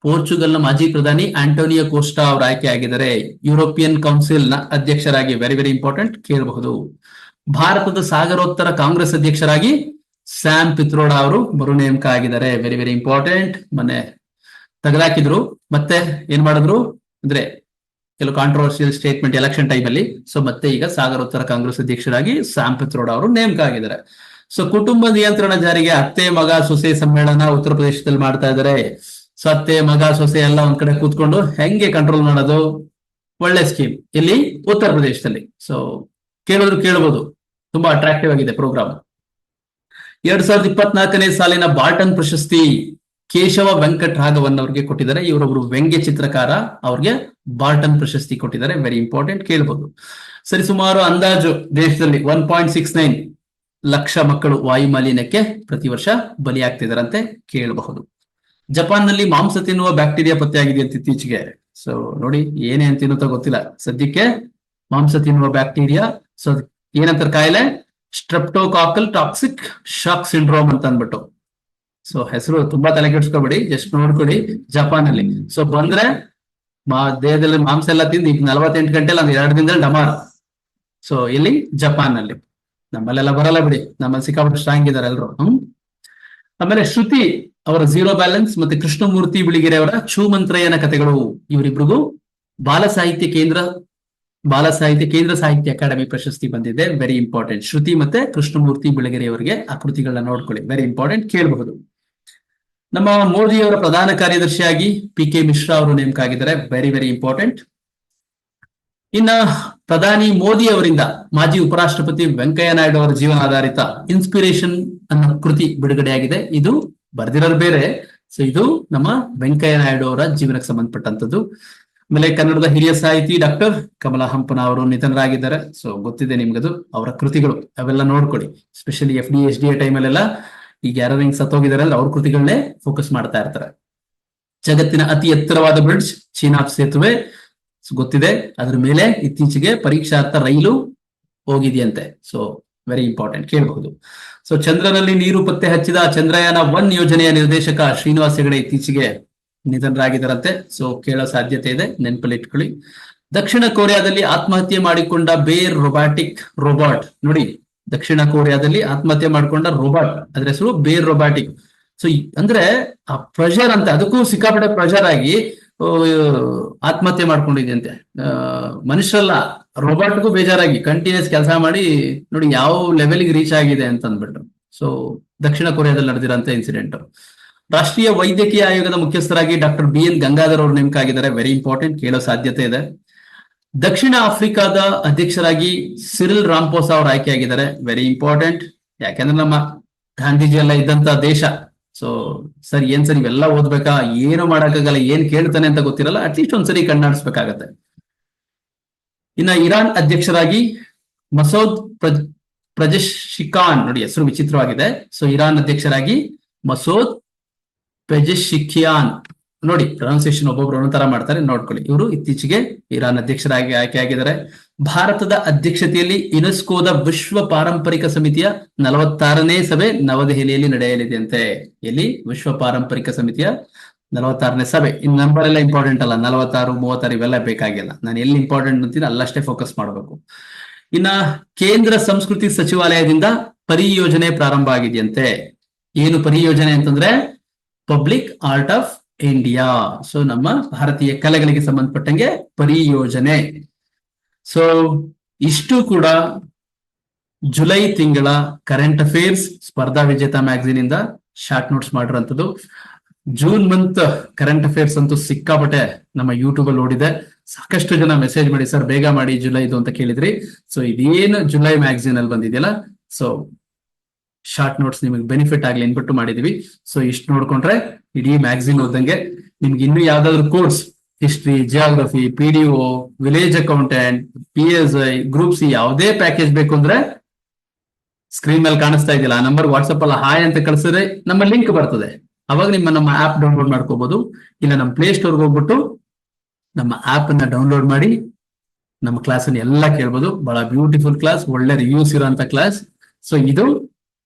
ಪೋರ್ಚುಗಲ್ ನ ಮಾಜಿ ಪ್ರಧಾನಿ ಆಂಟೋನಿಯೋ ಕೋಸ್ಟಾ ಅವರು ಆಯ್ಕೆ ಆಗಿದ್ದಾರೆ. ಯುರೋಪಿಯನ್ ಕೌನ್ಸಿಲ್ ನ ಅಧ್ಯಕ್ಷರಾಗಿ, ವೆರಿ ವೆರಿ ಇಂಪಾರ್ಟೆಂಟ್, ಕೇಳಬಹುದು. ಭಾರತದ ಸಾಗರೋತ್ತರ ಕಾಂಗ್ರೆಸ್ ಅಧ್ಯಕ್ಷರಾಗಿ ಸ್ಯಾಮ್ ಪಿತ್ರೋಡಾ ಅವರು ಮರು ನೇಮಕ ಆಗಿದ್ದಾರೆ. Very very important. ಮೊನ್ನೆ ತೆಗೆದಾಕಿದ್ರು, ಮತ್ತೆ ಏನ್ ಮಾಡಿದ್ರು ಅಂದ್ರೆ ಕೆಲವು ಕಾಂಟ್ರವರ್ಸಿಯಲ್ ಸ್ಟೇಟ್ಮೆಂಟ್ ಎಲೆಕ್ಷನ್ ಟೈಮ್ ಅಲ್ಲಿ. ಸೊ ಮತ್ತೆ ಈಗ ಸಾಗರೋತ್ತರ ಕಾಂಗ್ರೆಸ್ ಅಧ್ಯಕ್ಷರಾಗಿ ಸ್ಯಾಮ್ ಪಿತ್ರೋಡಾ ಅವರು ನೇಮಕ ಆಗಿದ್ದಾರೆ. ಸೊ ಕುಟುಂಬ ನಿಯಂತ್ರಣ ಜಾರಿಗೆ ಅತ್ತೆ ಮಗ ಸೊಸೆ ಸಮ್ಮೇಳನ ಉತ್ತರ ಪ್ರದೇಶದಲ್ಲಿ ಮಾಡ್ತಾ ಇದ್ದಾರೆ. ಸೊ ಅತ್ತೆ ಮಗ ಸೊಸೆ ಎಲ್ಲ ಒಂದ್ ಕಡೆ ಕೂತ್ಕೊಂಡು ಹೆಂಗೆ ಕಂಟ್ರೋಲ್ ಮಾಡೋದು, ಒಳ್ಳೆ ಸ್ಕೀಮ್ ಇಲ್ಲಿ ಉತ್ತರ ಪ್ರದೇಶದಲ್ಲಿ. ಸೊ ಕೇಳಬಹುದು, ತುಂಬಾ ಅಟ್ರಾಕ್ಟಿವ್ ಆಗಿದೆ ಪ್ರೋಗ್ರಾಮ್. 2024ನೇ ಸಾಲಿನ ಬಾಲ್ಟನ್ ಪ್ರಶಸ್ತಿ ಕೇಶವ ವೆಂಕಟ್ ರಾಘವನ್ ಅವ್ರಿಗೆ ಕೊಟ್ಟಿದ್ದಾರೆ. ಇವರೊಬ್ರು ವ್ಯಂಗ್ಯ ಚಿತ್ರಕಾರ, ಅವ್ರಿಗೆ ಬಾಲ್ಟನ್ ಪ್ರಶಸ್ತಿ ಕೊಟ್ಟಿದ್ದಾರೆ. ವೆರಿ ಇಂಪಾರ್ಟೆಂಟ್, ಕೇಳಬಹುದು. ಸರಿ, ಸುಮಾರು ಅಂದಾಜು ದೇಶದಲ್ಲಿ 1.69 ಲಕ್ಷ ಮಕ್ಕಳು ವಾಯು ಮಾಲಿನ್ಯಕ್ಕೆ ಪ್ರತಿ ವರ್ಷ ಬಲಿಯಾಗ್ತಿದಾರಂತೆ, ಕೇಳಬಹುದು. ಜಪಾನ್ ನಲ್ಲಿ ಮಾಂಸ ತಿನ್ನುವ ಬ್ಯಾಕ್ಟೀರಿಯಾ ಪತ್ತೆಯಾಗಿದೆ ಅಂತ ಇತ್ತೀಚೆಗೆ. ಸೊ ನೋಡಿ, ಏನೇ ಅಂತ ತಿನ್ನುತ್ತಾ ಗೊತ್ತಿಲ್ಲ, ಸದ್ಯಕ್ಕೆ ಮಾಂಸ ತಿನ್ನುವ ಬ್ಯಾಕ್ಟೀರಿಯಾ. ಸೊ ಏನಂತಾರೆ ಕಾಯಿಲೆ? ಸ್ಟ್ರೆಪ್ಟೋಕಾಕಲ್ ಟಾಕ್ಸಿಕ್ ಶಾಕ್ ಸಿಂಡ್ರೋಮ್ ಅಂತ ಅಂದ್ಬಿಟ್ಟು. ಸೊ ಹೆಸರು ತುಂಬಾ ತಲೆ ಕೆಡಿಸ್ಕೊಬೇಡಿ, ಜಸ್ಟ್ ನೋಡ್ಕೊಳ್ಳಿ. ಜಪಾನ್ ಅಲ್ಲಿ ಸೊ ಬಂದ್ರೆ ದೇಹದಲ್ಲಿ ಮಾಂಸ ಎಲ್ಲ ತಿಂದು 48 ಗಂಟೆಲಿ ಒಂದು 2 ದಿನದಲ್ಲಿ ಡಮಾರ್. ಸೊ ಇಲ್ಲಿ ಜಪಾನ್ ನಲ್ಲಿ. ನಮ್ಮಲ್ಲೆಲ್ಲ ಬರಲ್ಲ ಬಿಡಿ, ನಮ್ಮಲ್ಲಿ ಸಿಕ್ಕಾಪಟ್ಟೆ ಸ್ಟ್ರಾಂಗ್ ಇದಾರೆ ಎಲ್ರು. ಆಮೇಲೆ ಶ್ರುತಿ ಅವರ ಝೀರೋ ಬ್ಯಾಲೆನ್ಸ್ ಮತ್ತೆ ಕೃಷ್ಣಮೂರ್ತಿ ಬಿಳಿಗೆರೆ ಅವರ ಚೂಮಂತ್ರಯ್ಯನ ಕಥೆಗಳು, ಇವರಿಬ್ರಿಗೂ ಬಾಲ ಸಾಹಿತ್ಯ ಕೇಂದ್ರ ಸಾಹಿತ್ಯ ಅಕಾಡೆಮಿ ಪ್ರಶಸ್ತಿ ಬಂದಿದೆ. Very important. ಶ್ರುತಿ ಮತ್ತೆ ಕೃಷ್ಣಮೂರ್ತಿ ಬಿಳಿಗೆರೆ ಅವರಿಗೆ ಆ ಕೃತಿಗಳನ್ನ ನೋಡ್ಕೊಳ್ಳಿ, ವೆರಿ ಇಂಪಾರ್ಟೆಂಟ್, ಕೇಳಬಹುದು. ನಮ್ಮ ಮೋದಿಯವರ ಪ್ರಧಾನ ಕಾರ್ಯದರ್ಶಿಯಾಗಿ PK ಮಿಶ್ರಾ ಅವರು ನೇಮಕ ಆಗಿದ್ದಾರೆ. Very very important. ಇನ್ನ ಪ್ರಧಾನಿ ಮೋದಿ ಅವರಿಂದ ಮಾಜಿ ಉಪರಾಷ್ಟ್ರಪತಿ ವೆಂಕಯ್ಯ ನಾಯ್ಡು ಅವರ ಜೀವನಾಧಾರಿತ ಇನ್ಸ್ಪಿರೇಷನ್ ಅನ್ನೋ ಕೃತಿ ಬಿಡುಗಡೆಯಾಗಿದೆ. ಇದು ಬರ್ದಿರೋರು ಬೇರೆ. ಸೊ ಇದು ನಮ್ಮ ವೆಂಕಯ್ಯ ನಾಯ್ಡು ಅವರ ಜೀವನಕ್ಕೆ ಸಂಬಂಧಪಟ್ಟಂತದ್ದು. ಆಮೇಲೆ ಕನ್ನಡದ ಹಿರಿಯ ಸಾಹಿತಿ ಡಾಕ್ಟರ್ ಕಮಲಾ ಹಂಪನ ಅವರು ನಿಧನರಾಗಿದ್ದಾರೆ. ಸೊ ಗೊತ್ತಿದೆ ನಿಮ್ಗದು, ಅವರ ಕೃತಿಗಳು ಅವೆಲ್ಲ ನೋಡ್ಕೊಳ್ಳಿ. ಸ್ಪೆಷಲಿ FD SDA ಟೈಮಲ್ಲೆಲ್ಲ ಈಗ ಯಾರು ಹಿಂಗ್ ಸತ್ತೋಗಿದಾರೆ ಅಂದ್ರೆ ಅವ್ರ ಕೃತಿಗಳನ್ನೇ ಫೋಕಸ್ ಮಾಡ್ತಾ ಇರ್ತಾರೆ. ಜಗತ್ತಿನ ಅತಿ ಎತ್ತರವಾದ ಬ್ರಿಡ್ಜ್ ಚೀನಾ ಸೇತುವೆ ಗೊತ್ತಿದೆ. ಅದ್ರ ಮೇಲೆ ಇತ್ತೀಚೆಗೆ ಪರೀಕ್ಷಾರ್ಥ ರೈಲು ಹೋಗಿದೆಯಂತೆ. ಸೊ ವೆರಿ ಇಂಪಾರ್ಟೆಂಟ್, ಕೇಳಬಹುದು. ಸೊ ಚಂದ್ರನಲ್ಲಿ ನೀರು ಪತ್ತೆ ಹಚ್ಚಿದ ಚಂದ್ರಯಾನ-1 ಯೋಜನೆಯ ನಿರ್ದೇಶಕ ಶ್ರೀನಿವಾಸ್ ಹೆಗಡೆ ಇತ್ತೀಚೆಗೆ ನಿಧನರಾಗಿದ್ದಾರಂತೆ. ಸೊ ಕೇಳೋ ಸಾಧ್ಯತೆ ಇದೆ, ನೆನಪಲ್ಲಿ ಇಟ್ಕೊಳ್ಳಿ. ದಕ್ಷಿಣ ಕೊರಿಯಾದಲ್ಲಿ ಆತ್ಮಹತ್ಯೆ ಮಾಡಿಕೊಂಡ ಬೇರ್ ರೋಬಾಟ್ ನೋಡಿ, ದಕ್ಷಿಣ ಕೊರಿಯಾದಲ್ಲಿ ಆತ್ಮಹತ್ಯೆ ಮಾಡಿಕೊಂಡ ರೋಬಾಟ್, ಅದ್ರ ಹೆಸರು ಬೇರ್ ರೊಬ್ಯಾಟಿಕ್. ಸೊ ಅಂದ್ರೆ ಆ ಪ್ರೆಷರ್ ಅಂತ, ಅದಕ್ಕೂ ಸಿಕ್ಕಾಪಟ್ಟೆ ಪ್ರೆಷರ್ ಆಗಿ ಆತ್ಮಹತ್ಯೆ ಮಾಡ್ಕೊಂಡಿದ್ಯಂತೆ. ಮನುಷ್ಯರಲ್ಲ, ರೋಬೋಟ್ಗೂ ಬೇಜಾರಾಗಿ ಕಂಟಿನ್ಯೂಸ್ ಕೆಲಸ ಮಾಡಿ ನೋಡಿ ಯಾವ ಲೆವೆಲ್ಗೆ ರೀಚ್ ಆಗಿದೆ ಅಂತ ಅಂದ್ಬಿಟ್ಟು. ಸೊ ದಕ್ಷಿಣ ಕೊರಿಯಾದಲ್ಲಿ ನಡೆದಿರೋಂಥ ಇನ್ಸಿಡೆಂಟ್. ರಾಷ್ಟ್ರೀಯ ವೈದ್ಯಕೀಯ ಆಯೋಗದ ಮುಖ್ಯಸ್ಥರಾಗಿ ಡಾಕ್ಟರ್ BN ಗಂಗಾಧರ್ ಅವರು ನೇಮಕ ಆಗಿದ್ದಾರೆ. ವೆರಿ ಇಂಪಾರ್ಟೆಂಟ್, ಕೇಳೋ ಸಾಧ್ಯತೆ ಇದೆ. ದಕ್ಷಿಣ ಆಫ್ರಿಕಾದ ಅಧ್ಯಕ್ಷರಾಗಿ ಸಿರಿಲ್ ರಾಂಪೋಸಾ ಅವರು ಆಯ್ಕೆಯಾಗಿದ್ದಾರೆ. ವೆರಿ ಇಂಪಾರ್ಟೆಂಟ್, ಯಾಕೆಂದ್ರೆ ನಮ್ಮ ಗಾಂಧೀಜಿ ಎಲ್ಲ ಇದ್ದಂತ ದೇಶ. ಸೊ ಸರ್ ಏನ್ ಸರ್ ಇವೆಲ್ಲ ಓದ್ಬೇಕಾ, ಏನು ಮಾಡಕ್ಕಾಗಲ್ಲ, ಏನ್ ಕೇಳ್ತಾನೆ ಅಂತ ಗೊತ್ತಿರಲ್ಲ, ಅಟ್ಲೀಸ್ಟ್ ಒಂದ್ಸರಿ ಕಣ್ಣಾಡಿಸ್ಬೇಕಾಗತ್ತೆ. ಇನ್ನ ಇರಾನ್ ಅಧ್ಯಕ್ಷರಾಗಿ ಮಸೂದ್ ಪೆಜೆಶ್ಕಿಯಾನ್, ನೋಡಿ ಹೆಸರು ವಿಚಿತ್ರವಾಗಿದೆ. ಸೊ ಇರಾನ್ ಅಧ್ಯಕ್ಷರಾಗಿ ಮಸೂದ್ ಪೆಜೆಶ್ಕಿಯಾನ್, ನೋಡಿ ಪ್ರೊನೌನ್ಸಿಯೇಷನ್ ಒಬ್ಬೊಬ್ರು ಒಂದೊಂದರ ಮಾಡ್ತಾರೆ, ನೋಡ್ಕೊಳ್ಳಿ. ಇವರು ಇತ್ತೀಚೆಗೆ ಇರಾನ್ ಅಧ್ಯಕ್ಷರಾಗಿ ಆಯ್ಕೆಯಾಗಿದ್ದಾರೆ. ಭಾರತದ ಅಧ್ಯಕ್ಷತೆಯಲ್ಲಿ ಯುನೆಸ್ಕೋದ ವಿಶ್ವ ಪಾರಂಪರಿಕ ಸಮಿತಿಯ 46ನೇ ಸಭೆ ನವದೆಹಲಿಯಲ್ಲಿ ನಡೆಯಲಿದೆಯಂತೆ. ಎಲ್ಲಿ? ವಿಶ್ವ ಪಾರಂಪರಿಕ ಸಮಿತಿಯ 46ನೇ ಸಭೆ. ಇನ್ ನಂಬರ್ ಎಲ್ಲ ಇಂಪಾರ್ಟೆಂಟ್ ಅಲ್ಲ, 46, 36 ಇವೆಲ್ಲ ಬೇಕಾಗಿಲ್ಲ. ನಾನು ಎಲ್ಲಿ ಇಂಪಾರ್ಟೆಂಟ್ ಅಂತೀನಿ ಅಲ್ಲಷ್ಟೇ ಫೋಕಸ್ ಮಾಡಬೇಕು. ಇನ್ನ ಕೇಂದ್ರ ಸಂಸ್ಕೃತಿ ಸಚಿವಾಲಯದಿಂದ ಪರಿಯೋಜನೆ ಪ್ರಾರಂಭ ಆಗಿದೆಯಂತೆ. ಏನು ಪರಿಯೋಜನೆ ಅಂತಂದ್ರೆ public art of India. So ನಮ್ಮ ಭಾರತೀಯ ಕಲೆಗಳಿಗೆ ಸಂಬಂಧಪಟ್ಟಂಗೆ ಪರಿಯೋಜನೆ. ಸೊ ಇಷ್ಟು ಕೂಡ ಜುಲೈ ತಿಂಗಳ current affairs Spardha Vijetha magazine ಇಂದ ಶಾರ್ಟ್ ನೋಟ್ಸ್ ಮಾಡಿರೋಂಥದ್ದು. ಜೂನ್ ಮಂತ್ ಕರೆಂಟ್ ಅಫೇರ್ಸ್ ಅಂತೂ ಸಿಕ್ಕಾಪಟ್ಟೆ ನಮ್ಮ ಯೂಟ್ಯೂಬ್ ಅಲ್ಲಿ ನೋಡಿದೆ. ಸಾಕಷ್ಟು ಜನ ಮೆಸೇಜ್ ಮಾಡಿ ಸರ್ ಬೇಗ ಮಾಡಿ ಜುಲೈದು ಅಂತ ಕೇಳಿದ್ರಿ. ಸೊ ಇದೇನು ಜುಲೈ ಮ್ಯಾಗಝೀನ್ ಅಲ್ಲಿ ಬಂದಿದೆಯಲ್ಲ, ಸೊ ಶಾರ್ಟ್ ನೋಟ್ಸ್ ನಿಮಗೆ ಬೆನಿಫಿಟ್ ಆಗ್ಲಿ ಅನ್ಬಿಟ್ಟು ಮಾಡಿದೀವಿ. ಸೊ ಇಷ್ಟು ನೋಡ್ಕೊಂಡ್ರೆ ಇಡೀ ಮ್ಯಾಗಝೀನ್ ಓದಂಗೆ. ನಿಮ್ಗೆ ಇನ್ನೂ ಯಾವ್ದಾದ್ರು course, history, geography, PDO, village accountant, PSI, group C ಯಾವುದೇ ಪ್ಯಾಕೇಜ್ ಬೇಕು ಅಂದ್ರೆ ಸ್ಕ್ರೀನ್ ಮೇಲೆ ಕಾಣಿಸ್ತಾ ಇದೆಯಲ್ಲ ಆ ನಂಬರ್ ವಾಟ್ಸ್ಆಪ್ ಅಲ್ಲ ಹಾಯ್ ಅಂತ ಕಳಿಸಿದ್ರೆ ನಮ್ಮ ಲಿಂಕ್ ಬರ್ತದೆ. ಅವಾಗ ನಮ್ಮ ಆಪ್ ಡೌನ್ಲೋಡ್ ಮಾಡ್ಕೋಬಹುದು. ಇಲ್ಲ ನಮ್ಮ ಪ್ಲೇ ಸ್ಟೋರ್ಗೆ ಹೋಗ್ಬಿಟ್ಟು ನಮ್ಮ ಆಪ್ ಅನ್ನ ಡೌನ್ಲೋಡ್ ಮಾಡಿ ನಮ್ಮ ಕ್ಲಾಸ್ ಅನ್ನು ಎಲ್ಲ ಕೇಳ್ಬೋದು. ಬಹಳ ಬ್ಯೂಟಿಫುಲ್ ಕ್ಲಾಸ್, ಒಳ್ಳೆ ರಿವ್ಯೂಸ್ ಇರೋಂತ ಕ್ಲಾಸ್. ಸೊ ಇದು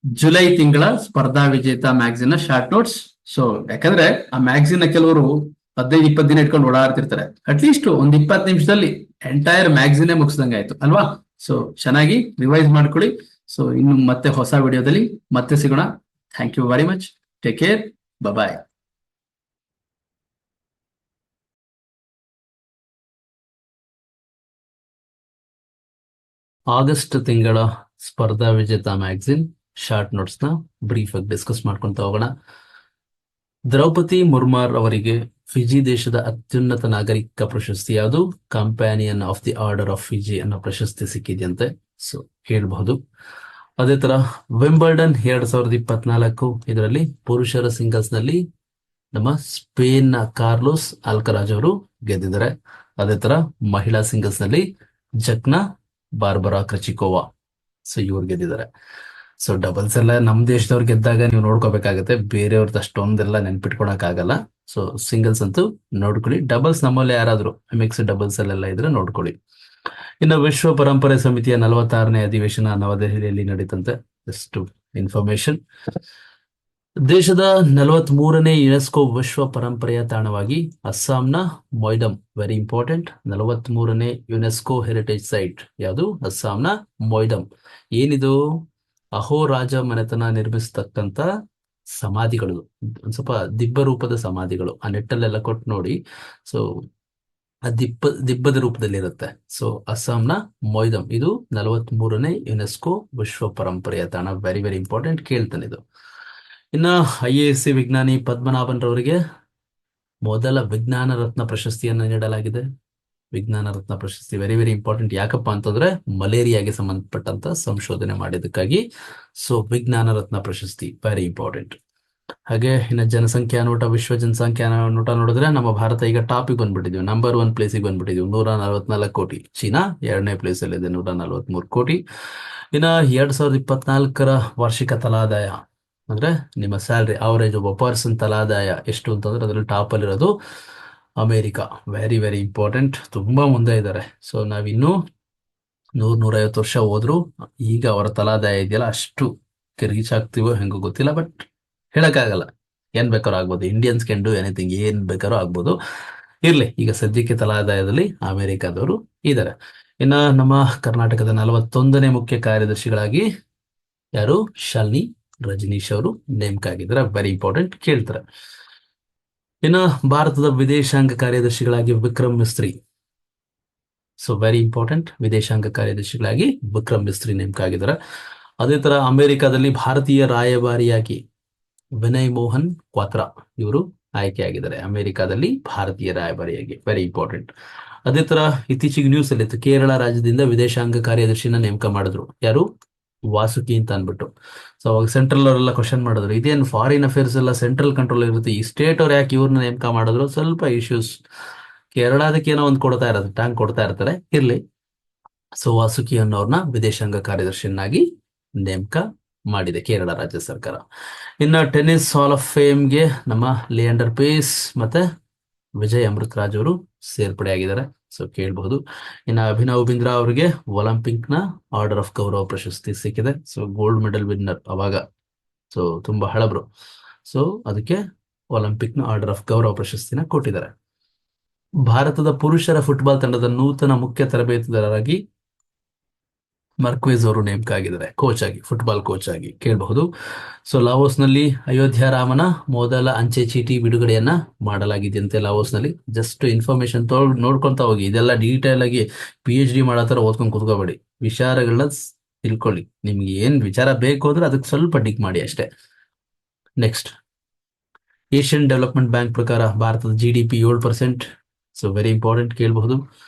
ಜುಲೈ ತಿಂಗಳ ಸ್ಪರ್ಧಾ ವಿಜೇತ ಮ್ಯಾಗಝೀನ್ ನ ಶಾರ್ಟ್ ನೋಟ್ಸ್. ಸೊ ಯಾಕಂದ್ರೆ ಆ ಮ್ಯಾಗಝೀನ್ ನ ಕೆಲವರು 15-20 ದಿನ ಇಟ್ಕೊಂಡು ಓಡಾಡ್ತಿರ್ತಾರೆ. ಅಟ್ಲೀಸ್ಟ್ ಒಂದ್ 20 ನಿಮಿಷದಲ್ಲಿ ಎಂಟೈರ್ ಮ್ಯಾಗಝೀನ್ ಮುಗಿಸ್ದಂಗೆ ಆಯ್ತು ಅಲ್ವಾ? ಸೊ ಚೆನ್ನಾಗಿ ರಿವೈಸ್ ಮಾಡ್ಕೊಳ್ಳಿ. ಸೊ ಇನ್ನು ಮತ್ತೆ ಹೊಸ ವಿಡಿಯೋದಲ್ಲಿ ಮತ್ತೆ ಸಿಗೋಣ. Thank you very much. Take care. Bye. August ತಿಂಗಳ Spardha Vijetha magazine short notes ನ ಬ್ರೀಫ್ ಆಗಿ ಡಿಸ್ಕಸ್ ಮಾಡ್ಕೊಂತ ಹೋಗೋಣ. ದ್ರೌಪದಿ ಮುರ್ಮು ಅವರಿಗೆ ಫಿಜಿ ದೇಶದ ಅತ್ಯುನ್ನತ ನಾಗರಿಕ ಪ್ರಶಸ್ತಿ ಯಾವುದು? Companion of the order of Fiji ಅನ್ನೋ ಪ್ರಶಸ್ತಿ ಸಿಕ್ಕಿದೆಯಂತೆ. ಸೊ ಹೇಳ್ಬಹುದು. ಅದೇ ತರ ವಿಂಬಲ್ಡನ್ 2024 ಇದರಲ್ಲಿ ಪುರುಷರ ಸಿಂಗಲ್ಸ್ ನಲ್ಲಿ ನಮ್ಮ ಸ್ಪೇನ್ ನ ಕಾರ್ಲೋಸ್ ಆಲ್ಕರಾಜ್ ಅವರು ಗೆದ್ದಿದ್ದಾರೆ. ಅದೇ ತರ ಮಹಿಳಾ ಸಿಂಗಲ್ಸ್ ನಲ್ಲಿ ಜಕ್ನಾ ಬಾರ್ಬರಾ ಕ್ರಚಿಕೋವಾ, ಸೊ ಇವ್ರು ಗೆದ್ದಿದ್ದಾರೆ. ಸೊ ಡಬಲ್ಸ್ ಎಲ್ಲ ನಮ್ ದೇಶದವ್ರು ಗೆದ್ದಾಗ ನೀವು ನೋಡ್ಕೋಬೇಕಾಗತ್ತೆ, ಬೇರೆಯವ್ರದ್ದು ಅಷ್ಟೊಂದೆಲ್ಲ ನೆನ್ಪಿಟ್ಕೊಳಕ್ ಆಗಲ್ಲ. ಸೊ ಸಿಂಗಲ್ಸ್ ಅಂತೂ ನೋಡ್ಕೊಳ್ಳಿ. ಡಬಲ್ಸ್ ನಮ್ಮಲ್ಲಿ ಯಾರಾದ್ರು ಮಿಕ್ಸ್ ಡಬಲ್ಸ್ ಅಲ್ಲೆಲ್ಲ ಇದ್ರೆ ನೋಡ್ಕೊಳ್ಳಿ. ಇನ್ನು ವಿಶ್ವ ಪರಂಪರೆ ಸಮಿತಿಯ 46ನೇ ಅಧಿವೇಶನ ನವದೆಹಲಿಯಲ್ಲಿ ನಡೀತಂತೆ. ಎಷ್ಟು ಇನ್ಫಾರ್ಮೇಶನ್. ದೇಶದ 43ನೇ ಯುನೆಸ್ಕೋ ವಿಶ್ವ ಪರಂಪರೆಯ ತಾಣವಾಗಿ ಅಸ್ಸಾಂನ ಮೊಯ್ಡಮ್, ವೆರಿ ಇಂಪಾರ್ಟೆಂಟ್, 43ನೇ ಯುನೆಸ್ಕೋ ಹೆರಿಟೇಜ್ ಸೈಟ್ ಯಾವುದು? ಅಸ್ಸಾಂನ ಮೊಯ್ಡಮ್. ಏನಿದು? ಅಹೋರಾಜ ಮನೆತನ ನಿರ್ಮಿಸ್ತಕ್ಕಂತ ಸಮಾಧಿಗಳು, ಒಂದ್ ಸ್ವಲ್ಪ ದಿಬ್ಬ ರೂಪದ ಸಮಾಧಿಗಳು. ಆ ನೆಟ್ಟಲ್ಲೆಲ್ಲ ಕೊಟ್ಟು ನೋಡಿ. ಸೊ ಆ ದಿಬ್ಬದ ರೂಪದಲ್ಲಿ ಇರುತ್ತೆ. ಸೊ ಅಸ್ಸಾಂನ ಮೊಯ್ದಮ್ ಇದು 43ನೇ ಯುನೆಸ್ಕೋ ವಿಶ್ವ ಪರಂಪರೆಯ ತಾಣ. ವೆರಿ ವೆರಿ ಇಂಪಾರ್ಟೆಂಟ್, ಕೇಳ್ತಾನೆ ಇದು. ಇನ್ನ IASc ವಿಜ್ಞಾನಿ ಪದ್ಮನಾಭನ್ ರವರಿಗೆ ಮೊದಲ ವಿಜ್ಞಾನ ರತ್ನ ಪ್ರಶಸ್ತಿಯನ್ನು ನೀಡಲಾಗಿದೆ. ವಿಜ್ಞಾನ ರತ್ನ ಪ್ರಶಸ್ತಿ ವೆರಿ ವೆರಿ ಇಂಪಾರ್ಟೆಂಟ್. ಯಾಕಪ್ಪ ಅಂತಂದ್ರೆ ಮಲೇರಿಯಾಗೆ ಸಂಬಂಧಪಟ್ಟಂತ ಸಂಶೋಧನೆ ಮಾಡಿದ್ದಕ್ಕಾಗಿ. ಸೊ ವಿಜ್ಞಾನ ರತ್ನ ಪ್ರಶಸ್ತಿ ವೆರಿ ಇಂಪಾರ್ಟೆಂಟ್. ಹಾಗೆ ಇನ್ನು ಜನಸಂಖ್ಯಾ ನೋಟ, ವಿಶ್ವ ಜನಸಂಖ್ಯಾ ನೋಟ ನೋಡಿದ್ರೆ ನಮ್ಮ ಭಾರತ ಈಗ ಟಾಪಿಗೆ ಬಂದ್ಬಿಟ್ಟಿದ್ವಿ, ನಂಬರ್ 1 ಪ್ಲೇಸಿಗೆ ಬಂದ್ಬಿಟ್ಟಿದ್ವಿ, 144 ಕೋಟಿ. ಚೀನಾ 2ನೇ ಪ್ಲೇಸ್ ಅಲ್ಲಿ ಇದೆ, 143 ಕೋಟಿ. ಇನ್ನ 2024 ವಾರ್ಷಿಕ ತಲಾದಾಯ ಅಂದ್ರೆ ನಿಮ್ಮ ಸ್ಯಾಲ್ರಿ ಅವರೇಜ್, ಒಬ್ಬ ಪರ್ಸನ್ ತಲಾದಾಯ ಎಷ್ಟು ಅಂತಂದ್ರೆ ಅದ್ರಲ್ಲಿ ಟಾಪ್ ಅಲ್ಲಿರೋದು ಅಮೇರಿಕಾ. ವೆರಿ ವೆರಿ ಇಂಪಾರ್ಟೆಂಟ್, ತುಂಬಾ ಮುಂದೆ ಇದ್ದಾರೆ. ಸೊ ನಾವಿನ್ನೂ 100-150 ವರ್ಷ ಹೋದ್ರು ಈಗ ಅವರ ತಲಾದಾಯ ಇದೆಯಲ್ಲ ಅಷ್ಟು ರೀಚ್ ಆಗ್ತೀವೋ ಹೆಂಗೋ ಗೊತ್ತಿಲ್ಲ, ಬಟ್ ಹೇಳಕ್ಕಾಗಲ್ಲ. ಏನ್ ಬೇಕಾದ್ರೂ ಆಗ್ಬೋದು, ಇಂಡಿಯನ್ಸ್ ಕ್ಯಾನ್ ಡೂ ಎನಿಥಿಂಗ್, ಏನ್ ಬೇಕಾದ್ರೂ ಆಗ್ಬೋದು. ಇರ್ಲಿ, ಈಗ ಸದ್ಯಕ್ಕೆ ತಲಾದಾಯದಲ್ಲಿ ಅಮೆರಿಕಾದವರು ಇದ್ದಾರೆ. ಇನ್ನ ನಮ್ಮ ಕರ್ನಾಟಕದ 41ನೇ ಮುಖ್ಯ ಕಾರ್ಯದರ್ಶಿಗಳಾಗಿ ಯಾರು, ಶಾಲಿನಿ ರಜನೀಶ್ ಅವರು ನೇಮಕ ಆಗಿದ್ದಾರೆ. ವೆರಿ ಇಂಪಾರ್ಟೆಂಟ್, ಕೇಳ್ತಾರೆ. ಇನ್ನು ಭಾರತದ ವಿದೇಶಾಂಗ ಕಾರ್ಯದರ್ಶಿಗಳಾಗಿ Vikram Misri. So very important, ವಿದೇಶಾಂಗ ಕಾರ್ಯದರ್ಶಿಗಳಾಗಿ ವಿಕ್ರಮ್ ಮಿಸ್ತ್ರಿ ನೇಮಕ ಆಗಿದ್ದಾರೆ. ಅದೇ ತರ ಅಮೆರಿಕಾದಲ್ಲಿ ಭಾರತೀಯ ರಾಯಭಾರಿಯಾಗಿ ವಿನಯ್ ಮೋಹನ್ ಕ್ವಾತ್ರಾ ಇವರು ಆಯ್ಕೆಯಾಗಿದ್ದಾರೆ, ಅಮೆರಿಕಾದಲ್ಲಿ ಭಾರತೀಯ ರಾಯಭಾರಿಯಾಗಿ. Very important. ಅದೇ ತರ ಇತ್ತೀಚೆಗೆ ನ್ಯೂಸ್ ಅಲ್ಲಿ ಇತ್ತು, ಕೇರಳ ರಾಜ್ಯದಿಂದ ವಿದೇಶಾಂಗ ಕಾರ್ಯದರ್ಶಿನ ನೇಮಕ ಮಾಡಿದ್ರು. ಯಾರು, ವಾಸುಕಿ ಅಂತ ಅನ್ಬಿಟ್ಟು. ಸೊ ಅವಾಗ ಸೆಂಟ್ರಲ್ ಅವರೆಲ್ಲ ಕ್ವಶನ್ ಮಾಡಿದ್ರು, ಇದೇನು ಫಾರಿನ್ ಅಫೇರ್ಸ್ ಎಲ್ಲ ಸೆಂಟ್ರಲ್ ಕಂಟ್ರೋಲ್ ಇರುತ್ತೆ, ಈ ಸ್ಟೇಟ್ ಅವ್ರು ಯಾಕೆ ಇವ್ರನ್ನ ನೇಮಕ ಮಾಡಿದ್ರು? ಸ್ವಲ್ಪ ಇಶ್ಯೂಸ್, ಕೇರಳದಕ್ಕೆ ಏನೋ ಒಂದು ಕೊಡ್ತಾ ಇರೋದು, ಟ್ಯಾಂಕ್ ಕೊಡ್ತಾ ಇರ್ತಾರೆ, ಇರ್ಲಿ. ಸೊ ವಾಸುಕಿ ಅನ್ನೋರ್ನ ವಿದೇಶಾಂಗ ಕಾರ್ಯದರ್ಶಿಯನ್ನಾಗಿ ನೇಮಕ ಮಾಡಿದೆ ಕೇರಳ ರಾಜ್ಯ ಸರ್ಕಾರ. ಇನ್ನು ಟೆನ್ನಿಸ್ ಹಾಲ್ ಆಫ್ ಫೇಮ್ಗೆ ನಮ್ಮ ಲಿಯಾಂಡರ್ ಪೇಸ್ ಮತ್ತೆ ವಿಜಯ್ ಅಮೃತರಾಜ್ ಅವರು ಸೇರ್ಪಡೆ ಆಗಿದ್ದಾರೆ. ಸೊ ಕೇಳಬಹುದು. ಇನ್ನು ಅಭಿನವ್ ಬಿಂದ್ರಾ ಅವರಿಗೆ ಒಲಿಂಪಿಕ್ ನ ಆರ್ಡರ್ ಆಫ್ ಗೌರವ ಪ್ರಶಸ್ತಿ ಸಿಕ್ಕಿದೆ. ಸೊ ಗೋಲ್ಡ್ ಮೆಡಲ್ ವಿನ್ನರ್ ಅವಾಗ, ಸೊ ತುಂಬಾ ಹಳಬ್ರು. ಸೊ ಅದಕ್ಕೆ ಒಲಿಂಪಿಕ್ ನ ಆರ್ಡರ್ ಆಫ್ ಗೌರವ ಪ್ರಶಸ್ತಿನ ಕೊಟ್ಟಿದ್ದಾರೆ. ಭಾರತದ ಪುರುಷರ ಫುಟ್ಬಾಲ್ ತಂಡದ ನೂತನ ಮುಖ್ಯ ತರಬೇತುದಾರರಾಗಿ ಮರ್ಕ್ವೇಜ್ ಅವರು ನೇಮಕ ಆಗಿದ್ದಾರೆ, ಕೋಚ್ ಆಗಿ, ಫುಟ್ಬಾಲ್ ಕೋಚ್ ಆಗಿ. ಕೇಳಬಹುದು. ಸೊ ಲಾವೋಸ್ ನಲ್ಲಿ ಅಯೋಧ್ಯ ರಾಮನ ಮೊದಲ ಅಂಚೆ ಚೀಟಿ ಬಿಡುಗಡೆಯನ್ನ ಮಾಡಲಾಗಿದೆಯಂತೆ. ಲಾವೋಸ್ ನಲ್ಲಿ ಜಸ್ಟ್ ಇನ್ಫಾರ್ಮೇಶನ್ ನೋಡ್ಕೊಂತ ಹೋಗಿ, ಇದೆಲ್ಲ ಡೀಟೇಲ್ ಆಗಿ PhD ಮಾಡೋ ತರ ಓದ್ಕೊಂಡ್ ಕೂತ್ಕೋಬೇಡಿ, ವಿಚಾರಗಳನ್ನ ತಿಳ್ಕೊಳ್ಳಿ. ನಿಮ್ಗೆ ಏನ್ ವಿಚಾರ ಬೇಕು ಅಂದ್ರೆ ಅದಕ್ಕೆ ಸ್ವಲ್ಪ ಡಿಗ್ ಮಾಡಿ ಅಷ್ಟೇ. ನೆಕ್ಸ್ಟ್, ಏಷ್ಯನ್ ಡೆವಲಪ್ಮೆಂಟ್ ಬ್ಯಾಂಕ್ ಪ್ರಕಾರ ಭಾರತದ GDP 7%. ಸೊ ವೆರಿ ಇಂಪಾರ್ಟೆಂಟ್, ಕೇಳಬಹುದು.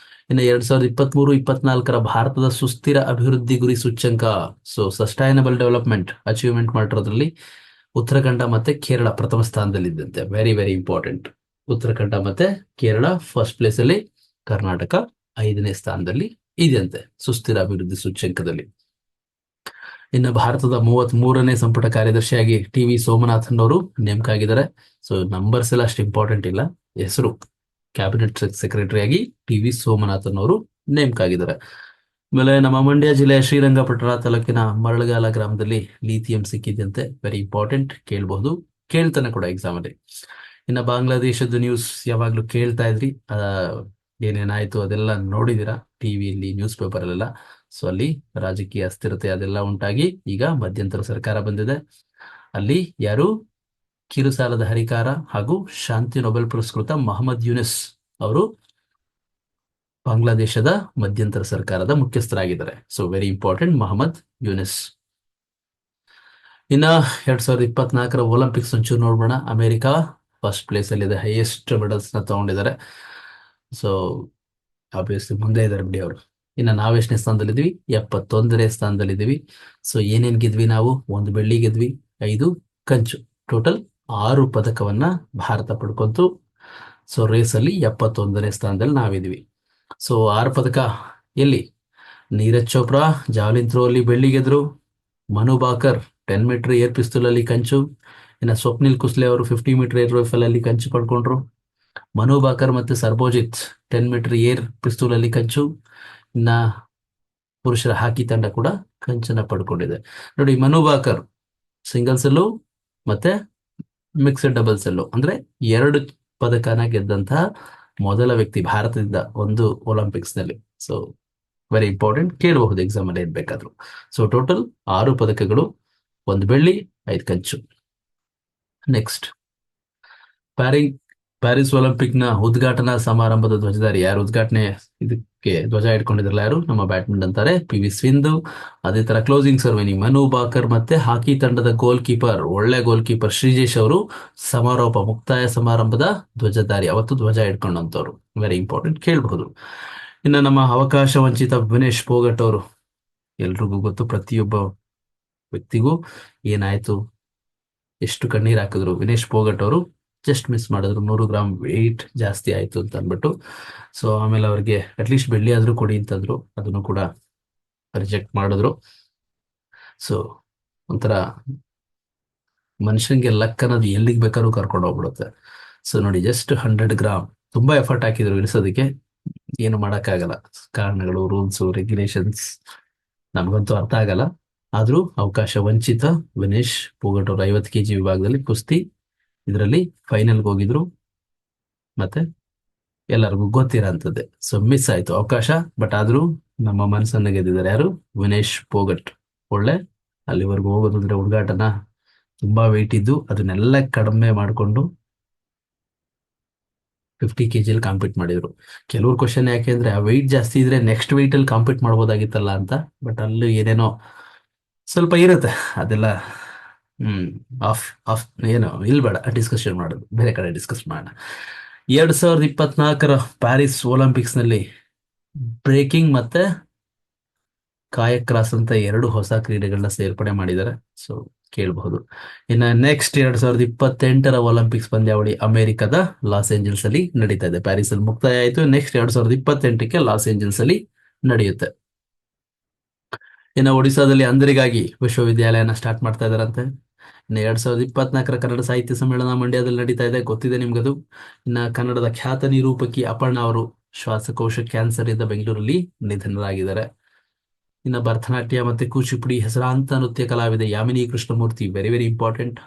ಇನ್ನು 2023-24 ಭಾರತದ ಸುಸ್ಥಿರ ಅಭಿವೃದ್ಧಿ ಗುರಿ ಸೂಚ್ಯಂಕ, ಸೊ ಸಸ್ಟೈನಬಲ್ ಡೆವಲಪ್ಮೆಂಟ್ ಅಚೀವ್ಮೆಂಟ್ ಮಾಡಿರೋದ್ರಲ್ಲಿ ಉತ್ತರಾಖಂಡ ಮತ್ತೆ ಕೇರಳ ಪ್ರಥಮ ಸ್ಥಾನದಲ್ಲಿದ್ದಂತೆ. ವೆರಿ ವೆರಿ ಇಂಪಾರ್ಟೆಂಟ್, ಉತ್ತರಾಖಂಡ ಮತ್ತೆ ಕೇರಳ ಫಸ್ಟ್ ಪ್ಲೇಸ್ ಅಲ್ಲಿ, ಕರ್ನಾಟಕ 5ನೇ ಸ್ಥಾನದಲ್ಲಿ ಇದೆಯಂತೆ ಸುಸ್ಥಿರ ಅಭಿವೃದ್ಧಿ ಸೂಚ್ಯಂಕದಲ್ಲಿ. ಇನ್ನು ಭಾರತದ 33ನೇ ಸಂಪುಟ ಕಾರ್ಯದರ್ಶಿಯಾಗಿ TV ಸೋಮನಾಥನ್ ಅವರು ನೇಮಕ ಆಗಿದ್ದಾರೆ. ಸೊ ನಂಬರ್ಸ್ ಎಲ್ಲ ಅಷ್ಟು ಇಂಪಾರ್ಟೆಂಟ್ ಇಲ್ಲ, ಹೆಸರು ಕ್ಯಾಬಿನೆಟ್ ಸೆಕ್ರೆಟರಿ ಆಗಿ TV ಸೋಮನಾಥನ್ ಅವರು ನೇಮಕ ಆಗಿದ್ದಾರೆ. ಆಮೇಲೆ ನಮ್ಮ ಮಂಡ್ಯ ಜಿಲ್ಲೆಯ ಶ್ರೀರಂಗಪಟ್ಟಣ ತಾಲೂಕಿನ ಮರಳಗಾಲ ಗ್ರಾಮದಲ್ಲಿ ಲಿಥಿಯಂ ಸಿಕ್ಕಿದ್ಯಂತೆ. ವೆರಿ ಇಂಪಾರ್ಟೆಂಟ್, ಕೇಳಬಹುದು, ಕೇಳ್ತಾನೆ ಕೂಡ ಎಕ್ಸಾಮ್ ಅಲ್ಲಿ. ಇನ್ನು ಬಾಂಗ್ಲಾದೇಶದ ನ್ಯೂಸ್ ಯಾವಾಗ್ಲೂ ಕೇಳ್ತಾ ಇದ್ರಿ, ಏನೇನಾಯ್ತು ಅದೆಲ್ಲ ನೋಡಿದಿರಾ ಟಿವಿಯಲ್ಲಿ, ನ್ಯೂಸ್ ಪೇಪರ್ ಅಲ್ಲೆಲ್ಲ. ಸೊ ಅಲ್ಲಿ ರಾಜಕೀಯ ಅಸ್ಥಿರತೆ ಅದೆಲ್ಲ ಉಂಟಾಗಿ ಈಗ ಮಧ್ಯಂತರ ಸರ್ಕಾರ ಬಂದಿದೆ. ಅಲ್ಲಿ ಯಾರು, ಕಿರುಸಾಲದ ಹರಿಕಾರ ಹಾಗೂ ಶಾಂತಿ ನೊಬೆಲ್ ಪುರಸ್ಕೃತ ಮೊಹಮ್ಮದ್ ಯೂನಿಸ್ ಅವರು ಬಾಂಗ್ಲಾದೇಶದ ಮಧ್ಯಂತರ ಸರ್ಕಾರದ ಮುಖ್ಯಸ್ಥರಾಗಿದ್ದಾರೆ. So very important, Mohammad Yunus. ಇನ್ನ 2024 ಒಲಿಂಪಿಕ್ಸ್ ಒಂಚೂರು ನೋಡ್ಬೋಣ. ಅಮೆರಿಕ ಫಸ್ಟ್ ಪ್ಲೇಸ್ ಅಲ್ಲಿ ಇದೆ, ಹೈಯೆಸ್ಟ್ ಮೆಡಲ್ಸ್ ನ ತಗೊಂಡಿದ್ದಾರೆ. ಸೊ ಆಬ್ವಿಯಸ್ಲಿ ಮುಂದೆ ಇದ್ದಾರೆ ಬಿಡಿ ಅವರು. ಇನ್ನು ನಾವೆಷ್ಟನೇ ಸ್ಥಾನದಲ್ಲಿದ್ವಿ, 71ನೇ ಸ್ಥಾನದಲ್ಲಿದ್ದೀವಿ. ಸೊ ಏನೇನ್ ಗೆದ್ವಿ ನಾವು, 1 ಬೆಳ್ಳಿ ಗೆದ್ವಿ, 5 ಕಂಚು, ಟೋಟಲ್ 6 ಪದಕವನ್ನ ಭಾರತ ಪಡ್ಕೊಂತು. ಸೊ ರೇಸ್ ಅಲ್ಲಿ 71ನೇ ಸ್ಥಾನದಲ್ಲಿ ನಾವಿದ್ವಿ. ಸೊ 6 ಪದಕ ಎಲ್ಲಿ, ನೀರಜ್ ಚೋಪ್ರಾ ಜಾವ್ಲಿನ್ ಥ್ರೋ ಅಲ್ಲಿ ಬೆಳ್ಳಿ ಗೆದ್ರು, ಮನು ಬಾಕರ್ 10 ಮೀಟರ್ ಏರ್ ಪಿಸ್ತೂಲ್ ಅಲ್ಲಿ ಕಂಚು, ಇನ್ನು ಸ್ವಪ್ನಿಲ್ ಕುಸ್ಲೆ ಅವರು 50 ಮೀಟರ್ ಏರ್ ರೈಫಲ್ ಅಲ್ಲಿ ಕಂಚು ಪಡ್ಕೊಂಡ್ರು. ಮನು ಬಾಕರ್ ಮತ್ತೆ ಸರ್ಬೋಜಿತ್ 10 ಮೀಟರ್ ಏರ್ ಪಿಸ್ತೂಲ್ ಅಲ್ಲಿ ಕಂಚು. ಇನ್ನ ಪುರುಷರ ಹಾಕಿ ತಂಡ ಕೂಡ ಕಂಚನ್ನ ಪಡ್ಕೊಂಡಿದೆ. ನೋಡಿ, ಮನು ಬಾಕರ್ ಸಿಂಗಲ್ಸ್ ಅಲ್ಲೂ ಮತ್ತೆ ಮಿಕ್ಸ್ಡ್ ಡಬಲ್ಸ್ ಅಲ್ಲೂ ಅಂದ್ರೆ 2 ಪದಕನ ಗೆದ್ದಂತಹ ಮೊದಲ ವ್ಯಕ್ತಿ ಭಾರತದಿಂದ ಒಂದು ಒಲಿಂಪಿಕ್ಸ್ ನಲ್ಲಿ. ಸೊ ವೆರಿ ಇಂಪಾರ್ಟೆಂಟ್, ಕೇಳಬಹುದು ಎಕ್ಸಾಮ್ ಅಲ್ಲಿ ಏನ್ ಬೇಕಾದ್ರು. ಸೊ ಟೋಟಲ್ 6 ಪದಕಗಳು, 1 ಬೆಳ್ಳಿ, 5 ಕಂಚು. ನೆಕ್ಸ್ಟ್, ಪ್ಯಾರಿಸ್ ಒಲಿಂಪಿಕ್ ನ ಉದ್ಘಾಟನಾ ಸಮಾರಂಭದ ಧ್ವಜಧಾರಿ ಯಾರು, ಉದ್ಘಾಟನೆ ಇದಕ್ಕೆ ಧ್ವಜ ಇಟ್ಕೊಂಡಿದ್ರಲ್ಲ ಯಾರು, ನಮ್ಮ ಬ್ಯಾಡ್ಮಿಂಟನ್ ತಾರೆ PV ಸಿಂಧು. ಅದೇ ತರ ಕ್ಲೋಸಿಂಗ್ ಸೆರೆಮನಿ ಮನು ಬಾಕರ್ ಮತ್ತೆ ಹಾಕಿ ತಂಡದ ಗೋಲ್ ಕೀಪರ್, ಒಳ್ಳೆ ಗೋಲ್ ಕೀಪರ್ ಶ್ರೀಜೇಶ್ ಅವರು ಸಮಾರೋಪ ಮುಕ್ತಾಯ ಸಮಾರಂಭದ ಧ್ವಜಧಾರಿ, ಅವತ್ತು ಧ್ವಜ ಇಟ್ಕೊಂಡಂತವ್ರು. ವೆರಿ ಇಂಪಾರ್ಟೆಂಟ್, ಕೇಳಬಹುದು. ಇನ್ನು ನಮ್ಮ ಅವಕಾಶ ವಂಚಿತ ವಿನೇಶ್ ಫೋಗಟ್ ಅವರು, ಎಲ್ರಿಗೂ ಗೊತ್ತು, ಪ್ರತಿಯೊಬ್ಬ ವ್ಯಕ್ತಿಗೂ ಏನಾಯ್ತು, ಎಷ್ಟು ಕಣ್ಣೀರ್ ಹಾಕಿದ್ರು. ವಿನೇಶ್ ಫೋಗಟ್ ಅವರು ಜಸ್ಟ್ ಮಿಸ್ ಮಾಡಿದ್ರು, 100 ಗ್ರಾಮ್ ವೆಯ್ಟ್ ಜಾಸ್ತಿ ಆಯ್ತು ಅಂತ ಅಂದ್ಬಿಟ್ಟು. ಸೊ ಆಮೇಲೆ ಅವ್ರಿಗೆ ಅಟ್ಲೀಸ್ಟ್ ಬೆಳ್ಳಿ ಆದ್ರೂ ಕೊಡಿ ಅಂತಂದ್ರು, ಅದನ್ನು ಕೂಡ ರಿಜೆಕ್ಟ್ ಮಾಡಿದ್ರು. ಸೊ ಒಂಥರ ಮನುಷ್ಯನಿಗೆ ಲಕ್ ಅನ್ನೋದು ಎಲ್ಲಿಗೆ ಬೇಕಾದ್ರೂ ಕರ್ಕೊಂಡು ಹೋಗ್ಬಿಡುತ್ತೆ. ಸೊ ನೋಡಿ, ಜಸ್ಟ್ 100 ಗ್ರಾಮ್, ತುಂಬಾ ಎಫರ್ಟ್ ಹಾಕಿದ್ರು ಇಳಿಸೋದಕ್ಕೆ, ಏನು ಮಾಡೋಕ್ಕಾಗಲ್ಲ. ಕಾರಣಗಳು, ರೂಲ್ಸ್, ರೆಗ್ಯುಲೇಷನ್ಸ್ ನಮಗಂತೂ ಅರ್ಥ ಆಗಲ್ಲ. ಆದ್ರೂ ಅವಕಾಶ ವಂಚಿತ ವಿನೇಶ್ ಫೋಗಟ್ ಅವರು 50 kg ವಿಭಾಗದಲ್ಲಿ ಕುಸ್ತಿ ಇದರಲ್ಲಿ ಫೈನಲ್ಗೆ ಹೋಗಿದ್ರು. ಮತ್ತೆ ಎಲ್ಲರಿಗೂ ಗೊತ್ತಿರೋಂಥದ್ದೇ. ಸೊ ಮಿಸ್ ಆಯ್ತು ಅವಕಾಶ. ಬಟ್ ಆದ್ರೂ ನಮ್ಮ ಮನಸ್ಸನ್ನ ಗೆದ್ದಿದ್ದಾರೆ ಯಾರು? ವಿನೇಶ್ ಫೋಗಟ್. ಒಳ್ಳೆ ಅಲ್ಲಿವರೆಗೂ ಹೋಗೋದಂದ್ರೆ ಹುಡುಗಾಟನ, ತುಂಬಾ ವೆಯ್ಟ್ ಇದ್ದು ಅದನ್ನೆಲ್ಲ ಕಡಿಮೆ ಮಾಡಿಕೊಂಡು 50 kg ಕಾಂಪೀಟ್ ಮಾಡಿದ್ರು. ಕೆಲವ್ರು ಕ್ವಶನ್ ಯಾಕೆ ಅಂದ್ರೆ, ಆ ವೆಯ್ಟ್ ಜಾಸ್ತಿ ಇದ್ರೆ ನೆಕ್ಸ್ಟ್ ವೆಯ್ಟ್ ಅಲ್ಲಿ ಕಾಂಪೀಟ್ ಮಾಡ್ಬೋದಾಗಿತ್ತಲ್ಲ ಅಂತ. ಬಟ್ ಅಲ್ಲಿ ಏನೇನೋ ಸ್ವಲ್ಪ ಇರುತ್ತೆ ಅದೆಲ್ಲ. ಹ್ಮ್ ಆಫ್ ಆಫ್ ಏನು ಇಲ್ಲಿ ಬೇಡ ಡಿಸ್ಕಷನ್ ಮಾಡೋದು, ಬೇರೆ ಕಡೆ ಡಿಸ್ಕಸ್ ಮಾಡೋಣ. 2024 ಪ್ಯಾರಿಸ್ ಒಲಿಂಪಿಕ್ಸ್ ನಲ್ಲಿ ಬ್ರೇಕಿಂಗ್ ಮತ್ತೆ ಕಾಯಕ್ ಕ್ರಾಸ್ ಅಂತ 2 ಹೊಸ ಕ್ರೀಡೆಗಳನ್ನ ಸೇರ್ಪಡೆ ಮಾಡಿದ್ದಾರೆ. ಸೊ ಕೇಳಬಹುದು. ಇನ್ನು ನೆಕ್ಸ್ಟ್ 2028 ಒಲಿಂಪಿಕ್ಸ್ ಪಂದ್ಯಾವಳಿ ಅಮೆರಿಕದ ಲಾಸ್ ಏಂಜಲ್ಸ್ ಅಲ್ಲಿ ನಡೀತಾ ಇದೆ. ಪ್ಯಾರಿಸ್ ಅಲ್ಲಿ ಮುಕ್ತಾಯ ಆಯ್ತು. ನೆಕ್ಸ್ಟ್ 2028ಕ್ಕೆ ಲಾಸ್ ಏಂಜಲ್ಸ್ ಅಲ್ಲಿ ನಡೆಯುತ್ತೆ. ಇನ್ನು ಒಡಿಶಾದಲ್ಲಿ ಅಂಧರಿಗಾಗಿ ವಿಶ್ವವಿದ್ಯಾಲಯನ ಸ್ಟಾರ್ಟ್ ಮಾಡ್ತಾ ಇದಾರಂತೆ. ಇನ್ನು 2024 ಕನ್ನಡ ಸಾಹಿತ್ಯ ಸಮ್ಮೇಳನ ಮಂಡ್ಯದಲ್ಲಿ ನಡೀತಾ ಇದೆ, ಗೊತ್ತಿದೆ ನಿಮ್ಗದು. ಇನ್ನ ಕನ್ನಡದ ಖ್ಯಾತ ನಿರೂಪಕಿ ಅಪರ್ಣಾ ಅವರು ಶ್ವಾಸಕೋಶ ಕ್ಯಾನ್ಸರ್ ಇಂದ ಬೆಂಗಳೂರಲ್ಲಿ ನಿಧನರಾಗಿದ್ದಾರೆ. ಇನ್ನು ಭರತನಾಟ್ಯ ಮತ್ತೆ ಕೂಚಿಪುಡಿ ಹೆಸರಾಂತ ನೃತ್ಯ ಕಲಾವಿದೆ ಯಾಮಿನಿ ಕೃಷ್ಣಮೂರ್ತಿ, ವೆರಿ ವೆರಿ ಇಂಪಾರ್ಟೆಂಟ್.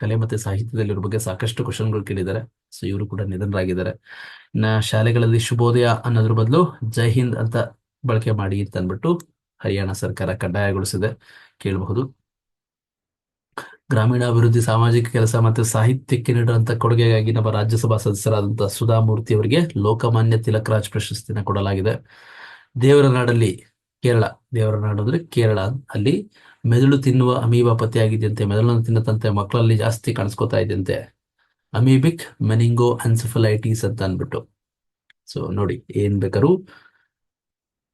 ಕಲೆ ಮತ್ತೆ ಸಾಹಿತ್ಯದಲ್ಲಿ ಇವ್ರ ಬಗ್ಗೆ ಸಾಕಷ್ಟು ಕ್ವಶನ್ಗಳು ಕೇಳಿದ್ದಾರೆ. ಸೊ ಇವರು ಕೂಡ ನಿಧನರಾಗಿದ್ದಾರೆ. ಇನ್ನ ಶಾಲೆಗಳಲ್ಲಿ ಶುಭೋದಯ ಅನ್ನೋದ್ರ ಬದಲು ಜೈ ಹಿಂದ್ ಅಂತ ಬಳಕೆ ಮಾಡಿ ಅಂತ ಅಂದ್ಬಿಟ್ಟು ಹರಿಯಾಣ ಸರ್ಕಾರ ಕಡ್ಡಾಯಗೊಳಿಸಿದೆ, ಕೇಳಬಹುದು. ಗ್ರಾಮೀಣಾಭಿವೃದ್ಧಿ, ಸಾಮಾಜಿಕ ಕೆಲಸ ಮತ್ತು ಸಾಹಿತ್ಯಕ್ಕೆ ನೀಡುವಂತ ಕೊಡುಗೆಗಾಗಿ ನಮ್ಮ ರಾಜ್ಯಸಭಾ ಸದಸ್ಯರಾದಂತಹ ಸುಧಾಮೂರ್ತಿ ಅವರಿಗೆ ಲೋಕಮಾನ್ಯ ತಿಲಕ್ ರಾಜ್ ಪ್ರಶಸ್ತಿನ ಕೊಡಲಾಗಿದೆ. ದೇವರ ನಾಡಲ್ಲಿ ಕೇರಳ, ದೇವರ ನಾಡು ಅಂದ್ರೆ ಕೇರಳ, ಅಲ್ಲಿ ಮೆದುಳು ತಿನ್ನುವ ಅಮೀಬಾ ಪತ್ತೆಯಾಗಿದೆಯಂತೆ. ಮೆದುಳನ್ನು ತಿನ್ನತಂತೆ ಮಕ್ಕಳಲ್ಲಿ ಜಾಸ್ತಿ ಕಾಣಿಸ್ಕೊತಾ ಇದೆಯಂತೆ, ಅಮೀಬಿಕ್ ಮೆನಿಂಗೋ ಅನ್ಸೆಫಲೈಟಿಸ್ ಅಂತ ಅಂದ್ಬಿಟ್ಟು. ಸೊ ನೋಡಿ, ಏನ್ ಬೇಕಾದ್ರು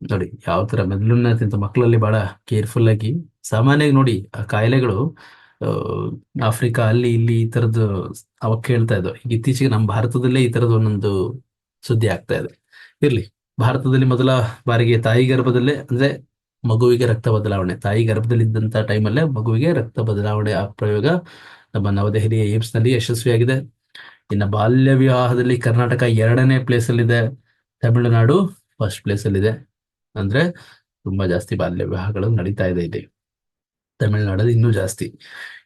ನೋಡಿ ಯಾವ ತರ ಮೆದುಳನ್ನ ತಿಂತ ಮಕ್ಕಳಲ್ಲಿ ಬಹಳ ಕೇರ್ಫುಲ್ ಆಗಿ. ಸಾಮಾನ್ಯವಾಗಿ ನೋಡಿ ಆ ಕಾಯಿಲೆಗಳು ಆಫ್ರಿಕಾ ಅಲ್ಲಿ ಇಲ್ಲಿ ಈ ತರದ್ದು ಅವಾಗ ಕೇಳ್ತಾ ಇದ್ದೋ. ಈಗ ಇತ್ತೀಚೆಗೆ ನಮ್ಮ ಭಾರತದಲ್ಲೇ ಈ ತರದ ಒಂದೊಂದು ಸುದ್ದಿ ಆಗ್ತಾ ಇದೆ. ಇರ್ಲಿ, ಭಾರತದಲ್ಲಿ ಮೊದಲ ಬಾರಿಗೆ ತಾಯಿ ಗರ್ಭದಲ್ಲೇ ಅಂದ್ರೆ ಮಗುವಿಗೆ ರಕ್ತ ಬದಲಾವಣೆ, ತಾಯಿ ಗರ್ಭದಲ್ಲಿ ಇದ್ದಂತ ಟೈಮಲ್ಲೇ ಮಗುವಿಗೆ ರಕ್ತ ಬದಲಾವಣೆ ಆ ಪ್ರಯೋಗ ನಮ್ಮ ನವದೆಹಲಿಯ ಏಮ್ಸ್ ನಲ್ಲಿ ಯಶಸ್ವಿಯಾಗಿದೆ. ಇನ್ನು ಬಾಲ್ಯ ವಿವಾಹದಲ್ಲಿ ಕರ್ನಾಟಕ 2ನೇ ಪ್ಲೇಸ್ ಅಲ್ಲಿದೆ, ತಮಿಳುನಾಡು ಫಸ್ಟ್ ಪ್ಲೇಸ್ ಅಲ್ಲಿದೆ. ಅಂದ್ರೆ ತುಂಬಾ ಜಾಸ್ತಿ ಬಾಲ್ಯ ವಿವಾಹಗಳು ನಡೀತಾ ಇದೆ ಇಲ್ಲಿ, ತಮಿಳುನಾಡಲ್ಲಿ ಇನ್ನೂ ಜಾಸ್ತಿ.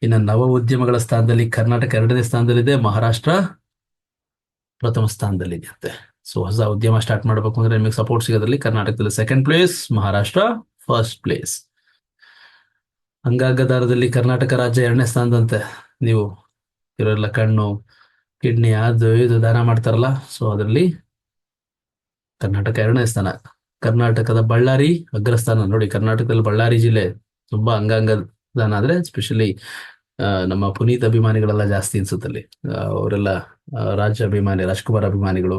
ಇನ್ನು ನವ ಉದ್ಯಮಗಳ ಸ್ಥಾನದಲ್ಲಿ ಕರ್ನಾಟಕ 2ನೇ ಸ್ಥಾನದಲ್ಲಿದೆ, ಮಹಾರಾಷ್ಟ್ರ ಪ್ರಥಮ ಸ್ಥಾನದಲ್ಲಿದೆ ಅಂತೆ. ಸೊ ಹೊಸ ಉದ್ಯಮ ಸ್ಟಾರ್ಟ್ ಮಾಡಬೇಕು ಅಂದ್ರೆ ನಿಮಗೆ ಸಪೋರ್ಟ್ ಸಿಗೋದ್ರಲ್ಲಿ ಕರ್ನಾಟಕದಲ್ಲಿ 2nd place, Maharashtra first place. ಅಂಗಾಂಗ ದಾನದಲ್ಲಿ ಕರ್ನಾಟಕ ರಾಜ್ಯ 2ನೇ ಸ್ಥಾನದಂತೆ. ನೀವು ಇರೋಲ್ಲ ಕಣ್ಣು, ಕಿಡ್ನಿ ಅದು ಇದು ದಾನ ಮಾಡ್ತಾರಲ್ಲ, ಸೊ ಅದರಲ್ಲಿ ಕರ್ನಾಟಕ 2ನೇ ಸ್ಥಾನ. ಕರ್ನಾಟಕದ ಬಳ್ಳಾರಿ ಅಗ್ರಸ್ಥಾನ. ನೋಡಿ, ಕರ್ನಾಟಕದಲ್ಲಿ ಬಳ್ಳಾರಿ ಜಿಲ್ಲೆ ತುಂಬಾ ಅಂಗಾಂಗ ದಾನ ಆದ್ರೆ ಸ್ಪೆಷಲಿ ನಮ್ಮ ಪುನೀತ್ ಅಭಿಮಾನಿಗಳೆಲ್ಲ ಜಾಸ್ತಿ ಅನ್ಸುತ್ತಲ್ಲಿ. ಅವರೆಲ್ಲ ರಾಜ ಅಭಿಮಾನಿ, ರಾಜ್ಕುಮಾರ್ ಅಭಿಮಾನಿಗಳು.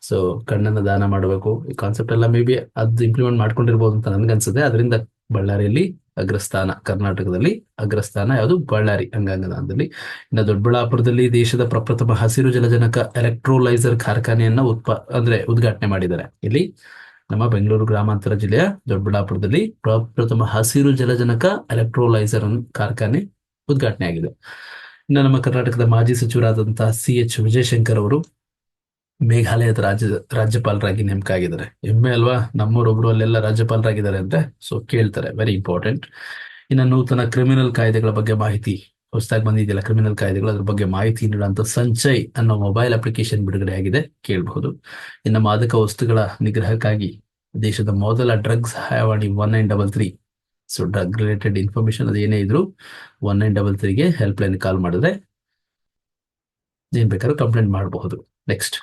ಸೊ ಕಣ್ಣನ್ನ ದಾನ ಮಾಡಬೇಕು, ಈ ಕಾನ್ಸೆಪ್ಟ್ ಎಲ್ಲ ಮೇ ಬಿ ಅದು ಇಂಪ್ಲಿಮೆಂಟ್ ಮಾಡ್ಕೊಂಡಿರ್ಬೋದು ಅಂತ ನನ್ಗನ್ಸುತ್ತೆ. ಅದರಿಂದ ಬಳ್ಳಾರಿಯಲ್ಲಿ ಅಗ್ರಸ್ಥಾನ, ಕರ್ನಾಟಕದಲ್ಲಿ ಅಗ್ರಸ್ಥಾನ ಯಾವುದು? ಬಳ್ಳಾರಿ ಅಂಗಾಂಗ ದಾನದಲ್ಲಿ. ಇನ್ನು ದೊಡ್ಡಬಳ್ಳಾಪುರದಲ್ಲಿ ದೇಶದ ಪ್ರಪ್ರಥಮ ಹಸಿರು ಜಲಜನಕ ಎಲೆಕ್ಟ್ರೋಲೈಸರ್ ಕಾರ್ಖಾನೆಯನ್ನ ಉದ್ಘಾಟನೆ ಮಾಡಿದ್ದಾರೆ. ಇಲ್ಲಿ ನಮ್ಮ ಬೆಂಗಳೂರು ಗ್ರಾಮಾಂತರ ಜಿಲ್ಲೆಯ ದೊಡ್ಡಬಳ್ಳಾಪುರದಲ್ಲಿ ಪ್ರಪ್ರಥಮ ಹಸಿರು ಜಲಜನಕ ಎಲೆಕ್ಟ್ರೋಲೈಸರ್ ಕಾರ್ಖಾನೆ ಉದ್ಘಾಟನೆ ಆಗಿದೆ. ಇನ್ನು ನಮ್ಮ ಕರ್ನಾಟಕದ ಮಾಜಿ ಸಚಿವರಾದಂತಹ CH ವಿಜಯಶಂಕರ್ ಅವರು ಮೇಘಾಲಯದ ರಾಜ್ಯಪಾಲರಾಗಿ ನೇಮಕ ಆಗಿದ್ದಾರೆ. ಹೆಮ್ಮೆ ಅಲ್ವಾ, ನಮ್ಮೂರೊಬ್ರು ಅಲ್ಲೆಲ್ಲ ರಾಜ್ಯಪಾಲರಾಗಿದ್ದಾರೆ ಅಂತ. ಸೊ ಕೇಳ್ತಾರೆ, ವೆರಿ ಇಂಪಾರ್ಟೆಂಟ್. ಇನ್ನು ನೂತನ ಕ್ರಿಮಿನಲ್ ಕಾಯ್ದೆಗಳ ಬಗ್ಗೆ ಮಾಹಿತಿ ಹೊಸದಾಗಿ ಬಂದಿದೆಯಲ್ಲ, ಕ್ರಿಮಿನಲ್ ಕಾಯ್ದೆಗಳು, ಅದ್ರ ಬಗ್ಗೆ ಮಾಹಿತಿ ನೀಡುವಂತ ಸಂಚಯ್ ಅನ್ನೋ ಮೊಬೈಲ್ ಅಪ್ಲಿಕೇಶನ್ ಬಿಡುಗಡೆ ಆಗಿದೆ, ಕೇಳಬಹುದು. ಇನ್ನು ಮಾದಕ ವಸ್ತುಗಳ ನಿಗ್ರಹಕ್ಕಾಗಿ ದೇಶದ ಮೊದಲ ಡ್ರಗ್ ಸಹಾಯವಾಣಿ 1933. ಸೊ ಡ್ರಗ್ ರಿಲೇಟೆಡ್ ಇನ್ಫಾರ್ಮೇಶನ್ ಅದು ಏನೇ ಇದ್ರು 1933ಗೆ ಹೆಲ್ಪ್ ಲೈನ್ ಕಾಲ್ ಮಾಡಿದ್ರೆ ಏನ್ ಬೇಕಾದ್ರೂ ಕಂಪ್ಲೇಂಟ್ ಮಾಡಬಹುದು. ನೆಕ್ಸ್ಟ್,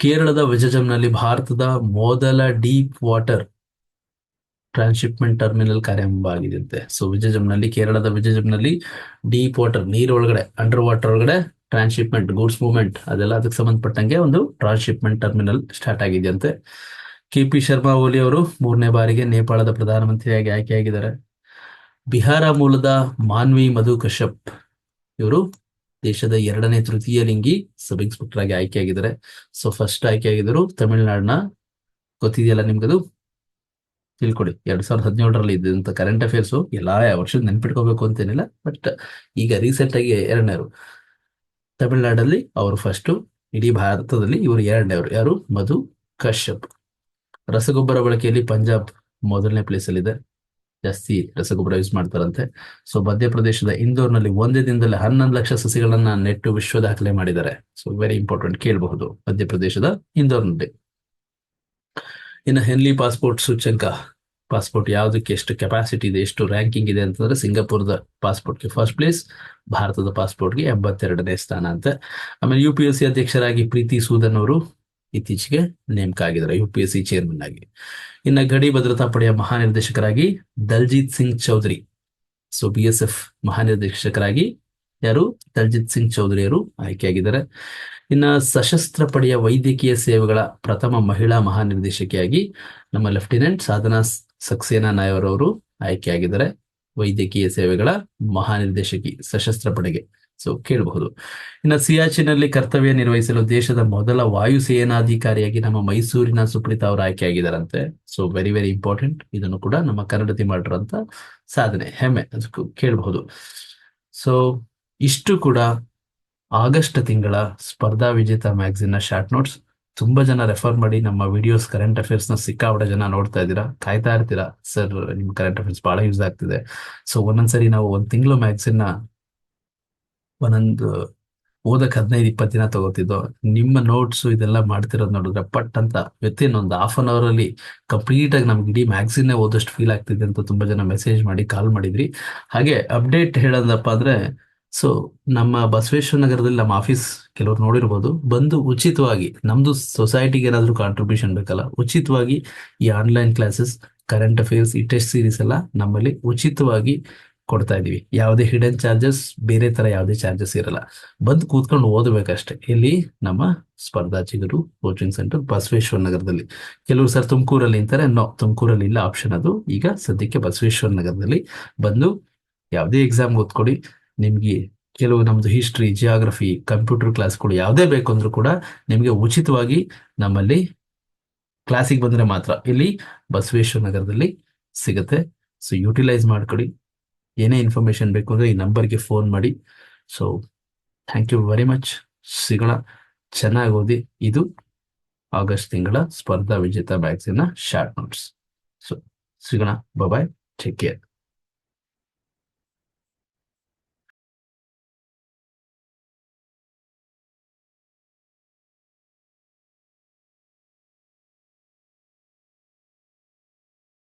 ಕೇರಳದ ವಿಜಜಂನಲ್ಲಿ ಭಾರತದ ಮೊದಲ ಡೀಪ್ ವಾಟರ್ ಟ್ರಾನ್ಸ್ಶಿಪ್ಮೆಂಟ್ ಟರ್ಮಿನಲ್ ಕಾರ್ಯಾರಂಭ ಆಗಿದೆಯಂತೆ. ಸೊ ಕೇರಳದ ವಿಜಜಂನಲ್ಲಿ ಡೀಪ್ ವಾಟರ್, ನೀರೊಳಗಡೆ, ಅಂಡರ್ ವಾಟರ್ ಒಳಗಡೆ ಟ್ರಾನ್ಸ್ಶಿಪ್ಮೆಂಟ್, ಗೂಡ್ಸ್ ಮೂವ್ಮೆಂಟ್, ಅದೆಲ್ಲ ಅದಕ್ಕೆ ಸಂಬಂಧಪಟ್ಟಂಗೆ ಒಂದು ಟ್ರಾನ್ಸ್ಶಿಪ್ಮೆಂಟ್ ಟರ್ಮಿನಲ್ ಸ್ಟಾರ್ಟ್ ಆಗಿದೆಯಂತೆ. KP ಶರ್ಮಾ ಓಲಿ ಅವರು 3ನೇ ಬಾರಿಗೆ ನೇಪಾಳದ ಪ್ರಧಾನಮಂತ್ರಿಯಾಗಿ ಆಯ್ಕೆಯಾಗಿದ್ದಾರೆ. ಬಿಹಾರ ಮೂಲದ ಮಾನ್ವಿ ಮಧು ಕಶ್ಯಪ್ ಇವರು ದೇಶದ 2ನೇ ತೃತೀಯ ಲಿಂಗಿ ಸಬ್ ಇನ್ಸ್ಪೆಕ್ಟರ್ ಆಗಿ ಆಯ್ಕೆಯಾಗಿದ್ದಾರೆ. ಸೊ ಫಸ್ಟ್ ಆಯ್ಕೆಯಾಗಿದ್ದರು ತಮಿಳುನಾಡಿನ, ಗೊತ್ತಿದೆಯಲ್ಲ ನಿಮ್ಗದು, ತಿಳ್ಕೊಡಿ. 2017ರಲ್ಲಿ ಇದ್ದಂತ ಕರೆಂಟ್ ಅಫೇರ್ಸ್ ಎಲ್ಲಾ ವರ್ಷದ ನೆನ್ಪಿಟ್ಕೋಬೇಕು ಅಂತೇನಿಲ್ಲ, ಬಟ್ ಈಗ ರೀಸೆಂಟ್ ಆಗಿ 2ನೇವರು ತಮಿಳುನಾಡಲ್ಲಿ ಅವರು ಫಸ್ಟ್, ಇಡೀ ಭಾರತದಲ್ಲಿ ಇವರು 2ನೇವರು. ಯಾರು? ಮಧು ಕಶ್ಯಪ್. ರಸಗೊಬ್ಬರ ಬಳಕೆಯಲ್ಲಿ ಪಂಜಾಬ್ ಮೊದಲನೇ ಪ್ಲೇಸ್ ಅಲ್ಲಿ ಇದೆ, ಜಾಸ್ತಿ ರಸಗೊಬ್ಬರ ಯೂಸ್ ಮಾಡ್ತಾರಂತೆ. ಸೊ ಮಧ್ಯಪ್ರದೇಶದ ಇಂದೋರ್ನಲ್ಲಿ ಒಂದೇ ದಿನದಲ್ಲಿ 11 ಲಕ್ಷ ಸಸಿಗಳನ್ನ ನೆಟ್ಟು ವಿಶ್ವ ದಾಖಲೆ ಮಾಡಿದ್ದಾರೆ. ಸೊ ವೆರಿ ಇಂಪಾರ್ಟೆಂಟ್, ಕೇಳಬಹುದು ಮಧ್ಯಪ್ರದೇಶದ ಇಂದೋರ್ನಲ್ಲಿ. ಇನ್ನು ಹೆನ್ಲಿ ಪಾಸ್ಪೋರ್ಟ್ ಸೂಚ್ಯಂಕ, ಪಾಸ್ಪೋರ್ಟ್ ಯಾವುದಕ್ಕೆ ಎಷ್ಟು ಕೆಪಾಸಿಟಿ ಇದೆ, ಎಷ್ಟು ರ್ಯಾಂಕಿಂಗ್ ಇದೆ ಅಂತಂದ್ರೆ ಸಿಂಗಾಪುರದ ಪಾಸ್ಪೋರ್ಟ್ಗೆ ಫಸ್ಟ್ ಪ್ಲೇಸ್, ಭಾರತದ ಪಾಸ್ಪೋರ್ಟ್ಗೆ 82ನೇ ಸ್ಥಾನ ಅಂತ. ಆಮೇಲೆ UPSC ಅಧ್ಯಕ್ಷರಾಗಿ ಪ್ರೀತಿ ಸೂದನ್ ಅವರು ಇತ್ತೀಚೆಗೆ ನೇಮಕ ಆಗಿದ್ದಾರೆ UPSC ಚೇರ್ಮನ್ ಆಗಿ. ಇನ್ನ ಗಡಿ ಭದ್ರತಾ ಪಡೆಯ ಮಹಾನಿರ್ದೇಶಕರಾಗಿ ದಲ್ಜಿತ್ ಸಿಂಗ್ ಚೌಧರಿ, ಸೊ BSF ಮಹಾನಿರ್ದೇಶಕರಾಗಿ ಯಾರು? ದಲ್ಜಿತ್ ಸಿಂಗ್ ಚೌಧರಿ ಅವರು ಆಯ್ಕೆಯಾಗಿದ್ದಾರೆ. ಇನ್ನ ಸಶಸ್ತ್ರ ಪಡೆಯ ವೈದ್ಯಕೀಯ ಸೇವೆಗಳ ಪ್ರಥಮ ಮಹಿಳಾ ಮಹಾನಿರ್ದೇಶಕಿಯಾಗಿ ನಮ್ಮ ಲೆಫ್ಟಿನೆಂಟ್ ಸಾಧನಾ ಸಕ್ಸೇನಾ ನಾಯರ್ ಅವರು ಆಯ್ಕೆಯಾಗಿದ್ದಾರೆ. ವೈದ್ಯಕೀಯ ಸೇವೆಗಳ ಮಹಾನಿರ್ದೇಶಕಿ ಸಶಸ್ತ್ರ ಪಡೆಗೆ, ಸೊ ಕೇಳಬಹುದು. ಇನ್ನು ಸಿಯಾಚಿನಲ್ಲಿ ಕರ್ತವ್ಯ ನಿರ್ವಹಿಸಲು ದೇಶದ ಮೊದಲ ವಾಯುಸೇನಾಧಿಕಾರಿಯಾಗಿ ನಮ್ಮ ಮೈಸೂರಿನ ಸುಪ್ರೀತಾ ಅವರು ಆಯ್ಕೆಯಾಗಿದ್ದಾರಂತೆ. ಸೊ ವೆರಿ ವೆರಿ ಇಂಪಾರ್ಟೆಂಟ್, ಇದನ್ನು ಕೂಡ ನಮ್ಮ ಕನ್ನಡತಿ ಮಾಡಿರೋಂಥ ಸಾಧನೆ, ಹೆಮ್ಮೆ, ಅದಕ್ಕೂ ಕೇಳಬಹುದು. ಸೊ ಇಷ್ಟು ಕೂಡ ಆಗಸ್ಟ್ ತಿಂಗಳ ಸ್ಪರ್ಧಾ ವಿಜೇತ ಮ್ಯಾಗಝಿನ್ ನ ಶಾರ್ಟ್ ನೋಟ್ಸ್. ತುಂಬಾ ಜನ ರೆಫರ್ ಮಾಡಿ ನಮ್ಮ ವಿಡಿಯೋಸ್, ಕರೆಂಟ್ ಅಫೇರ್ಸ್ ನ ಸಿಕ್ಕಾಪಟ್ಟೆ ಜನ ನೋಡ್ತಾ ಇದ್ದೀರಾ, ಕಾಯ್ತಾ ಇರ್ತೀರಾ, ಸರ್ ನಿಮ್ ಕರೆಂಟ್ ಅಫೇರ್ಸ್ ಬಹಳ ಯೂಸ್ ಆಗ್ತಿದೆ. ಸೊ ಒಂದೊಂದ್ಸರಿ ನಾವು 1 ತಿಂಗಳು ಮ್ಯಾಗಝಿನ್ ನ ಒಂದೊಂದು ಓದಕ್ 15-20 ದಿನ ತಗೋತಿದ್ದೋ. ನಿಮ್ಮ ನೋಟ್ಸ್ ಇದೆಲ್ಲ ಮಾಡ್ತಿರೋದು ನೋಡಿದ್ರೆ ಪಟ್ ಅಂತ ವಿತಿನ್ ಒಂದು ಹಾಫ್ ಅನ್ ಅವರ್ ಅಲ್ಲಿ ಕಂಪ್ಲೀಟ್ ಆಗಿ ನಮ್ಗೆ ಇಡೀ ಮ್ಯಾಗಝಿನ್ ಓದಷ್ಟು ಫೀಲ್ ಆಗ್ತಿದೆ ಅಂತ ತುಂಬಾ ಜನ ಮೆಸೇಜ್ ಮಾಡಿ, ಕಾಲ್ ಮಾಡಿದ್ರಿ. ಹಾಗೆ ಅಪ್ಡೇಟ್ ಹೇಳೋದಪ್ಪ ಅಂದ್ರೆ, ಸೊ ನಮ್ಮ ಬಸವೇಶ್ವರ ನಗರದಲ್ಲಿ ನಮ್ಮ ಆಫೀಸ್ ಕೆಲವರು ನೋಡಿರ್ಬೋದು, ಬಂದು ಉಚಿತವಾಗಿ ನಮ್ದು ಸೊಸೈಟಿಗೆ ಏನಾದ್ರು ಕಾಂಟ್ರಿಬ್ಯೂಷನ್ ಬೇಕಲ್ಲ, ಉಚಿತವಾಗಿ ಈ ಆನ್ಲೈನ್ ಕ್ಲಾಸಸ್, ಕರೆಂಟ್ ಅಫೇರ್ಸ್, ಈ ಟೆಸ್ಟ್ ಸೀರೀಸ್ ಎಲ್ಲ ನಮ್ಮಲ್ಲಿ ಉಚಿತವಾಗಿ ಕೊಡ್ತಾ ಇದೀವಿ. ಯಾವುದೇ ಹಿಡನ್ ಚಾರ್ಜಸ್, ಬೇರೆ ತರ ಯಾವುದೇ ಚಾರ್ಜಸ್ ಇರಲ್ಲ. ಬಂದು ಕೂತ್ಕೊಂಡು ಓದಬೇಕಷ್ಟೇ. ಇಲ್ಲಿ ನಮ್ಮ ಸ್ಪರ್ಧಾ ಚಿಗುರು ಕೋಚಿಂಗ್ ಸೆಂಟರ್ ಬಸವೇಶ್ವರ ನಗರದಲ್ಲಿ. ಕೆಲವರು ಸರ್ ತುಮಕೂರಲ್ಲಿ ಅಂತಾರೆ, ನೋ, ತುಮಕೂರಲ್ಲಿ ಇಲ್ಲ ಆಪ್ಷನ್ ಅದು. ಈಗ ಸದ್ಯಕ್ಕೆ ಬಸವೇಶ್ವರ ನಗರದಲ್ಲಿ ಬಂದು ಯಾವುದೇ ಎಕ್ಸಾಮ್ ಓದ್ಕೊಡಿ. ನಿಮ್ಗೆ ಕೆಲವು ನಮ್ದು ಹಿಸ್ಟ್ರಿ, ಜಿಯೋಗ್ರಫಿ, ಕಂಪ್ಯೂಟರ್ ಕ್ಲಾಸ್ಗಳು ಯಾವುದೇ ಬೇಕು ಅಂದ್ರೂ ಕೂಡ ನಿಮಗೆ ಉಚಿತವಾಗಿ ನಮ್ಮಲ್ಲಿ ಕ್ಲಾಸಿಗೆ ಬಂದ್ರೆ ಮಾತ್ರ ಇಲ್ಲಿ ಬಸವೇಶ್ವರ ನಗರದಲ್ಲಿ ಸಿಗುತ್ತೆ. ಸೊ ಯುಟಿಲೈಸ್ ಮಾಡ್ಕೊಡಿ. ಏನೇ ಇನ್ಫಾರ್ಮೇಶನ್ ಬೇಕು ಅಂದ್ರೆ ಈ ನಂಬರ್ಗೆ ಫೋನ್ ಮಾಡಿ. So thank you very much. ಸಿಗೋಣ, ಚೆನ್ನಾಗಿ ಓದಿ. ಇದು ಆಗಸ್ಟ್ ತಿಂಗಳ ಸ್ಪರ್ಧಾ ವಿಜೇತ ಮ್ಯಾಗಝಿನ್ ನ ಶಾರ್ಟ್ ನೋಟ್ಸ್. ಸೊ ಸಿಗೋಣ, ಬಾಯ್, ಟೇಕ್ ಕೇರ್.